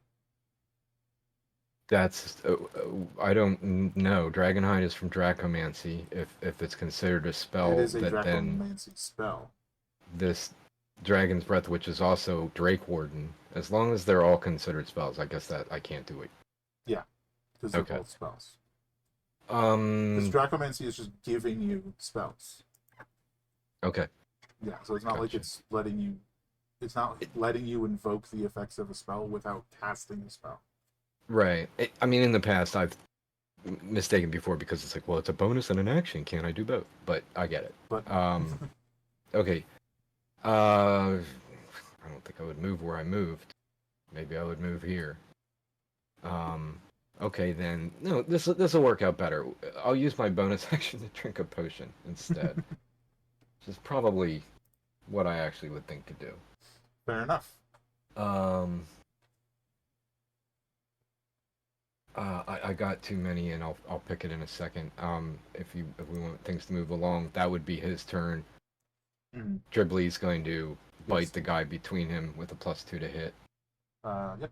That's... I don't know. Dragonhide is from Dracomancy. If it's considered a spell, It is a that then... Dracomancy spell. This Dragon's Breath, which is also Drake Warden. As long as they're all considered spells, I guess that I can't do it. Yeah, because they're Okay. both spells. Because Um. Dracomancy is just giving you spells. Okay. Yeah, so it's not like Gotcha. it's letting you. It's not letting you invoke the effects of a spell without casting a spell. Right. I mean, in the past, I've mistaken before because it's like, well, it's a bonus and an action. Can't I do both? But I get it. But Okay. I don't think I would move where I moved. Maybe I would move here. Okay, then. No, this will work out better. I'll use my bonus action to drink a potion instead. Which is probably what I actually would think to do. fair enough. I got too many, and I'll pick it in a second. If we want things to move along, that would be his turn. Mm-hmm. Dribbly's going to bite Yes. the guy between him with a +2 to hit. Yep.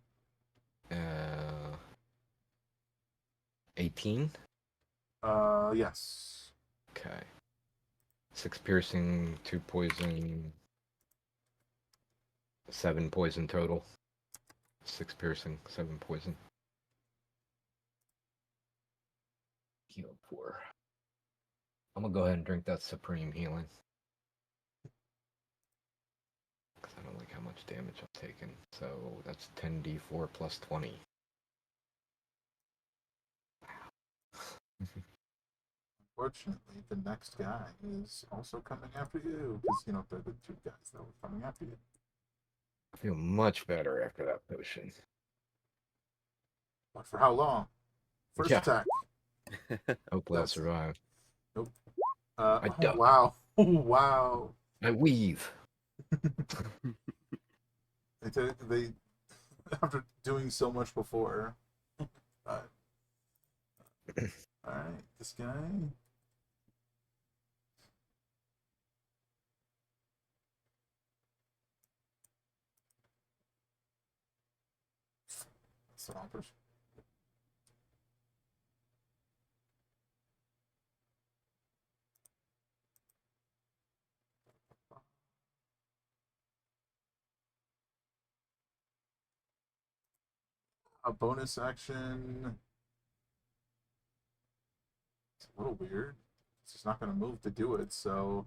18. Yes. Okay. 6 piercing, 2 poison, 7 poison total. 6 piercing, 7 poison. Heal 4. I'm gonna go ahead and drink that supreme healing. Because I don't like how much damage I'm taking. So that's 10d4 plus 20. Unfortunately, the next guy is also coming after you. Because, they're the two guys that were coming after you. I feel much better after that potion. But for how long? First Yeah. attack. Hopefully I'll That's- survive. Nope. I duck. Wow. Wow. I weave. They after doing so much before. Alright, this guy. Stompers. A bonus action. It's a little weird. It's just not going to move to do it, so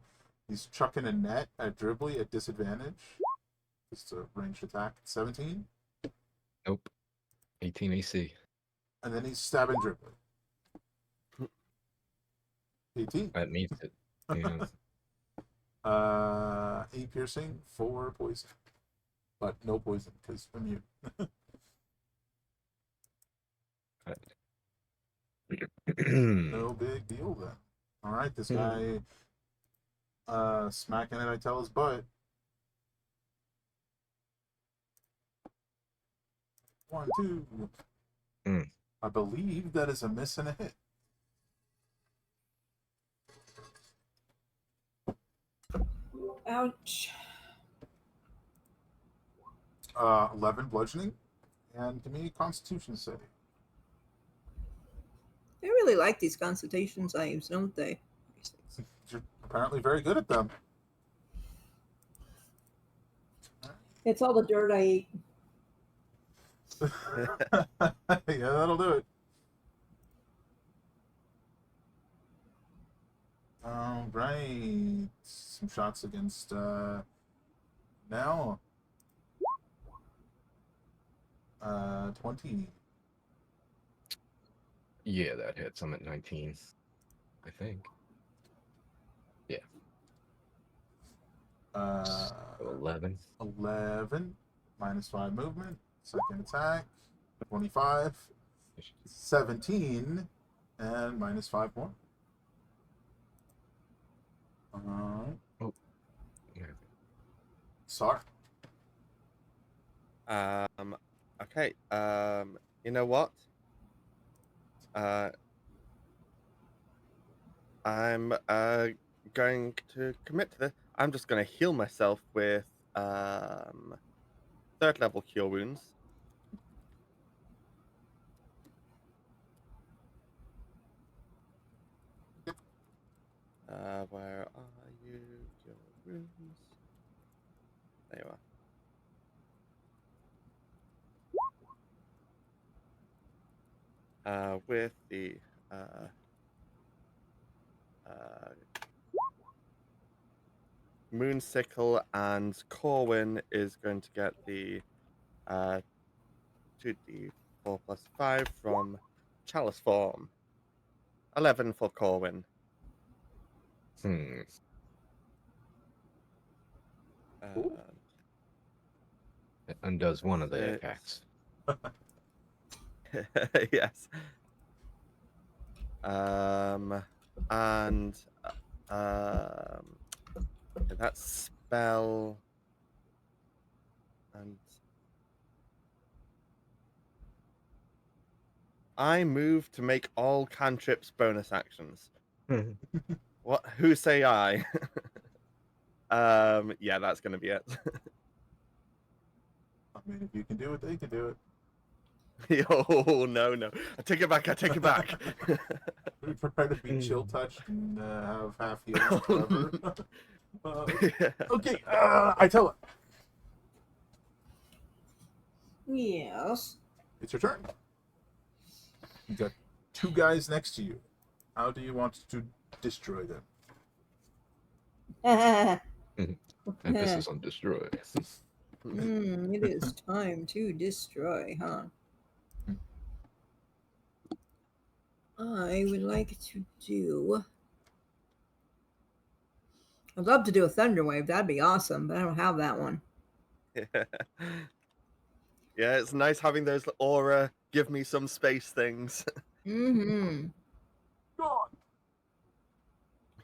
he's chucking a net at Dribbly at disadvantage. Just a ranged attack. 17. Nope. 18 AC. And then he's stabbing Dribbly. 18. That means it. Yeah. 8 piercing, 4 poison. But no poison, because immune. No big deal then. Alright, this guy smacking it, I tell his butt. 1, 2. I believe that is a miss and a hit. Ouch. 11 bludgeoning. And give me a constitution save. They really like these constitution saves, don't they? You're apparently very good at them. It's all the dirt I eat. Yeah, that'll do it. All right. Some shots against now. 20. Yeah, that hits. I'm at 19. I think. Yeah. 11. 11. -5 movement. Second attack. 25. 17. And -5 more. Alright. Oh. Yeah. Sar. Okay. You know what? I'm going to commit to this. I'm just going to heal myself with 3rd level cure wounds. Where are you? Cure wounds. There you are. With the Moonsickle and Corwin is going to get the 2d4 plus 5 from Chalice Form. 11 for Corwin. Hmm. It undoes one of the attacks. Yes. And that spell and I move to make all cantrips bonus actions. What? Who say I? Yeah, that's gonna be it. I mean, if you can do it, they can do it. Oh no! I take it back. We prepare to be chill touched and have half heals forever. Okay, I tell it. Yes. It's your turn. You got 2 guys next to you. How do you want to destroy them? Emphasis on destroy. It is time to destroy, huh? I would like to do. I'd love to do a thunder wave. That'd be awesome, but I don't have that one. Yeah, it's nice having those aura give me some space things. Mm-hmm. God.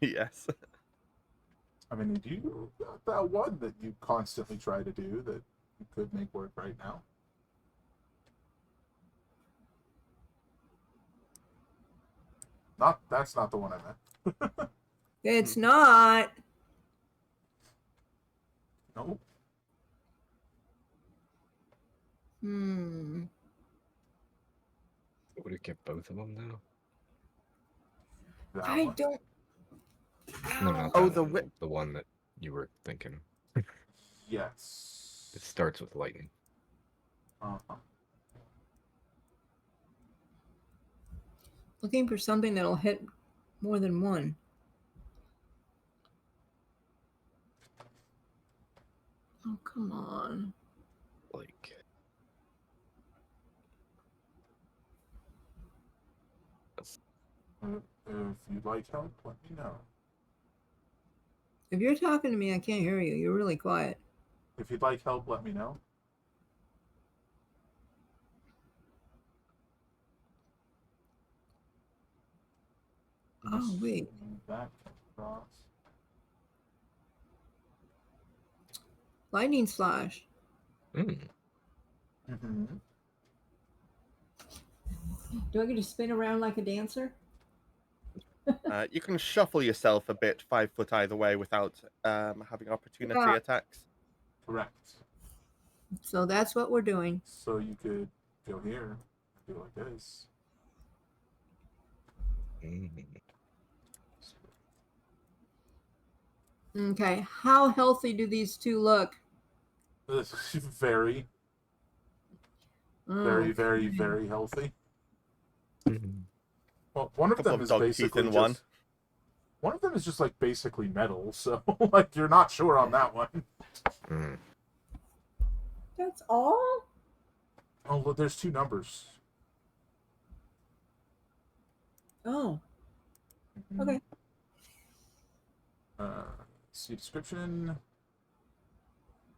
Yes. I mean, do you got that one that you constantly try to do that you could make work right now? That's not the one I meant. It's not. No. Hmm. Would it get both of them now? That I one. don't. No, not Oh, that one, the one that you were thinking. Yes. It starts with lightning. Uh-huh. Looking for something that'll hit more than one. Oh, come on. Like, If you'd like help, let me know. If you're talking to me, I can't hear you. You're really quiet. If you'd like help, let me know. Oh, wait. That across. Lightning Slash. Mm-hmm. Do I get to spin around like a dancer? You can shuffle yourself a bit 5 foot either way without having opportunity Yeah. attacks. Correct. So that's what we're doing. So you could go here and do like this. Okay. How healthy do these 2 look? Very, very, Oh, very, very healthy. Well, one of Couple them of is dog teeth basically in just one. one of them is just like basically metal, so like you're not sure on that one. that's all? Oh, look, there's 2 numbers. Oh. Okay. See description.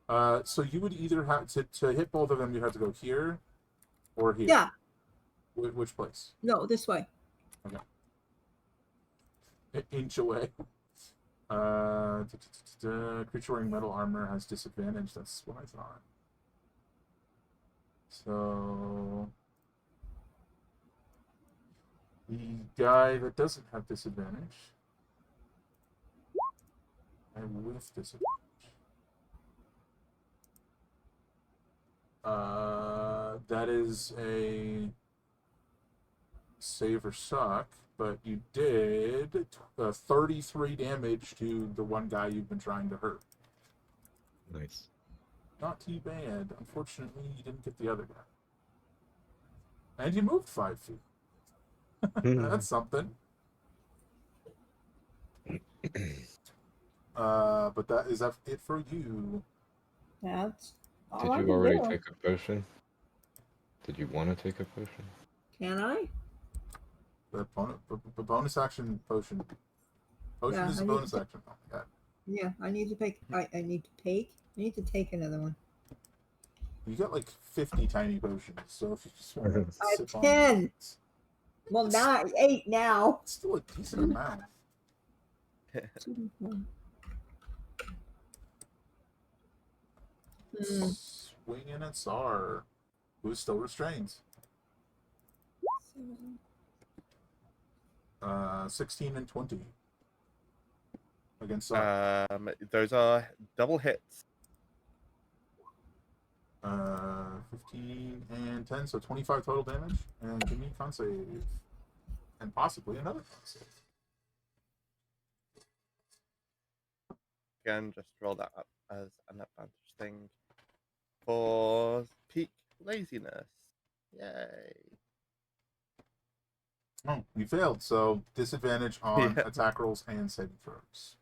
So you would either have to hit both of them. You have to go here or here. Yeah. Which place? No, this way. Okay. Inch away. Creature wearing metal armor has disadvantage. That's what I thought. So the guy that doesn't have disadvantage and with disadvantage. That is a save or suck, but you did 33 damage to the one guy you've been trying to hurt. Nice. Not too bad. Unfortunately, you didn't get the other guy. And you moved 5 feet. That's something. But that is that it for you. That's all Did I you can already do. take a potion? Did you want to take a potion? Can I? The bonus action potion. Potion Yeah, is I a need bonus to action. Oh my god. Yeah, I need to take. I need to take. I need to take another one. You got like 50 tiny potions, so if you just want to I sip have on 10. it, Well, it's, not 8 now. it's still a decent amount. Hmm. Swinging at Sar, who's still restrained. 16 and 20 against Sar. Those are double hits. 15 and 10, so 25 total damage. And give me a con save. And possibly another con save. Again, just roll that up as an advantage thing for peak laziness. Yay. Oh, you failed, so disadvantage on Yeah. attack rolls and saving throws.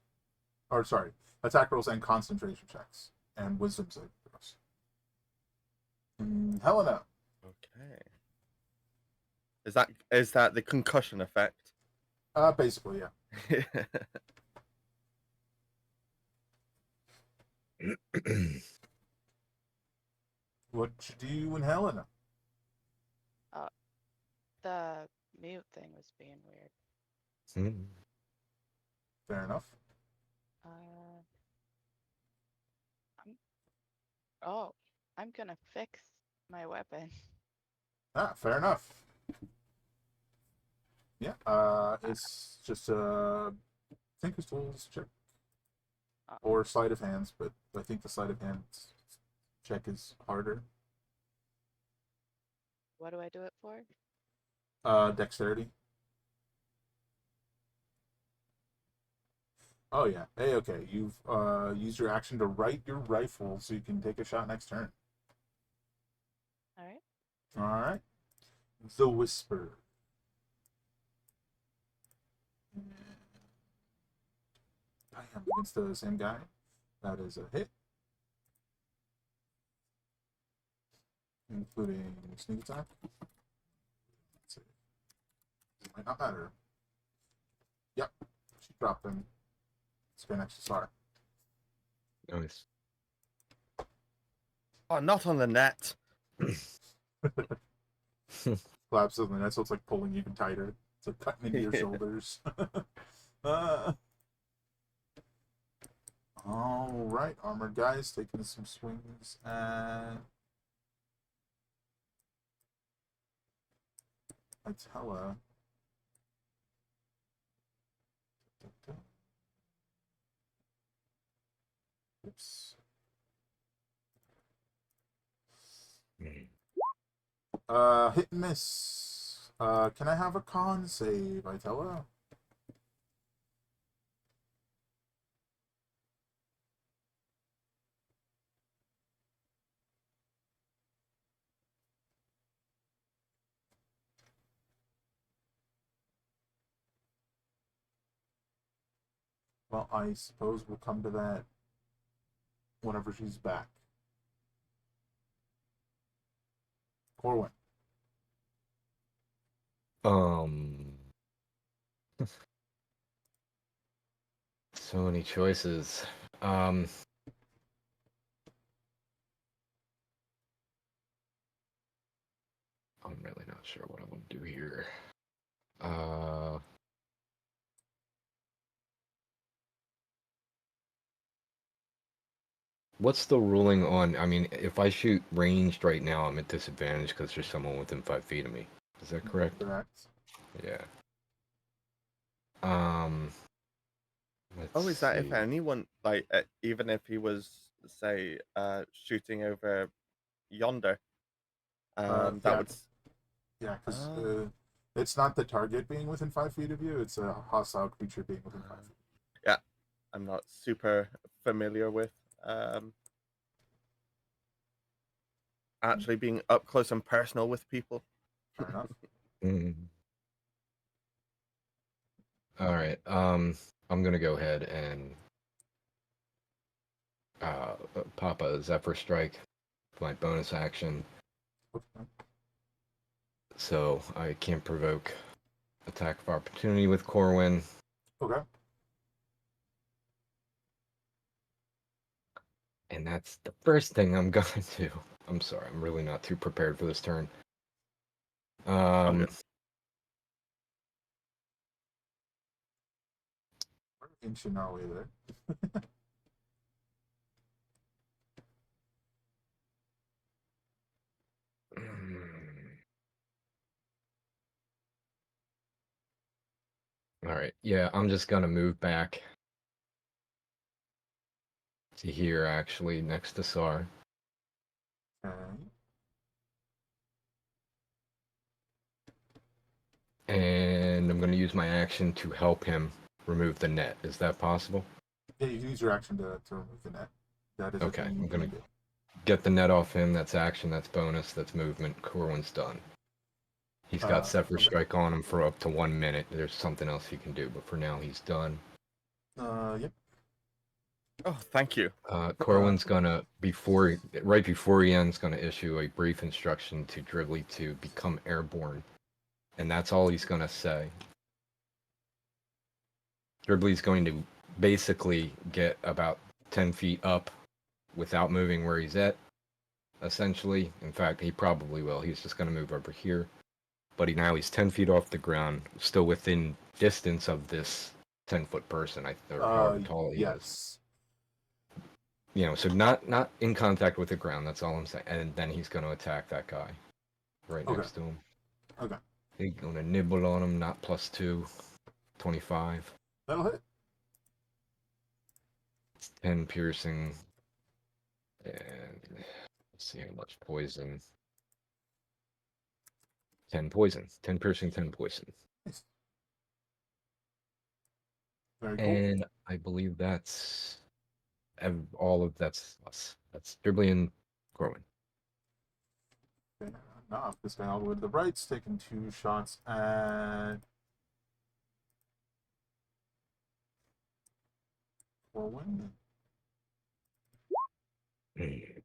Or, sorry, attack rolls and concentration checks. And wisdom saving throws. Helena. Okay. Is that the concussion effect? Basically, yeah. What you do in Helena? The mute thing was being weird. Fair enough. I'm gonna fix my weapon. Fair enough. Yeah, it's just a Thinker's Tools check. Or sleight of hands, but I think the sleight of hands check is harder. What do I do it for? Dexterity. Oh yeah. Hey, okay. You've used your action to right your rifle so you can take a shot next turn. Alright. Alright. The Whisper. Bam, against the same guy. That is a hit. Including sneak attack. Let's see. It might not matter. Yep. She dropped him. Let's go next to Star. Nice. Oh, not on the net. Collapses on the net, so it's like pulling even tighter. It's like cutting into your shoulders. Alright, armored guys taking some swings at Atella. Oops. Hit and miss. Can I have a con save, Itella? Well, I suppose we'll come to that whenever she's back. Corwin. So many choices. I'm really not sure what I want to do here. What's the ruling on? I mean, if I shoot ranged right now, I'm at disadvantage because there's someone within 5 feet of me. Is that correct? Correct. Yeah. Oh, is that if see. anyone, like, even if he was, say, shooting over yonder, that Yeah. would. Yeah, because Oh. it's not the target being within 5 feet of you, it's a hostile creature being within 5 feet. Yeah, I'm not super familiar with actually being up close and personal with people. Fair enough. All right. I'm gonna go ahead and pop a Zephyr Strike, my bonus action, Okay. so I can provoke attack of opportunity with Corwin. Okay. And that's the first thing I'm gonna do. I'm sorry, I'm really not too prepared for this turn. good. Where ancient are we there? All right, yeah, I'm just gonna move back to here, actually, next to Sar. Okay. And I'm gonna use my action to help him remove the net. Is that possible? Yeah, you can use your action to remove the net. That is Okay, a thing I'm you gonna can do. get the net off him. That's action, that's bonus, that's movement. Corwin's done. He's got Zephyr Okay. Strike on him for up to 1 minute. There's something else he can do, but for now he's done. Yep. Oh, thank you. Corwin's gonna, right before he ends, gonna issue a brief instruction to Dribbly to become airborne. And that's all he's gonna say. Dribbly's going to basically get about 10 feet up without moving where he's at, essentially. In fact, he probably will. He's just gonna move over here. But he's 10 feet off the ground, still within distance of this 10-foot person, or however tall he is. Yes. So not in contact with the ground, that's all I'm saying. And then he's going to attack that guy right next to him. Okay. He's going to nibble on him, not +2, 25. That'll hit. It's 10 piercing. And let's see how much poison. 10 poison. 10 piercing, 10 poison. Nice. Very cool. And I believe that's all of that's us. That's Dribbly and Corwin. Okay, knock this guy all the way to the right, taking 2 shots at Corwin. Hit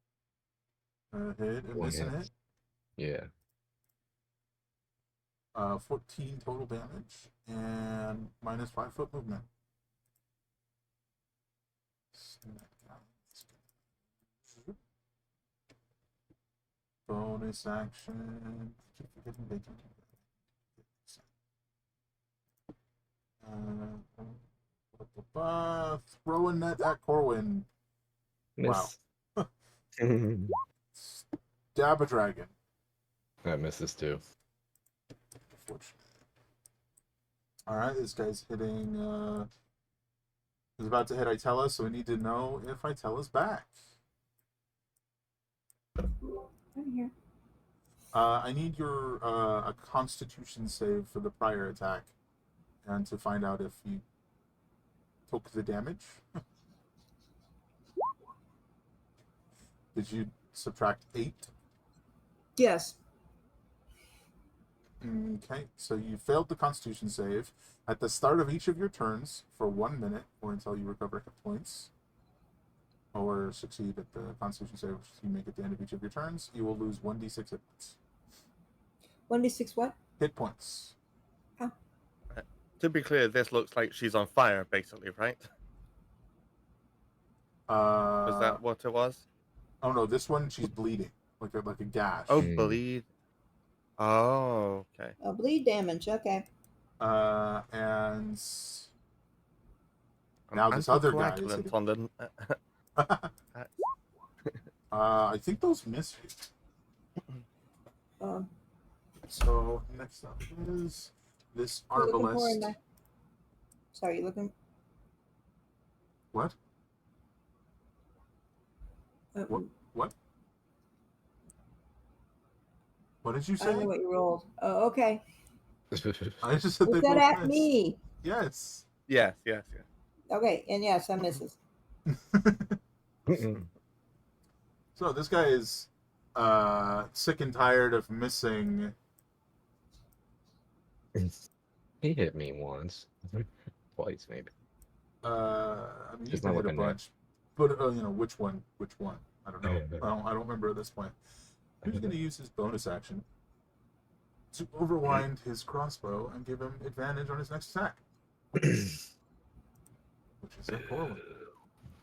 and One miss and hit. Yeah. 14 total damage and minus 5 foot movement. Bonus action. Throw a net at Corwin. Miss. Wow. Stab a dragon. That misses too. Unfortunate. Alright, this guy's hitting, he's about to hit Itella, so we need to know if Itella's back. I'm here. I need your, a constitution save for the prior attack, and to find out if you took the damage. Did you subtract 8? Yes. Okay, so you failed the Constitution save at the start of each of your turns for 1 minute, or until you recover hit points, or succeed at the Constitution save, which you make at the end of each of your turns. You will lose 1d6 hit points. 1d6 what? Hit points. Oh. To be clear, this looks like she's on fire, basically, right? Was that what it was? Oh no, this one she's bleeding, like a gash. Oh, bleed. Oh, okay. Oh, bleed damage. Okay. And now this other guy is hitting. On the... I think those miss you. So next up is this arbalest. Sorry, you looking? What? What? What did you say? I don't know what you rolled. Oh, okay. I just said Was they that both at miss. me? Yes. Yes. Okay, and yes, that misses. So this guy is sick and tired of missing. He hit me once. Twice, maybe. I mean, Just you've been not hit with a a net. bunch, but which one? Which one? I don't know. I don't remember at this point. He's going to use his bonus action to overwind his crossbow and give him advantage on his next attack, which is a poor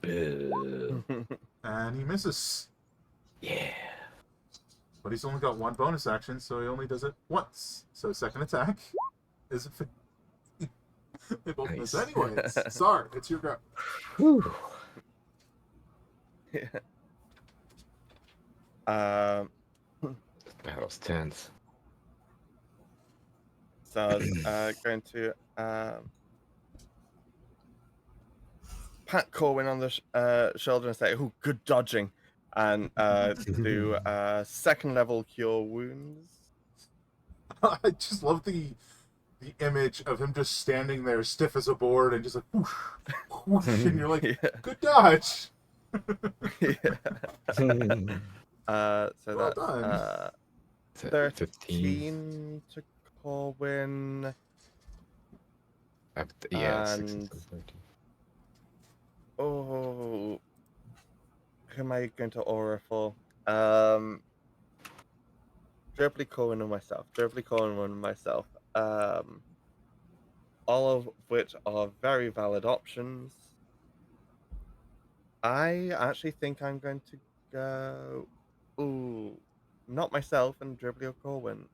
one. And he misses. Yeah. But he's only got one bonus action, so he only does it once. So second attack is they both miss Nice. anyways. Sorry, it's your go. Whew. Battle's tense. So I was going to pat Corwin on the shoulder and say, "Oh, good dodging," and do second level cure wounds. I just love the image of him just standing there stiff as a board and just like whoosh, whoosh, and you're like, Yeah. good dodge. Yeah. So Well that's done. 13 to Corwin. Yeah, 6 and And 13. oh, who am I going to aura for? Dribbly Corwin and myself. Dribbly Corwin and myself. All of which are very valid options. I actually think I'm going to go. Ooh, not myself and Dribbly or Corwin.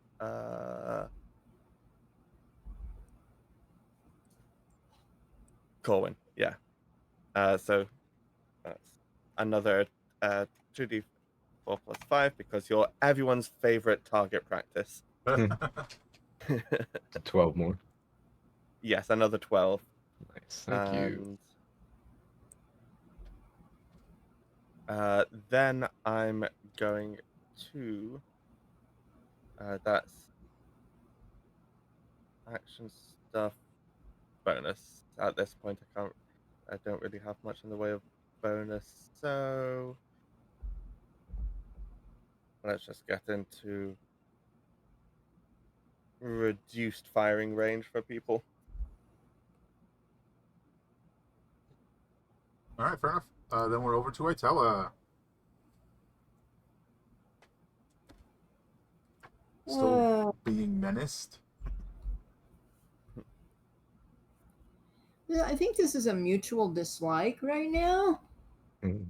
Corwin, yeah. So that's another 2d4 plus 5 because you're everyone's favorite target practice. 12 more. Yes, another 12. Nice. Thank you. Then I'm going to. That's action stuff bonus. At this point, I don't really have much in the way of bonus, so let's just get into reduced firing range for people. All right, fair enough. Then we're over to Itella. Still being menaced. Yeah, I think this is a mutual dislike right now. Mm.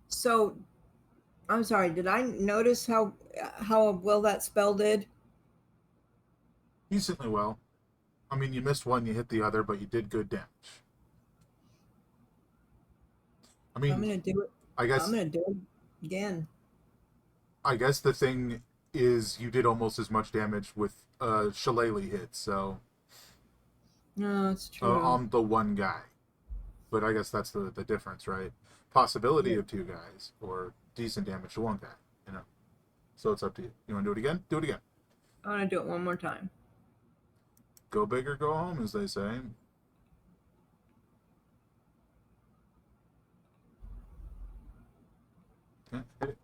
So, I'm sorry. Did I notice how well that spell did? Decently well. I mean, you missed one, you hit the other, but you did good damage. I mean, I'm gonna do it. I guess I'm gonna do it again. I guess the thing is you did almost as much damage with Shillelagh hit, so No, it's true. on the one guy. But I guess that's the difference, right? Possibility of two guys, or decent damage to one guy, you know. So it's up to you. You want to do it again? Do it again. I want to do it one more time. Go big or go home, as they say. Yeah, hit it.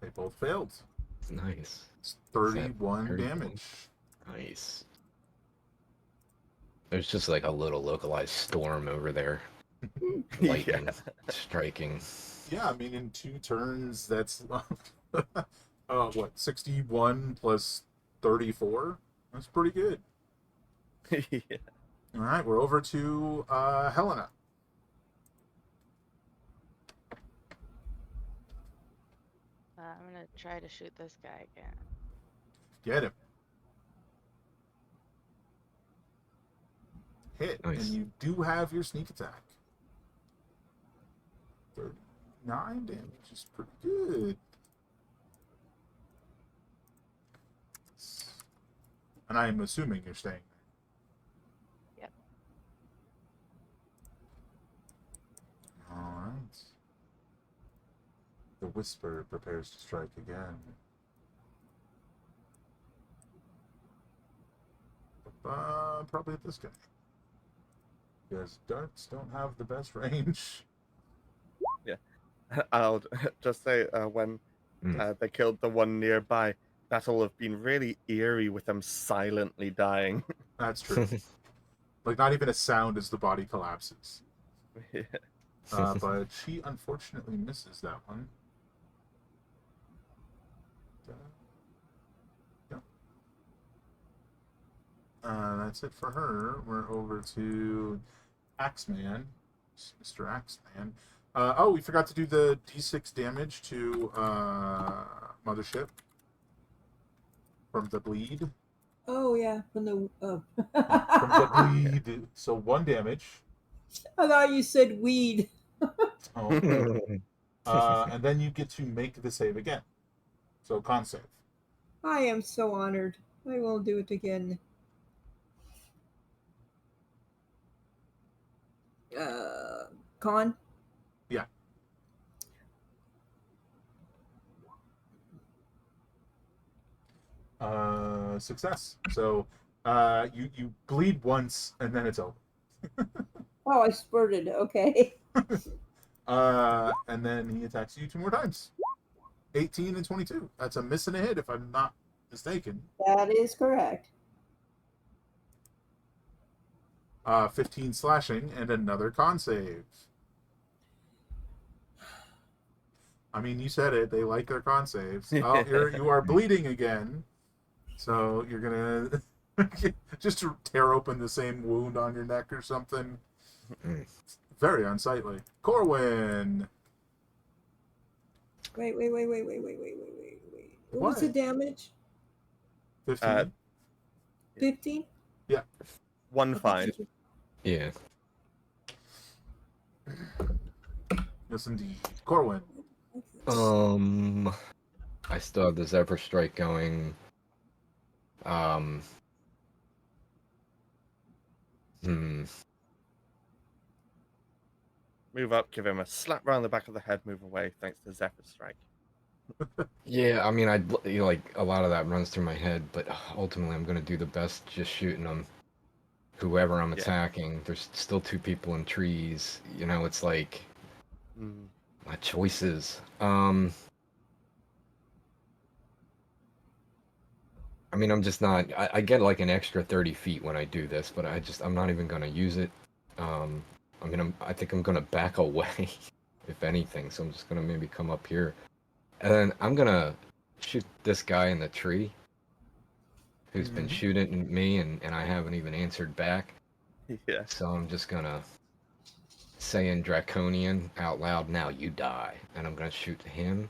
They both failed. Nice. It's 31 31? damage. Nice. There's just like a little localized storm over there. Lightning striking. Yeah, I mean, in 2 turns, that's what, 61 plus 34? That's pretty good. Yeah. All right, we're over to Helena. I'm gonna try to shoot this guy again. Get him. Hit, Nice. and you do have your sneak attack. 39 damage is pretty good. And I am assuming you're staying there. Yep. All right. The Whisper prepares to strike again. Probably at this guy. Because darts don't have the best range. I'll just say when they killed the one nearby, that'll have been really eerie with them silently dying. That's true. Like, not even a sound as the body collapses. Yeah. But she unfortunately misses that one. That's it for her. We're over to Axeman, Mr. Axeman. Oh, we forgot to do the D6 damage to Mothership from the bleed. Oh yeah, from the From the bleed. So 1 damage. I thought you said weed. Oh. And then you get to make the save again. So con save. I am so honored. I will do it again. Con? Yeah. Success. So you bleed once and then it's over. Oh, I spurted. Okay. And then he attacks you 2 more times. 18 and 22. That's a miss and a hit if I'm not mistaken. That is correct. 15 slashing and another con save. I mean, you said it. They like their con saves. Oh, you are bleeding again. So you're gonna just to tear open the same wound on your neck or something. Very unsightly. Corwin. Wait. What was the damage? 15. 15? Yeah. 1 fine. Yeah. Yes, indeed. Corwin. I still have the Zephyr Strike going. Move up, give him a slap round the back of the head, move away, thanks to Zephyr Strike. Yeah, I mean, like a lot of that runs through my head, but ultimately I'm gonna do the best just shooting them. Whoever I'm attacking, there's still 2 people in trees. You know, it's like my choices. I mean, I'm just not. I get like an extra 30 feet when I do this, but I'm not even gonna use it. I think I'm gonna back away, if anything. So I'm just gonna maybe come up here, and then I'm gonna shoot this guy in the tree, who's been shooting at me, and I haven't even answered back. Yeah. So I'm just gonna say in Draconian out loud, "Now you die," and I'm gonna shoot him.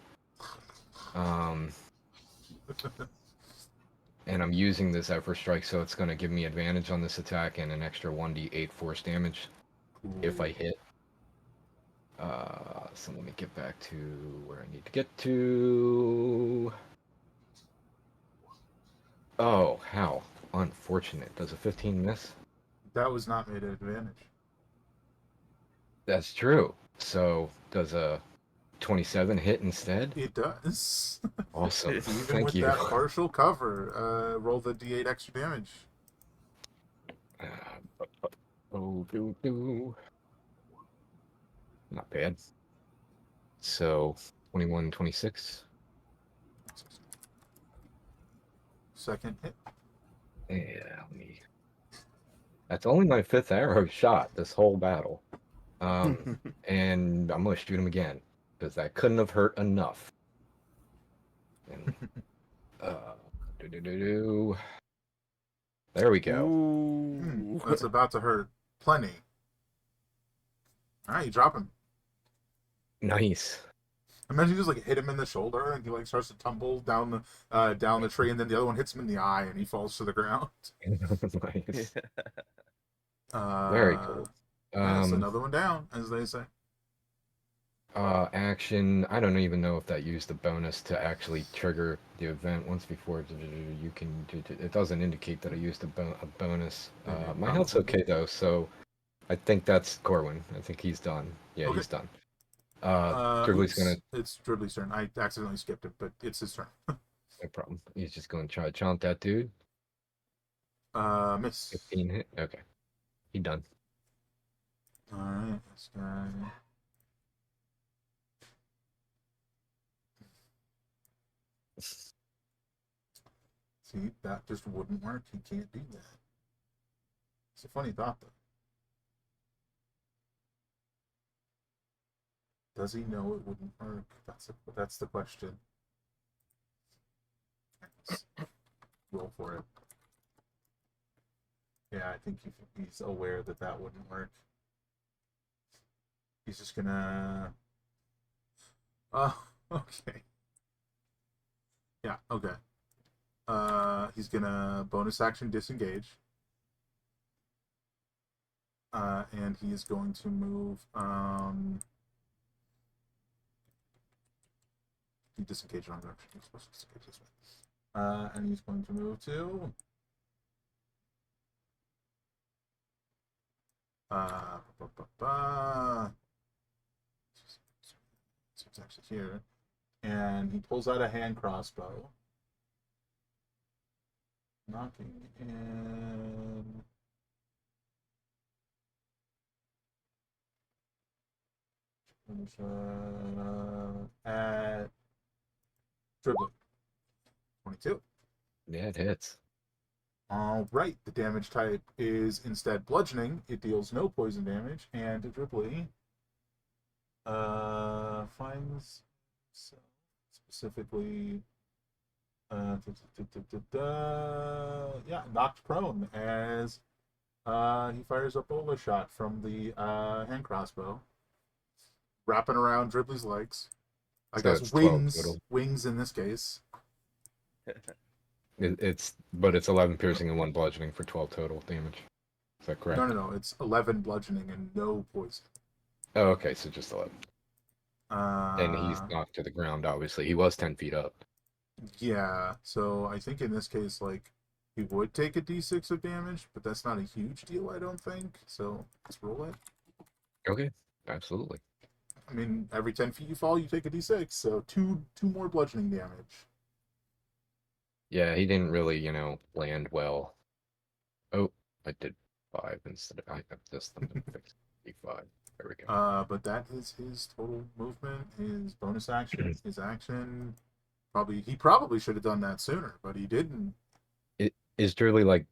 And I'm using this Zephyr Strike, so it's gonna give me advantage on this attack and an extra 1d8 force damage if I hit. So let me get back to where I need to get to. Oh, how unfortunate. Does a 15 miss? That was not made an advantage. That's true. So does a 27 hit instead? It does. Awesome. Even Thank with you. that partial cover, roll the d8 extra damage. Not bad. So 21, 26. Second hit. Yeah, that's only my 5th arrow shot this whole battle. And I'm gonna shoot him again because that couldn't have hurt enough. And, there we go. That's about to hurt plenty. All right, you drop him. Nice. Imagine you just like hit him in the shoulder and he like starts to tumble down the tree, and then the other one hits him in the eye and he falls to the ground. Nice. Uh, Very cool. That's another one down, as they say. Action. I don't even know if that used the bonus to actually trigger the event once before. You can. It doesn't indicate that I used a bonus. Yeah, My health's okay though, so I think that's Corwin. I think he's done. Yeah, Okay. he's done. Dribbly's gonna. It's Dribbly's turn. I accidentally skipped it, but it's his turn. No problem. He's just gonna try to chomp that dude. Miss. 15 hit. Okay, he done. All right, this guy. See, that just wouldn't work. He can't do that. It's a funny thought, though. Does he know it wouldn't work? That's the question. Let's roll for it. Yeah, I think he's aware that that wouldn't work. He's just gonna. Oh, okay. Yeah, okay. He's gonna bonus action disengage. And he is going to move. He disengaged wrong direction. He's supposed to disengage this way. And he's going to move to. So it's actually here. And he pulls out a hand crossbow. Knocking in. At Dribbling. 22. Yeah, it hits. All right. The damage type is instead bludgeoning. It deals no poison damage, and Dribbly finds specifically knocked prone as he fires a bowler shot from the hand crossbow, wrapping around Dribbly's legs. I So guess it's 12 wings, total. wings in this case. It's 11 piercing and 1 bludgeoning for 12 total damage. Is that correct? No. It's 11 bludgeoning and no poison. Oh, okay, so just 11. And he's knocked to the ground, obviously. He was 10 feet up. Yeah, so I think in this case, like, he would take a d6 of damage, but that's not a huge deal, I don't think. So let's roll it. Okay, absolutely. I mean, every 10 feet you fall, you take a d6, so two more bludgeoning damage. Yeah, he didn't really, land well. Oh, I did 5 instead of... I have this one to fix 5. There we go. But that is his total movement, his bonus action, his action. He probably should have done that sooner, but he didn't. Is Durley, like,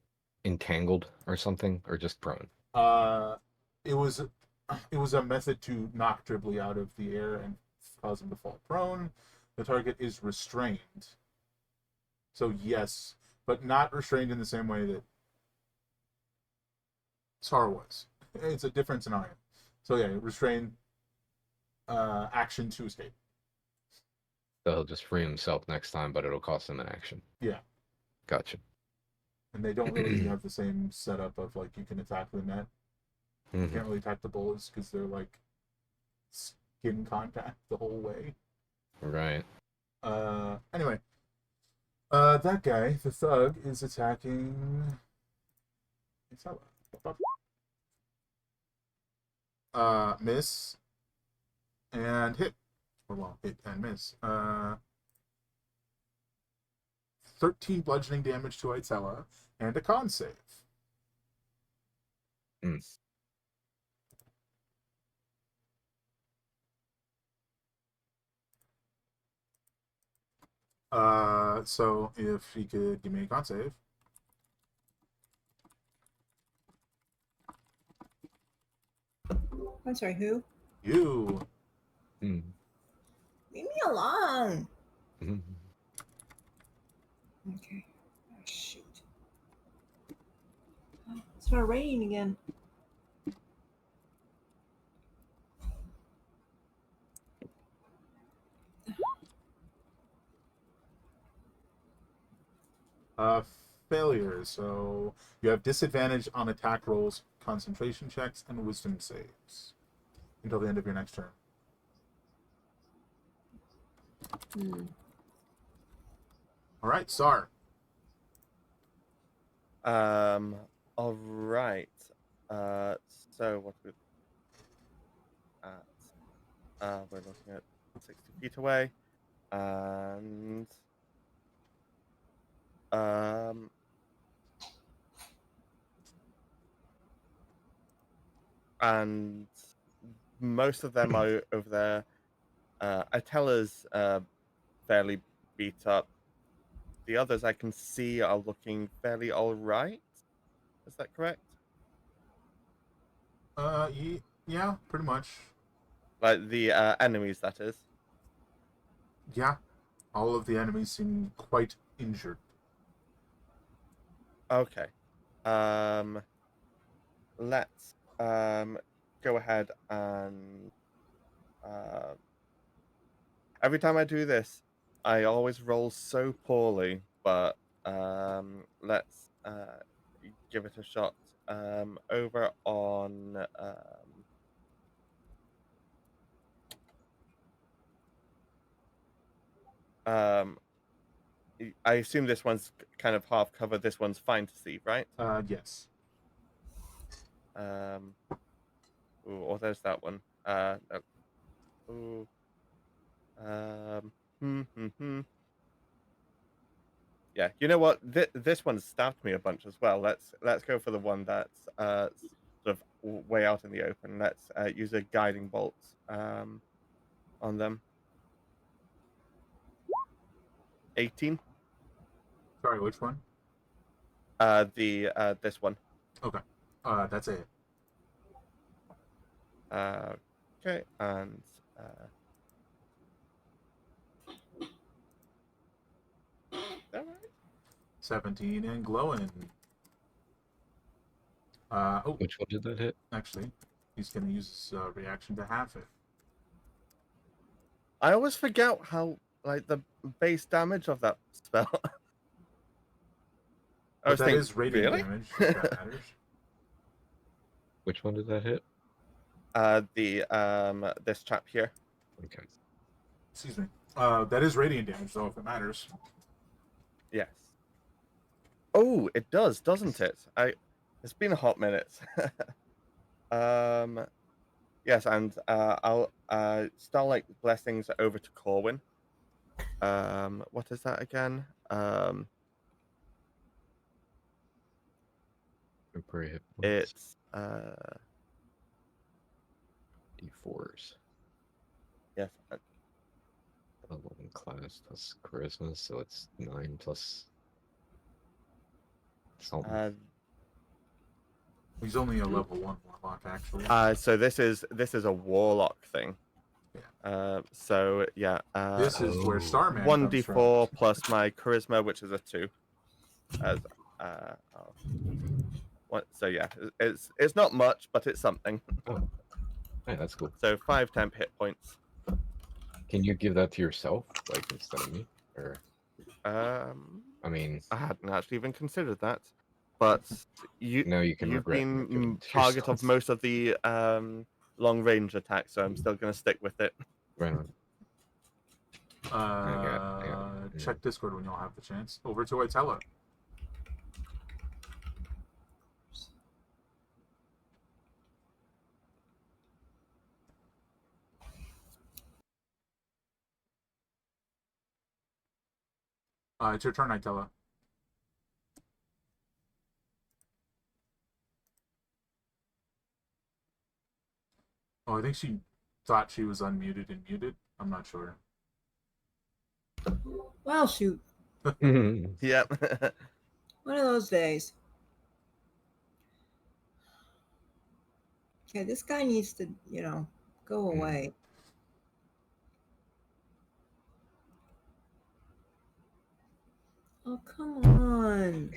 entangled or something, or just prone? It was a method to knock Dribbly out of the air and cause him to fall prone. The target is restrained. So yes, but not restrained in the same way that Sar was. It's a different scenario. So yeah, restrained action to escape. So he'll just free himself next time, but it'll cost him an action. Yeah. Gotcha. And they don't really have the same setup of, like, you can attack the net. You can't really attack the bullets because they're, like, skin contact the whole way. Right. Anyway. That guy, the thug, is attacking... miss. And hit. Well, hit and miss. 13 bludgeoning damage to Itella, and a con save. So if he could give me a con save. I'm sorry, who? You. Leave me alone. Okay. Oh, shoot. It's started raining again. Failure. So you have disadvantage on attack rolls, concentration checks, and wisdom saves until the end of your next turn. All right, Sar. All right. So what we at? We're looking at 60 feet away, and and most of them are over there. Atella's fairly beat up. The others I can see are looking fairly all right. Is that correct? Yeah, pretty much. Like the enemies, that is. Yeah, all of the enemies seem quite injured. Okay. Let's go ahead and every time I do this, I always roll so poorly, but let's give it a shot. Over on I assume this one's kind of half covered. This one's fine to see, right? Yes. Or there's that one. Ooh. Yeah, you know what? This one stabbed me a bunch as well. Let's go for the one that's sort of way out in the open. Let's use a guiding bolt on them. 18. Sorry, which one? This one. Okay. That's it. Okay, and all right. 17 and glowing. Oh, Which one did that hit? actually, he's going to use his reaction to half it. I always forget how like the base damage of that spell. I But was that thinking, is radiant really? damage, if that matters. Which one did that hit? This chap here. Okay. Excuse me. That is radiant damage, though, if it matters. Yes. Oh, it does, doesn't it? It's been a hot minute. Yes, and I'll Starlight Blessings over to Corwin. What is that again? Temporary hit points. It's D4s. yes. 11 class plus charisma, so it's 9 plus something. He's only a level 1 warlock, actually. So this is a warlock thing. Yeah. So yeah. This is where Starman one comes from. d4 plus my charisma, which is a 2. As what? So yeah, it's not much, but it's something. Oh, hey, that's cool. So 5 temp hit points. Can you give that to yourself, like instead of me, or? I mean, I hadn't actually even considered that, but you can you've regret not giving been it to target of yourself. most of the long range attacks, so I'm still going to stick with it. Right on. Check Discord when y'all have the chance. Over to Itella. It's your turn, Itella. Oh, I think she thought she was unmuted and muted. I'm not sure. Well, shoot. Yep. One of those days. Okay, this guy needs to, go away. Oh, come on.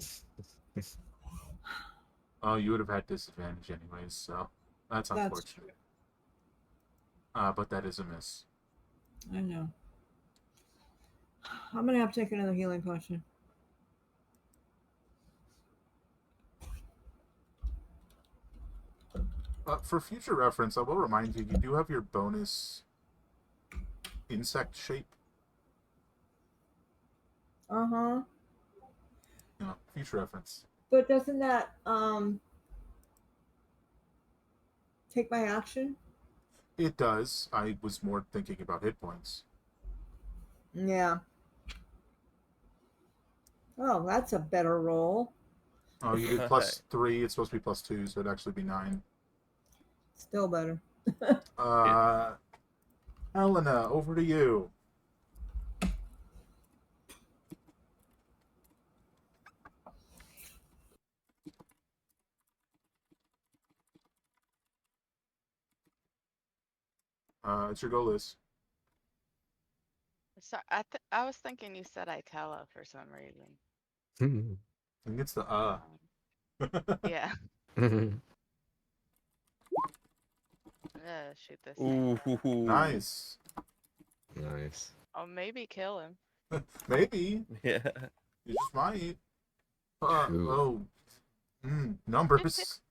Oh, you would have had disadvantage anyways, so that's unfortunate. But that is a miss. I know. I'm going to have to take another healing potion. For future reference, I will remind you, you do have your bonus insect shape Uh-huh. Future reference. But doesn't that take my action? It does. I was more thinking about hit points. Yeah. Oh, that's a better roll. Oh, you did +3. It's supposed to be +2, so it'd actually be 9. Still better. Helena, over to you. It's your go, Liz. So I was thinking you said Itella for some reason. I think it's the Yeah. Shoot this thing. Ooh. Nice. Nice. Oh, maybe kill him. Maybe. Yeah. You just might. Ooh. Numbers.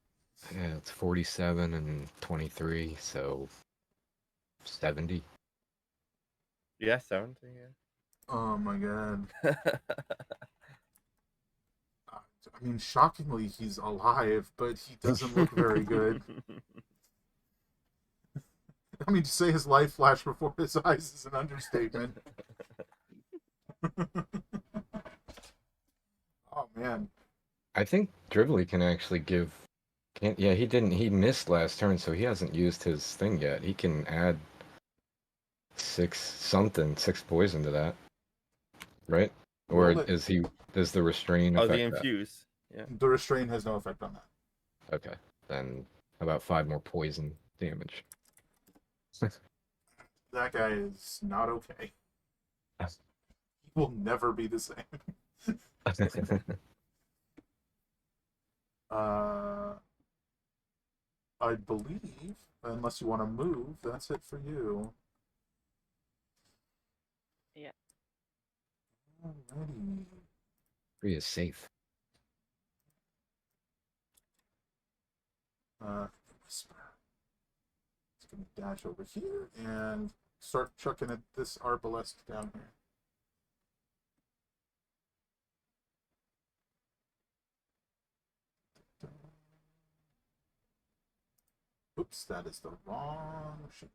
Yeah, it's 47 and 23, so 70. Yeah, 70, Oh my god. yeah. I mean, shockingly, he's alive, but he doesn't look very good. I mean, to say his life flashed before his eyes is an understatement. Oh man. I think Drively can actually give. Can't. Yeah, he didn't. He missed last turn, so he hasn't used his thing yet. He can add 6 poison to that, right? Or Well, is he? Does the restrain Oh, affect the that? infuse. Yeah. the restraint has no effect on that. Okay, then how about 5 more poison damage? That guy is not okay. He will never be the same. I believe, unless you want to move, that's it for you. Yeah. Alrighty. He is safe. Whisper. It's gonna dash over here and start chucking at this arbalest down here. Oops, that is the wrong sheet.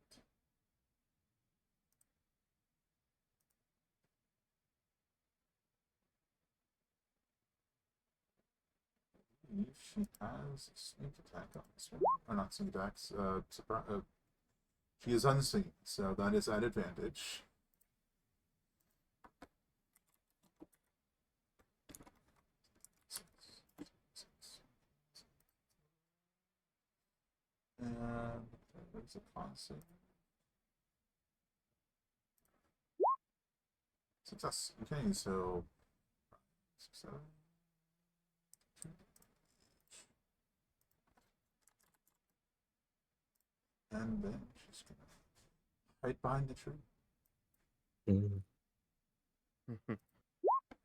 I believe she has a sneak attack on this one. Or not sneak attacks, she is unseen, so that is at advantage. And there's a con save. Success. Okay, so 6, 7, 2. And then she's gonna hide behind the tree. Mm.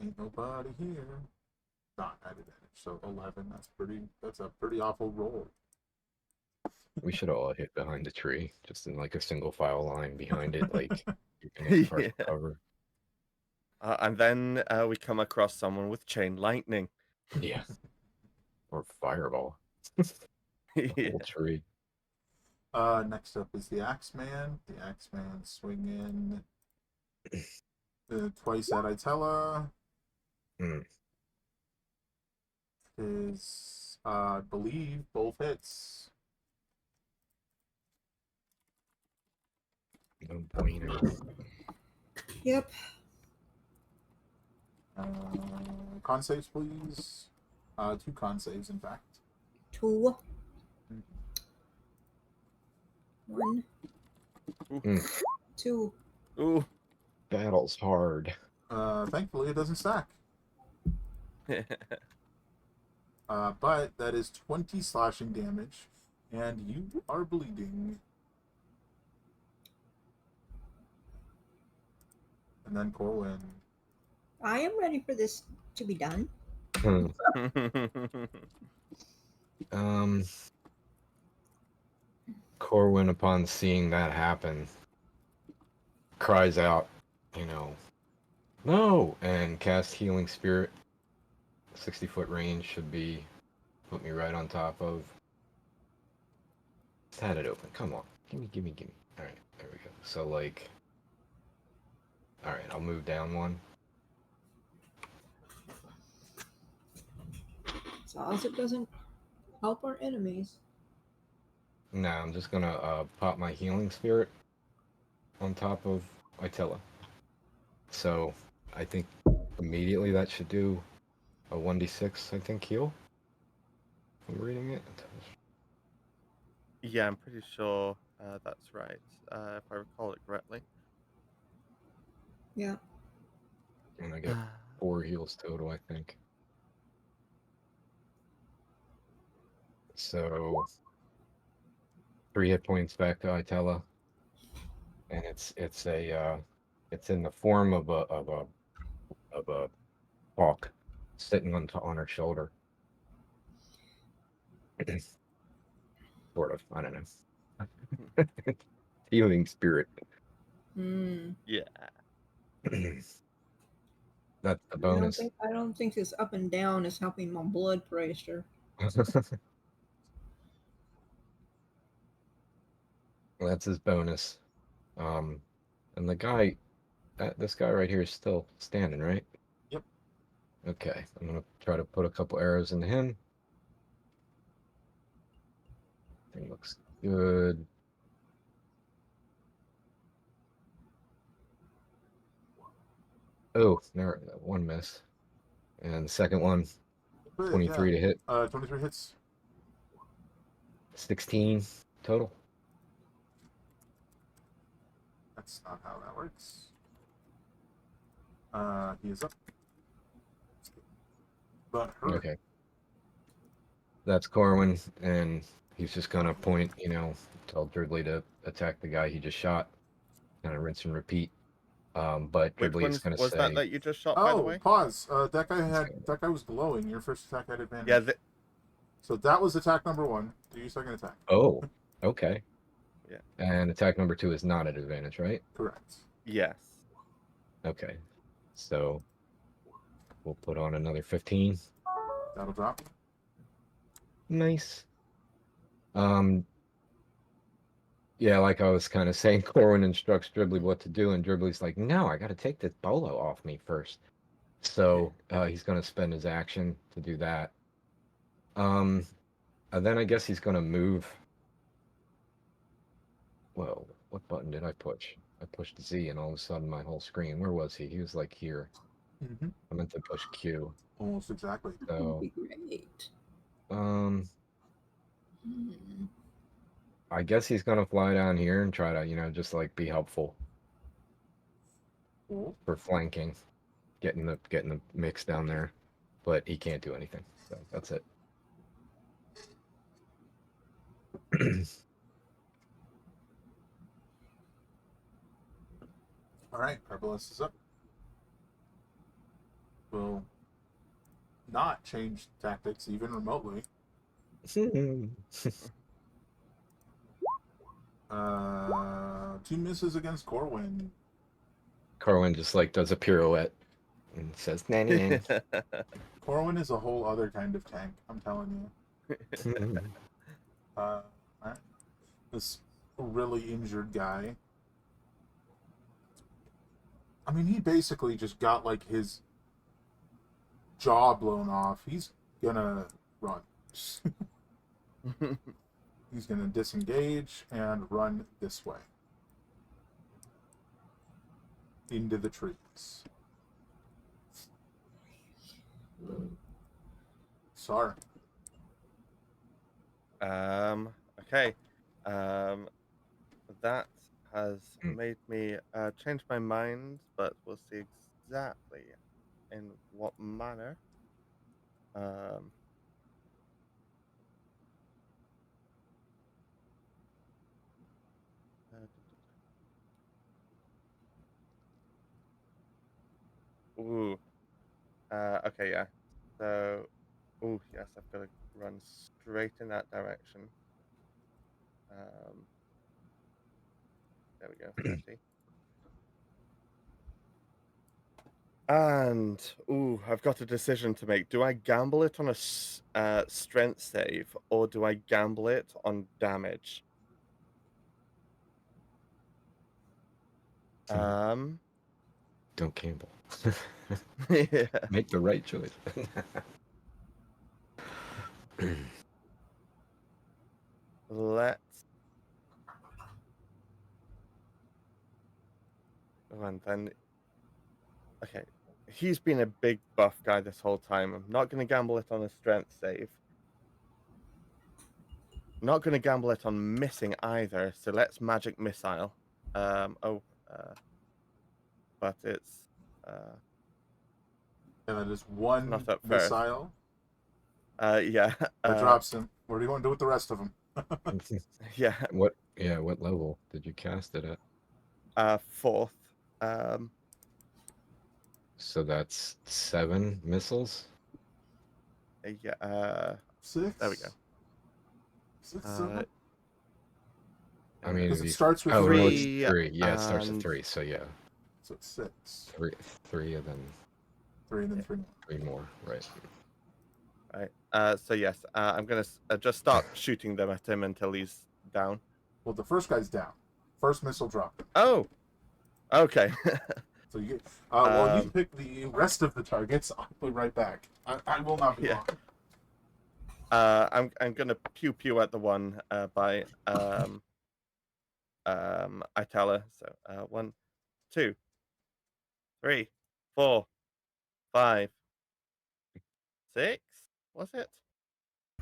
Ain't nobody here. Not at advantage. So 11. That's a pretty awful roll. We should all hit behind the tree, just in like a single file line behind it, like you're gonna partial Yeah. cover. And then we come across someone with chain lightning. Yeah. Or fireball. Yeah. The whole tree. Next up is the Axeman. The Axeman swinging twice at Itella. Mm. Is I believe both hits. No bueno. Yep. Con saves, please. 2 con saves, in fact. 2. 1. Mm. 2. Ooh. Battle's hard. Thankfully, it doesn't stack. But that is 20 slashing damage, and you are bleeding. And then Corwin. I am ready for this to be done. Corwin, upon seeing that happen, cries out, you know, No! And cast Healing Spirit. 60-foot range should be... Put me right on top of... Let's had it open. Come on. Gimme. Alright, there we go. So, like... Alright, I'll move down one. As long as it doesn't help our enemies. No, I'm just gonna pop my Healing Spirit on top of Itella. So, I think immediately that should do a 1d6, I think, heal. I'm reading it. Yeah, I'm pretty sure that's right, if I recall it correctly. Yeah. And I get 4 heals total, I think. So 3 hit points back to Itella, and it's in the form of a hawk sitting on her shoulder. Sort of, I don't know. Healing spirit. Mm. Yeah. That's the bonus. I don't think this up and down is helping my blood pressure. That's his bonus. And the guy, this guy right here is still standing, right? Yep. Okay, I'm gonna try to put a couple arrows into him. Thing looks good. Oh, there, one miss. And the second one, But, 23 to hit. 23 hits. 16 total. That's not how that works. He is up. But her. Okay. That's Corwin, and he's just gonna point, tell Dribbly to attack the guy he just shot. Kind of rinse and repeat. But Which Dribbly is ones gonna was say, that you just shot, by the Oh, way? pause. That guy was glowing. Your first attack had advantage. Yeah. So that was attack number 1. Do your second attack. oh, okay. Yeah. And attack number 2 is not at advantage, right? Correct. Yes. Okay. So we'll put on another 15. That'll drop. Nice. Yeah, like I was kind of saying, Corwin instructs Dribbly what to do, and Dribbly's like, no, I got to take this bolo off me first. So he's going to spend his action to do that. And then I guess he's going to move. Well, what button did I push? I pushed Z, and all of a sudden my whole screen, where was he? He was like here. Mm-hmm. I meant to push Q. Almost exactly. That would So, be great. Hmm. Hmm. I guess he's going to fly down here and try to, just like be helpful Cool. for flanking, getting the mix down there, but he can't do anything. So that's it. All right, Carbolus is up. Will not change tactics even remotely. 2 misses against Corwin. Corwin just like does a pirouette and says, "Nanny." Corwin is a whole other kind of tank. I'm telling you. All right. This really injured guy. I mean, he basically just got like his jaw blown off. He's gonna run. He's gonna disengage and run this way into the trees. Sorry. Okay. That has made me change my mind, but we'll see exactly in what manner. Ooh. Okay, yeah. So, ooh, yes, I've got to run straight in that direction. There we go, 30. And I've got a decision to make. Do I gamble it on a strength save, or do I gamble it on damage? Don't gamble. Yeah. Make the right choice. Let's. Oh, and then. Okay. He's been a big buff guy this whole time. I'm not going to gamble it on a strength save. Not going to gamble it on missing either. So let's magic missile. But it's And that is one not at first. missile Yeah. that drops him. What are you going to do with the rest of them? Yeah. What level did you cast it at? 4th. So that's 7 missiles? Yeah. 6. There we go. 6, Uh, 7. I mean, Because it starts with no, it's 3, 3. Yeah, it starts and- at 3. So yeah, So it's 6. 3 and then 3 and then 3 more. 3 more. Right. Right. So yes, I'm gonna just start shooting them at him until he's down. Well, the first guy's down. First missile dropped. Oh. Okay. So you get. Well, you pick the rest of the targets. I'll be right back. I will not be Yeah. long. I'm gonna pew pew at the one by Itala. So 1, 2, 3, 4, 5, 6. Was it?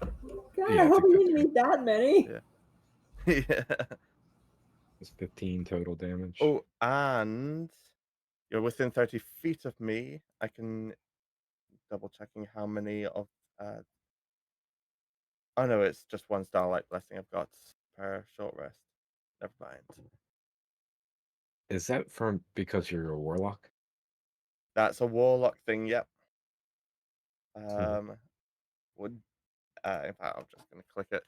God, Yeah, I I hope think you that's didn't need that many. Yeah. Yeah. It's 15 total damage. Oh, and you're within 30 feet of me. I can double checking how many of. Oh no, it's just 1 Starlight Blessing I've got per short rest. Never mind. Is that from because you're a warlock? That's a warlock thing. Yep. Mhm. Would in fact, I'm just gonna click it.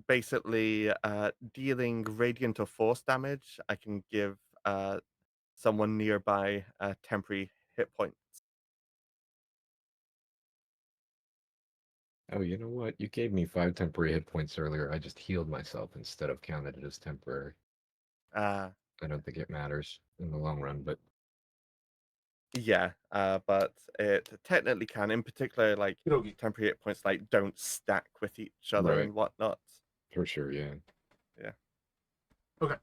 Basically, dealing radiant or force damage, I can give someone nearby temporary hit point. Oh, you know what? You gave me 5 temporary hit points earlier. I just healed myself instead of counted it as temporary. I don't think it matters in the long run, but Yeah, but it technically can. In particular, like Hirogi. temporary hit points, like don't stack with each other Right. and whatnot. for sure, yeah. Okay.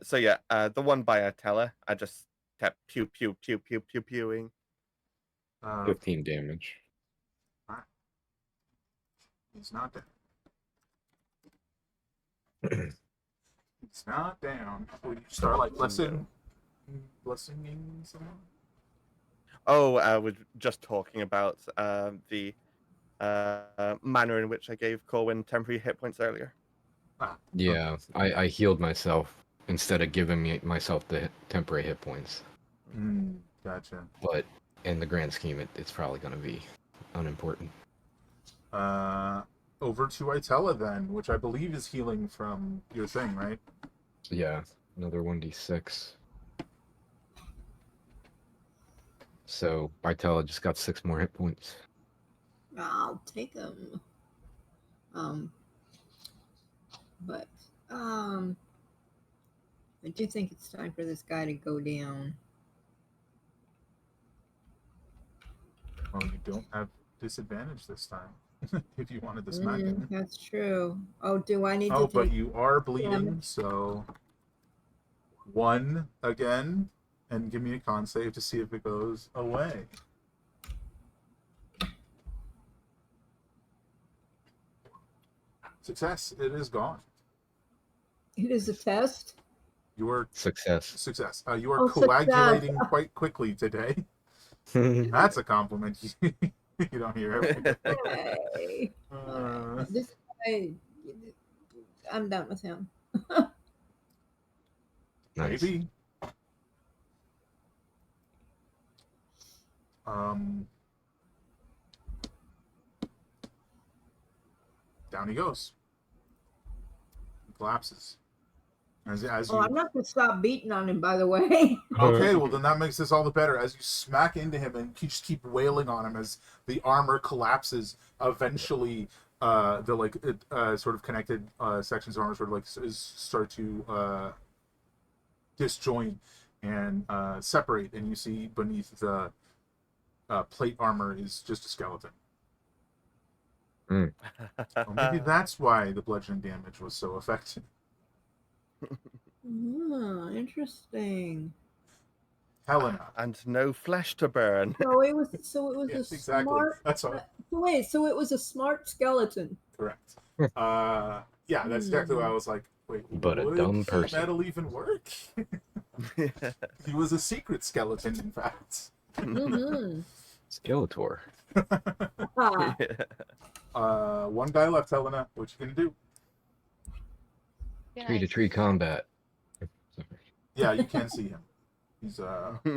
So yeah, the one by Atella, I just kept pew pew pew pew pew pewing. 15 damage. He's not down. He's not down. Will you start like blessing someone? Oh, we're just talking about the manner in which I gave Corwin temporary hit points earlier. Yeah, I healed myself instead of giving myself the temporary hit points. Gotcha. But in the grand scheme, it's probably going to be unimportant. Over to Itella then, which I believe is healing from your thing, right? Yeah, another 1d6. So Bartella just got 6 more hit points. I'll take them. But I do think it's time for this guy to go down. Well, you don't have disadvantage this time. If you wanted to smack him. That's true. Oh, do I need Oh, to but take? you are bleeding, damage? so 1 again, and give me a con save to see if it goes away. Success. It is gone. It is a test. You are Success. success. You are Oh, coagulating quite quickly today. That's a compliment you don't hear every day. Hey. This guy, I'm done with him. Nice. Maybe. Down he goes. He collapses. As Oh, you I'm not gonna stop beating on him, by the way. Okay, well then that makes this all the better. As you smack into him and you just keep wailing on him as the armor collapses, eventually the sort of connected sections of armor sort of like start to disjoint and separate, and you see beneath the plate armor is just a skeleton. Well, maybe that's why the bludgeoning damage was so effective. Interesting. Helena. And no flesh to burn. So it was Yes, a exactly. smart. That's all. Wait, so it was a smart skeleton. Correct. Yeah, that's exactly why I was like, wait, But a would dumb person. metal even work? He was a secret skeleton, in fact. Mm-hmm. Skeletor. One guy left, Helena. What you gonna do? Can Tree I to tree combat. Yeah, you can see him. He's over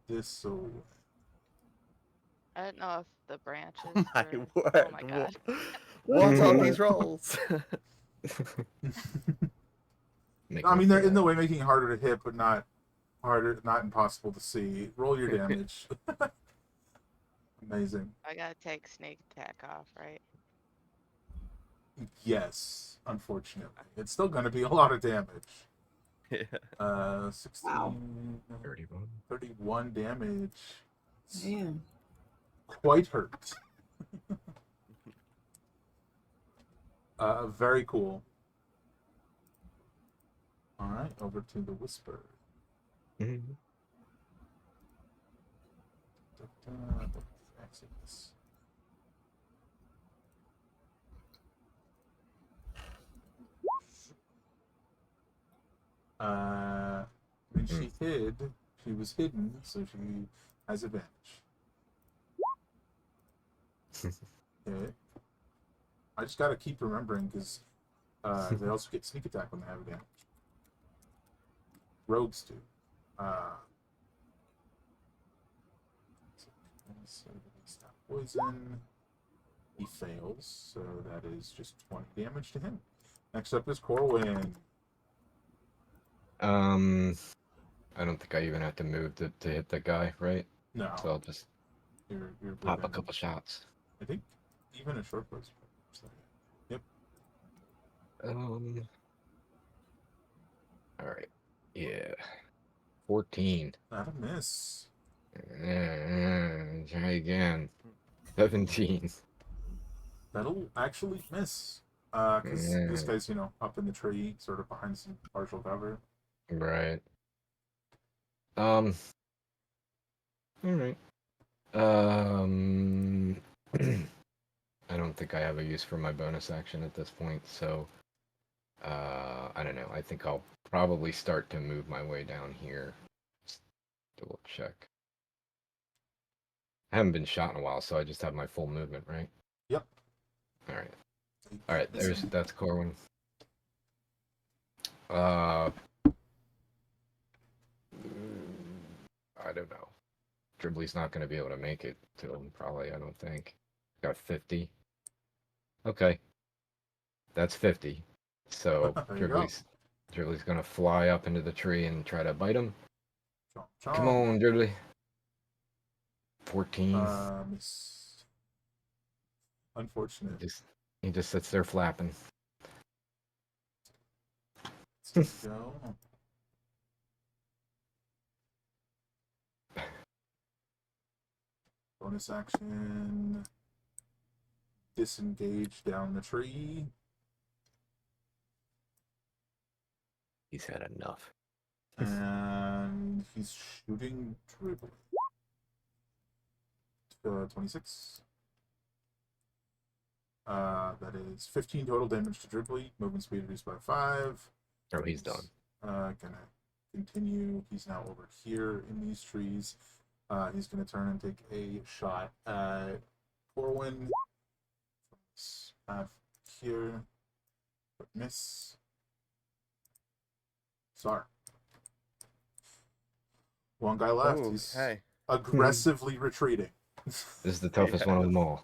this way. I don't know if the branches. My were... word. Oh my god. What are these rolls? I mean, they're in the way, making it harder to hit, but not impossible to see. Roll your damage. Amazing. I gotta take sneak attack off, right? Yes, unfortunately, it's still going to be a lot of damage. 16, Wow. 31 damage. Man. Quite hurt. Very cool. All right, over to the Whisper. Exodus. When she hid, she was hidden, so she has advantage. Okay. I just gotta keep remembering because they also get sneak attack when they have advantage. Rogues do. Poison. He fails, so that is just 20 damage to him. Next up is Corwin. I don't think I even have to move to hit that guy, right? No. So I'll just You're pop a within- couple shots. I think even a short burst. Yep. Alright. Yeah. 14. Not a miss. Try again. 17. That'll actually miss. Because this guy's, up in the tree, sort of behind some partial cover. Right. Alright. I don't think I have a use for my bonus action at this point, so I don't know. I think I'll probably start to move my way down here. Just double check. I haven't been shot in a while, so I just have my full movement, right? Yep. Alright, that's Corwin. I don't know. Dribbly's not going to be able to make it to him, probably, I don't think. Got 50. Okay. That's 50. So Dribbly's going to fly up into the tree and try to bite him. Chomp, chomp. Come on, Dribbly. 14. Miss. Unfortunate. He just sits there flapping. Let's go. Bonus action. Disengage down the tree. He's had enough. And he's shooting Dribbly. 26. That is 15 total damage to Dribbly. Movement speed reduced by 5. Oh, he's done. Gonna continue. He's now over here in these trees. He's gonna turn and take a shot at Corwin. Here. But miss. Sorry. One guy left. Okay. He's aggressively retreating. This is the toughest one of them all.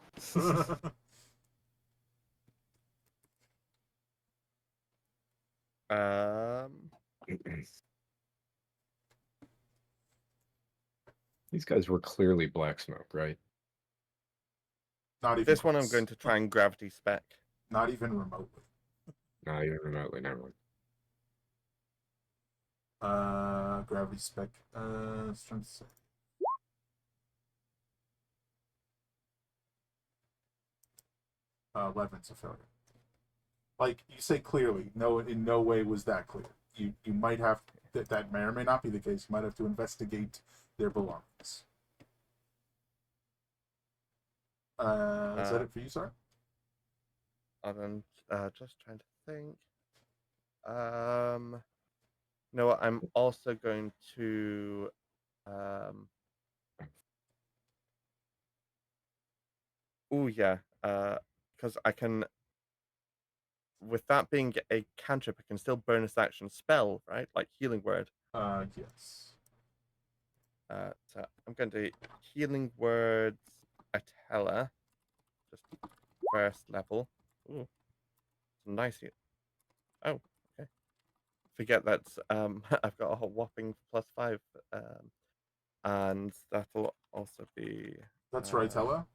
These guys were clearly black smoke, right? Not even This one I'm close. going to try and gravity spec. Not even remotely. Not even remotely. Never mind. Gravity spec. Strength save. Levin's a failure. Like you say clearly, no, in no way was that clear. You might have that may or may not be the case. You might have to investigate their belongings. Is that it for you, sir? I'm just trying to think. No, what, I'm also going to oh yeah, because I can, with that being a cantrip, I can still bonus action spell, right? Like healing word. Yes. So I'm going to healing words Atella, just first level. Ooh, some nice. Oh, okay. Forget that's I've got a whole whopping +5, and that'll also be. That's right, Ella.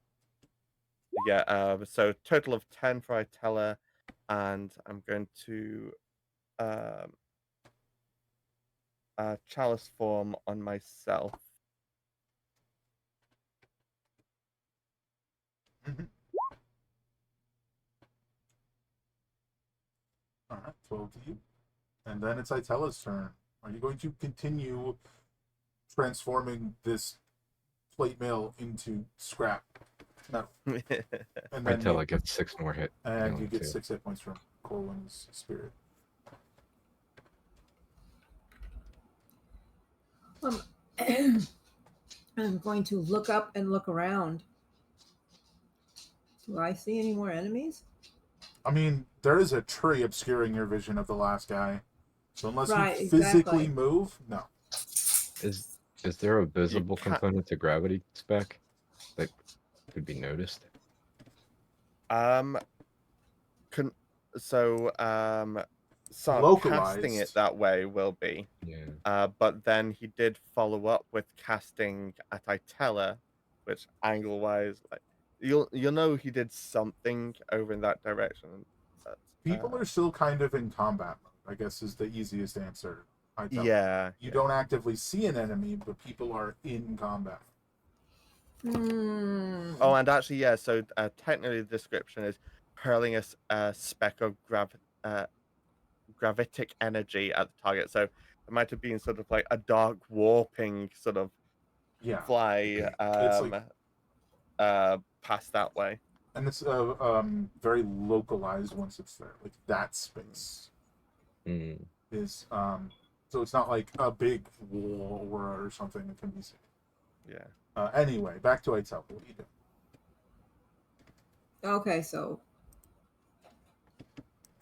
Yeah. So total of 10 for Itella, and I'm going to chalice form on myself. Mm-hmm. All right, 12 to you. And then it's Itella's turn. Are you going to continue transforming this plate mail into scrap? No. And then Until I get 6 more hit. and you get too. 6 hit points from Corwin's spirit. I'm going to look up and look around. Do I see any more enemies? I mean, there is a tree obscuring your vision of the last guy. So unless Right, you physically exactly. move, no. Is there a visible can't- component to gravity spec that could be noticed? So Localized. casting it that way will be. Yeah. But then he did follow up with casting at Itella, which angle wise, like you'll know he did something over in that direction. But, People are still kind of in combat mode, I guess is the easiest answer. You don't actively see an enemy, but people are in combat. Oh, and actually, yeah. So technically, the description is hurling a speck of gravitic energy at the target. So it might have been sort of like a dark warping sort of fly It's like, past that way. and it's very localized once it's there. Like that space is so it's not like a big wall or something that can be seen. Yeah. Anyway, back to Itzel. What do you do? Okay, so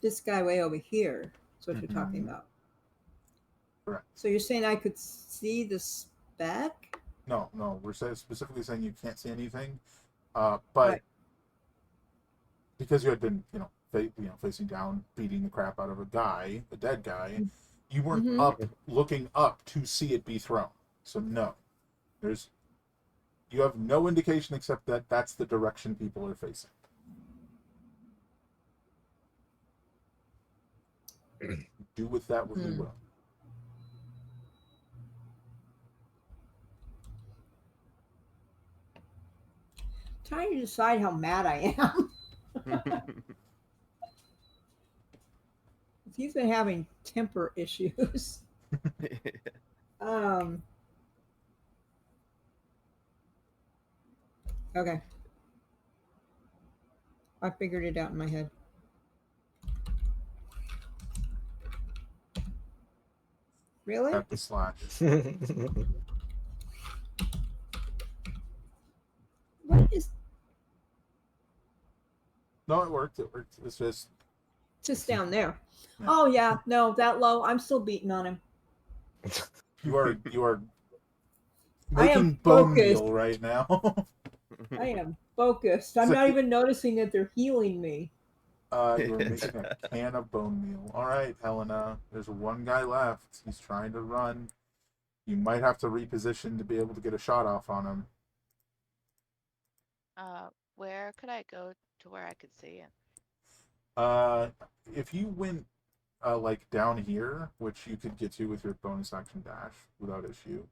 this guy way over here is what you're talking about. Correct. So you're saying I could see the speck? No, we're specifically saying you can't see anything, but Right. because you had been, facing down, beating the crap out of a dead guy, you weren't up, looking up to see it be thrown. So no, you have no indication except that that's the direction people are facing. Do with that what you will. Trying to decide how mad I am. He's been having temper issues. Okay. I figured it out in my head. Really? At the slash. What is? No, it worked. It's just down there. Yeah. Oh yeah, no, that low. I'm still beating on him. You are I am making bone focused. meal right now. I am focused. I'm not even noticing that they're healing me. You were making a can of bone meal. All right, Helena. There's one guy left. He's trying to run. You might have to reposition to be able to get a shot off on him. Where could I go to where I could see him? If you went like down here, which you could get to with your bonus action dash without issue.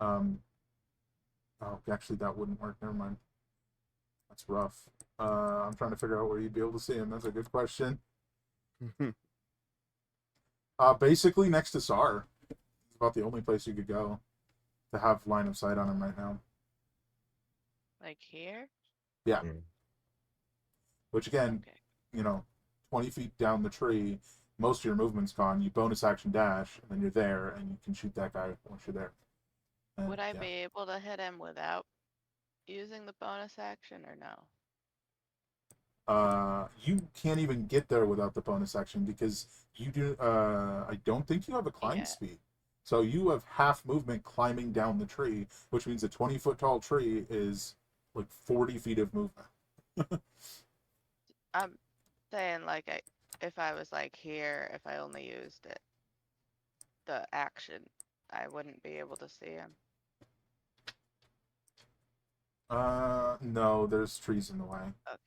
Oh, actually, that wouldn't work. Never mind. That's rough. I'm trying to figure out where you'd be able to see him. That's a good question. Basically next to Sar. It's about the only place you could go to have line of sight on him right now. Like here? Yeah. Mm. Which again, Okay. 20 feet down the tree, most of your movement's gone. You bonus action dash, and then you're there, and you can shoot that guy once you're there. And, Would I yeah. be able to hit him without using the bonus action or no? You can't even get there without the bonus action because you do. I don't think you have a climb Yeah. speed, so you have half movement climbing down the tree, which means a 20-foot tall tree is like 40 feet of movement. I'm saying like if I was like here, if I only used the action, I wouldn't be able to see him. No, there's trees in the way. Okay.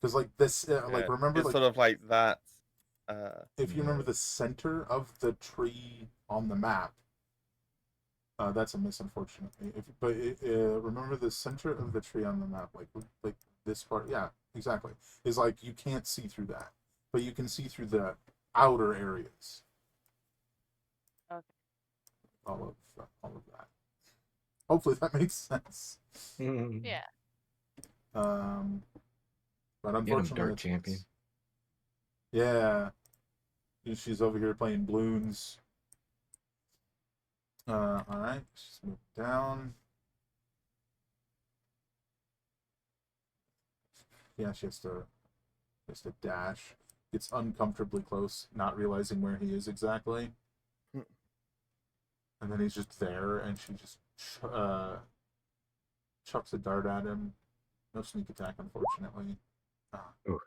Because like this, like Yeah, remember, it's like sort of like that. if you remember the center of the tree on the map. That's a miss, unfortunately. Remember the center of the tree on the map, like this part. Yeah, exactly. Is like you can't see through that, but you can see through the outer areas. Okay. All of that. Hopefully that makes sense. Yeah. But Get him, unfortunately, Dirt Champion. Yeah, she's over here playing balloons. All right, just move down. Yeah, she has to dash. Gets uncomfortably close, not realizing where he is exactly. And then he's just there, and she just chucks a dart at him. No sneak attack, unfortunately. Ooh.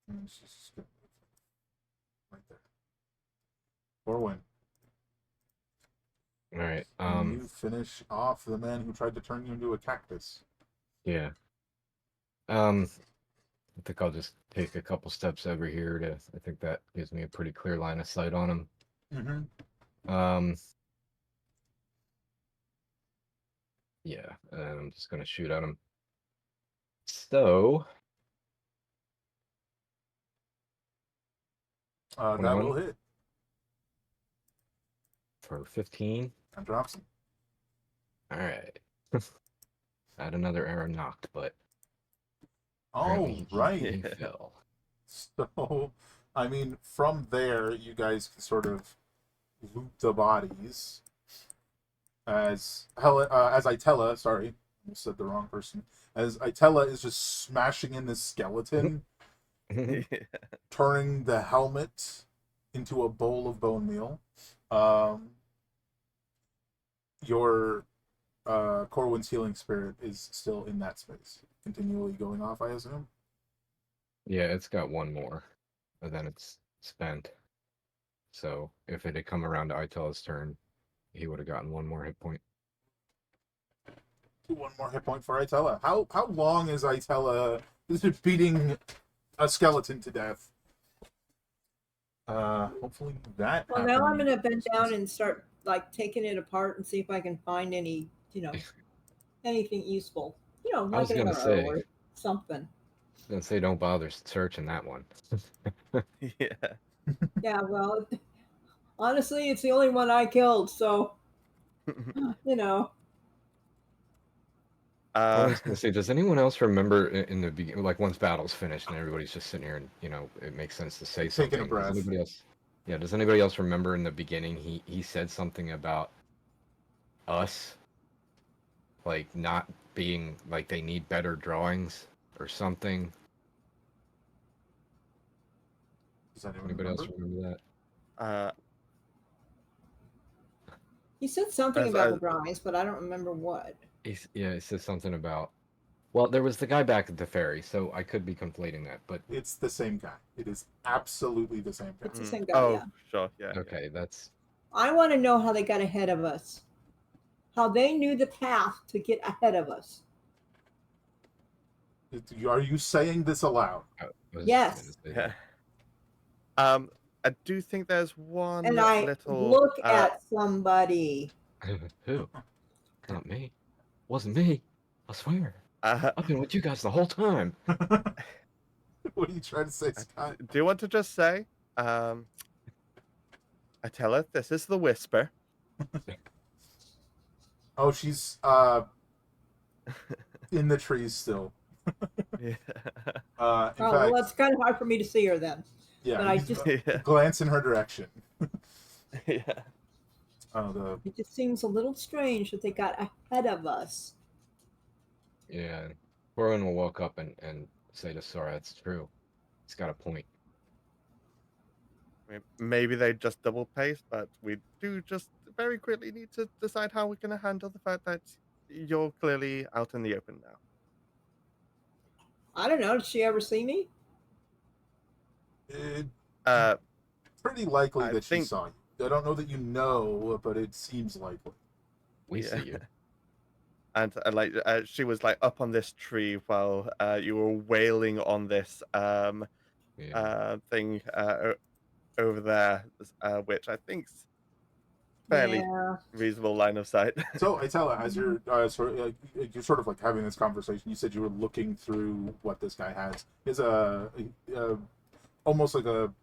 And she's just gonna move right there. Corwin, All right. can you finish off the man who tried to turn you into a cactus? Yeah. I think I'll just take a couple steps over here to. I think that gives me a pretty clear line of sight on him. Mm-hmm. Yeah, and I'm just gonna shoot at him. So, That 21 will hit. for 15. That drops him. All right. Had another arrow knocked, but Oh, apparently right. he fell. So, I mean, from there, you guys can sort of loot the bodies. As Itella, sorry, I said the wrong person. As Itella is just smashing in this skeleton, turning the helmet into a bowl of bone meal. Your Corwin's healing spirit is still in that space, continually going off, I assume. Yeah, it's got one more, and then it's spent. So if it had come around to Itella's turn, he would have gotten one more hit point. One more hit point for Itella. How long is Itella beating a skeleton to death? Hopefully that. Well, now I'm happened. gonna bend down and start like taking it apart and see if I can find any, anything useful. I Like was an gonna arrow say, or something. Then say don't bother searching that one. Yeah. Yeah, well, honestly, it's the only one I killed, so I was gonna say, does anyone else remember in the beginning, like once battle's finished and everybody's just sitting here and it makes sense to say something. Taking a breath. Does anybody else? Yeah. Does anybody else remember in the beginning he said something about us, like not being like they need better drawings or something? Does anyone Anybody remember? else remember that? he said something about the drawings, but I don't remember what. It says something about Well, there was the guy back at the ferry, so I could be conflating that. But It's the same guy. It is absolutely the same guy. It's the same guy, Oh, yeah. sure, yeah. okay, that's I want to know how they got ahead of us. How they knew the path to get ahead of us. Are you saying this aloud? I was Yes. gonna say. I do think there's one And I little. look at somebody. Who? Not me. Wasn't me. I swear. I've been with you guys the whole time. What are you trying to say, Scott? do you want to just say, I tell her this is the whisper. Oh, she's in the trees still. Yeah. In Oh, fact, well, it's kind of hard for me to see her then. yeah, but I you just- Yeah. glance in her direction. Yeah. It just seems a little strange that they got ahead of us. Yeah. Corwin will walk up and say to Sora, "That's true. He's got a point." Maybe they just double pace, but we do just very quickly need to decide how we're going to handle the fact that you're clearly out in the open now. I don't know. Did she ever see me? Pretty likely I that she think- saw you. I don't know that you know, but it seems likely. We Yeah. see you. And she was like up on this tree while you were wailing on this Yeah. thing over there, which I think's fairly Yeah. reasonable line of sight. So I tell her, as you're you're sort of like having this conversation. You said you were looking through what this guy has. It's almost like a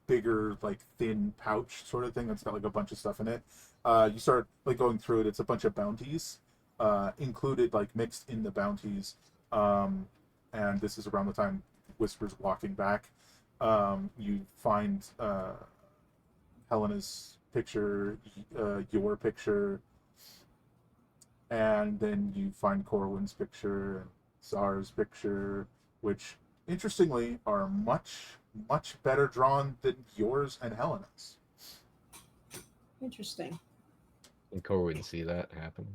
bigger, like thin pouch sort of thing that's got like a bunch of stuff in it. You start like going through it. It's a bunch of bounties, included like mixed in the bounties. And this is around the time Whisper's walking back. You find Helena's picture, your picture, and then you find Corwin's picture and Zara's picture, which interestingly are much better drawn than yours and Helena's. Interesting. And Corwin see that happen.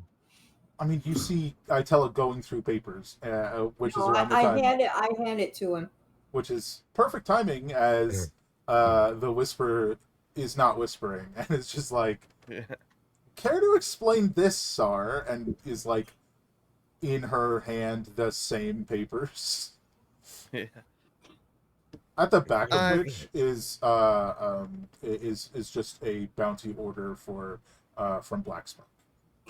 I mean, you see Itella going through papers, which is No, around the I time, hand it to him. which is perfect timing as the whisper is not whispering, and it's just like, Yeah. care to explain this, Sar? And is like in her hand the same papers. Yeah. At the back of I- which is just a bounty order for from Blacksmoke.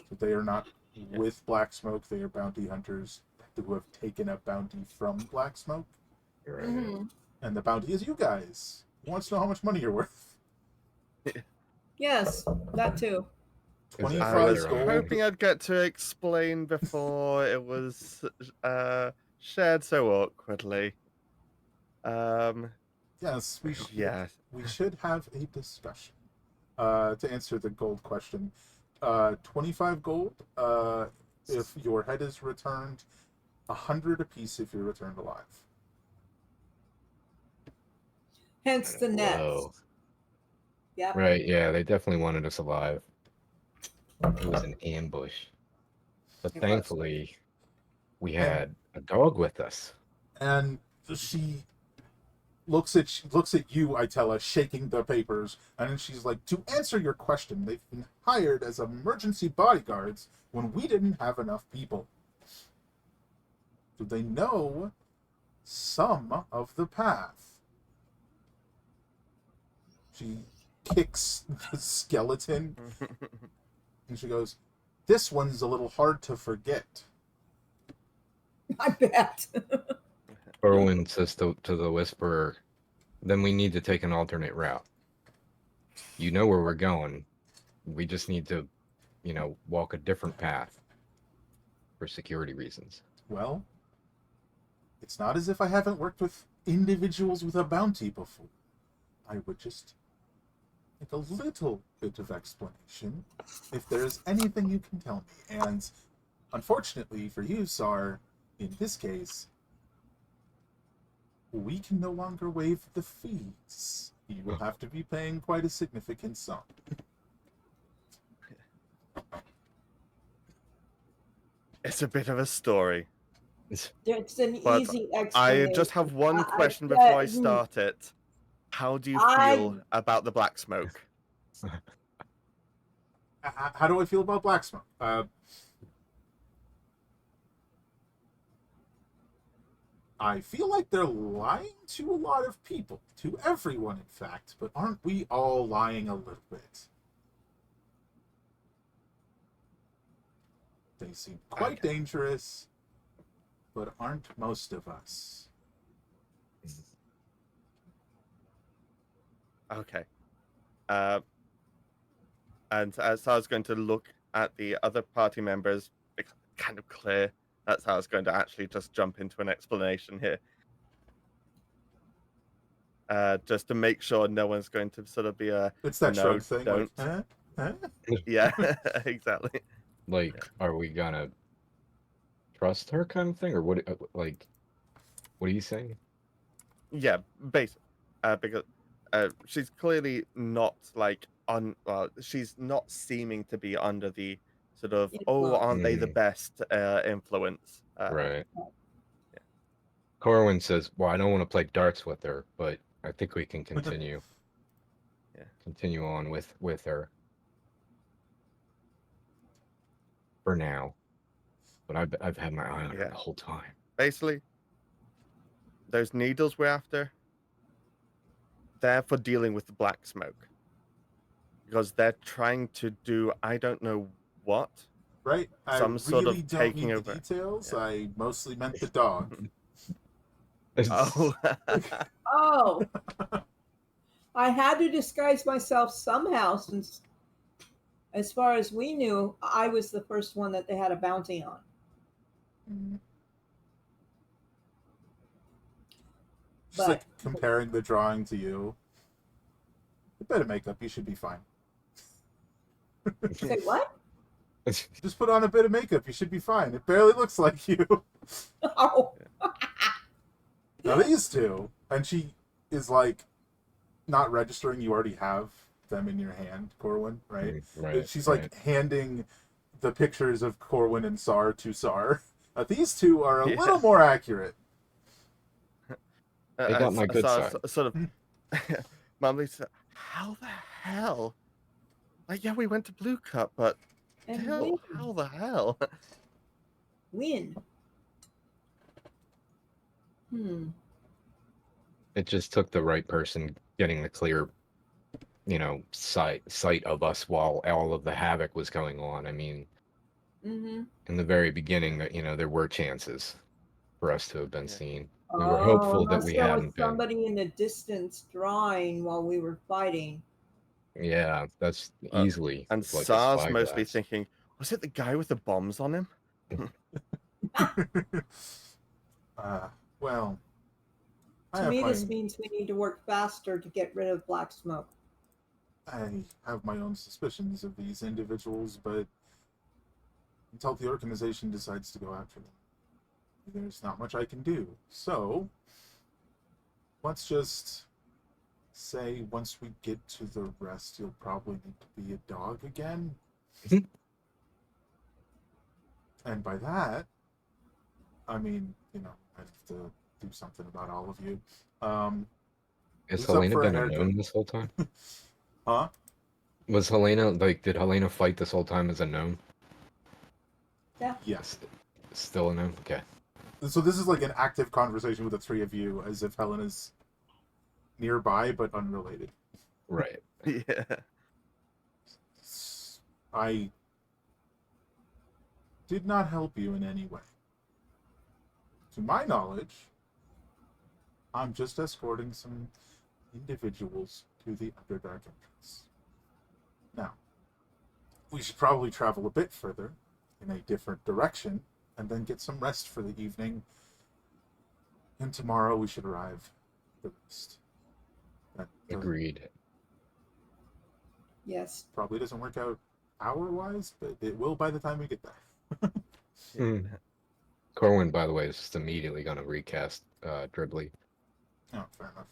So they are not with Blacksmoke; they are bounty hunters who have taken a bounty from Blacksmoke, You're right. Mhm. and the bounty is you guys. Who wants to know how much money you're worth? Yes, that too. Is that 25 I was gold. hoping I'd get to explain before it was shared so awkwardly. Yes, Yeah. we should have a discussion. To answer the gold question, 25 gold if your head is returned, 100 apiece if you're returned alive. Hence the nets. Whoa. Yep. Right, yeah, they definitely wanted us alive. It was an ambush. But It was. thankfully, we had a dog with us. And she looks at you, Itella, shaking the papers, and then she's like, "To answer your question, they've been hired as emergency bodyguards when we didn't have enough people. Do they know some of the path?" She kicks the skeleton, and she goes, "This one's a little hard to forget." I bet. Corwin says to the Whisperer, then we need to take an alternate route. You know where we're going. We just need to, walk a different path for security reasons. Well, it's not as if I haven't worked with individuals with a bounty before. I would just like a little bit of explanation if there's anything you can tell me. And unfortunately for you, Sar, in this case, we can no longer waive the fees. You will have to be paying quite a significant sum. It's a bit of a story. It's an But easy I explanation. just have one I- question I- before I hmm. start it. How do you I- feel about the black smoke? How do I feel about Blacksmoke? I feel like they're lying to a lot of people, to everyone, in fact. But aren't we all lying a little bit? They seem quite Okay. dangerous, but aren't most of us? Okay. And as I was going to look at the other party members, it's kind of clear that's how I was going to actually just jump into an explanation here. Just to make sure no one's going to sort of be a It's that no, shrug thing. don't. Like, Yeah, exactly. Like, are we gonna trust her kind of thing, or what? Like, what are you saying? Yeah, basically, because she's clearly not like she's not seeming to be under the sort of aren't they the Mm. best influence? Right. Corwin says, "Well, I don't want to play darts with her, but I think we can continue. Yeah. Continue on with her for now." But I've had my eye on her Yeah. the whole time. Basically, those needles we're after, they're for dealing with the black smoke. Because they're trying to do I don't know what. right? I Some sort of really don't taking need the over. details. Yeah. I mostly meant the dog. Oh. Oh, I had to disguise myself somehow, since, as far as we knew, I was the first one that they had a bounty on. Just like comparing the drawing to you. A bit of makeup, you should be fine. Say what? Just put on a bit of makeup, you should be fine. It barely looks like you. Oh, Now these two, and she is like not registering you already have them in your hand, Corwin, right? Right. She's like handing the pictures of Corwin and Sar to Sar. These two are a little more accurate. They got my good side. Sort of, Mom said, "How the hell? Like, yeah, we went to Blue Cup, but and still, how the hell?" win. It just took the right person getting the clear, sight of us while all of the havoc was going on. I mean, in the very beginning, that there were chances for us to have been seen. We were hopeful that we hadn't been. Somebody in the distance drawing while we were fighting. Yeah, that's easily. And like Sar's mostly thinking, was it the guy with the bombs on him? Well, To me, this means we need to work faster to get rid of Blacksmoke. I have my own suspicions of these individuals, but until the organization decides to go after them, there's not much I can do. So, let's just say once we get to the rest, you'll probably need to be a dog again. And by that, I mean, I have to do something about all of you. Has who's up Helena for a been a haircut? gnome this whole time? Huh? Was Helena, did Helena fight this whole time as a gnome? Yeah. Yes. Still a gnome? Okay. So this is like an active conversation with the three of you, as if Helen is nearby but unrelated. Right. Yeah. I did not help you in any way. To my knowledge, I'm just escorting some individuals to the Underdark entrance. Now, we should probably travel a bit further in a different direction and then get some rest for the evening. And tomorrow we should arrive the rest. Agreed. Yes. Probably doesn't work out hour-wise, but it will by the time we get there. Corwin, by the way, is just immediately going to recast Dribbly. Oh, fair enough.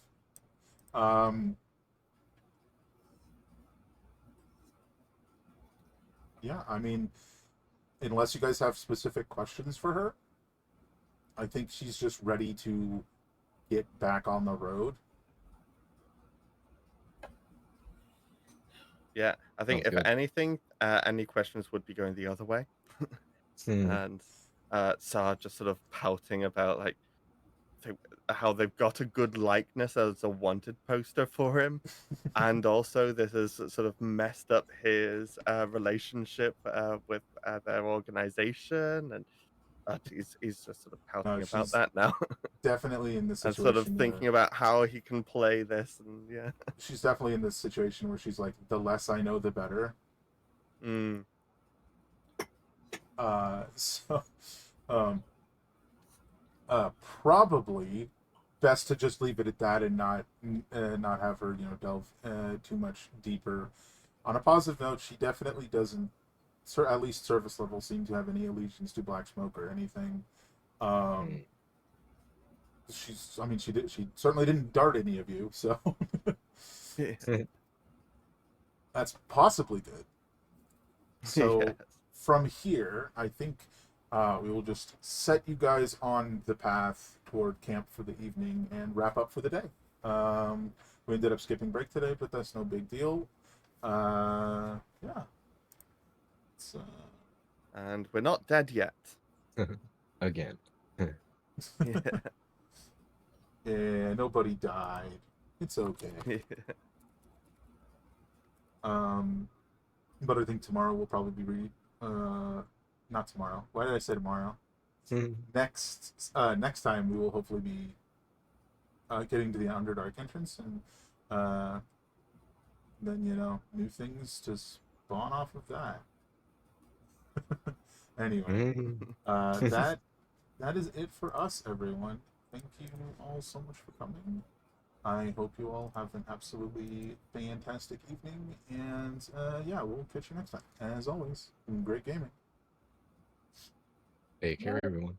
Yeah, I mean, unless you guys have specific questions for her, I think she's just ready to get back on the road. Yeah, I think Sounds if good. anything, any questions would be going the other way. And Sar just sort of pouting about like how they've got a good likeness as a wanted poster for him, and also this has sort of messed up his relationship with their organization, and he's just sort of pouting about She's that now, definitely in the and sort of situation thinking where about how he can play this, and yeah. she's definitely in this situation where she's like, the less I know, the better. Mm. So, um, probably best to just leave it at that and not have her, delve too much deeper. On a positive note, she definitely doesn't, at least surface level, seem to have any allegiance to Blacksmoke or anything. She's, I mean, she certainly didn't dart any of you, so that's possibly good. So Yes. from here, I think we will just set you guys on the path toward camp for the evening and wrap up for the day. We ended up skipping break today, but that's no big deal. Yeah. It's, And we're not dead yet. Again. Yeah. yeah, nobody died. It's okay. But I think tomorrow will probably be not tomorrow. Why did I say tomorrow? Next time we will hopefully be getting to the Underdark entrance, and then new things to spawn off of that. Anyway, that is it for us, everyone. Thank you all so much for coming. I hope you all have an absolutely fantastic evening, and yeah, we'll catch you next time. As always, great gaming. Take care, everyone.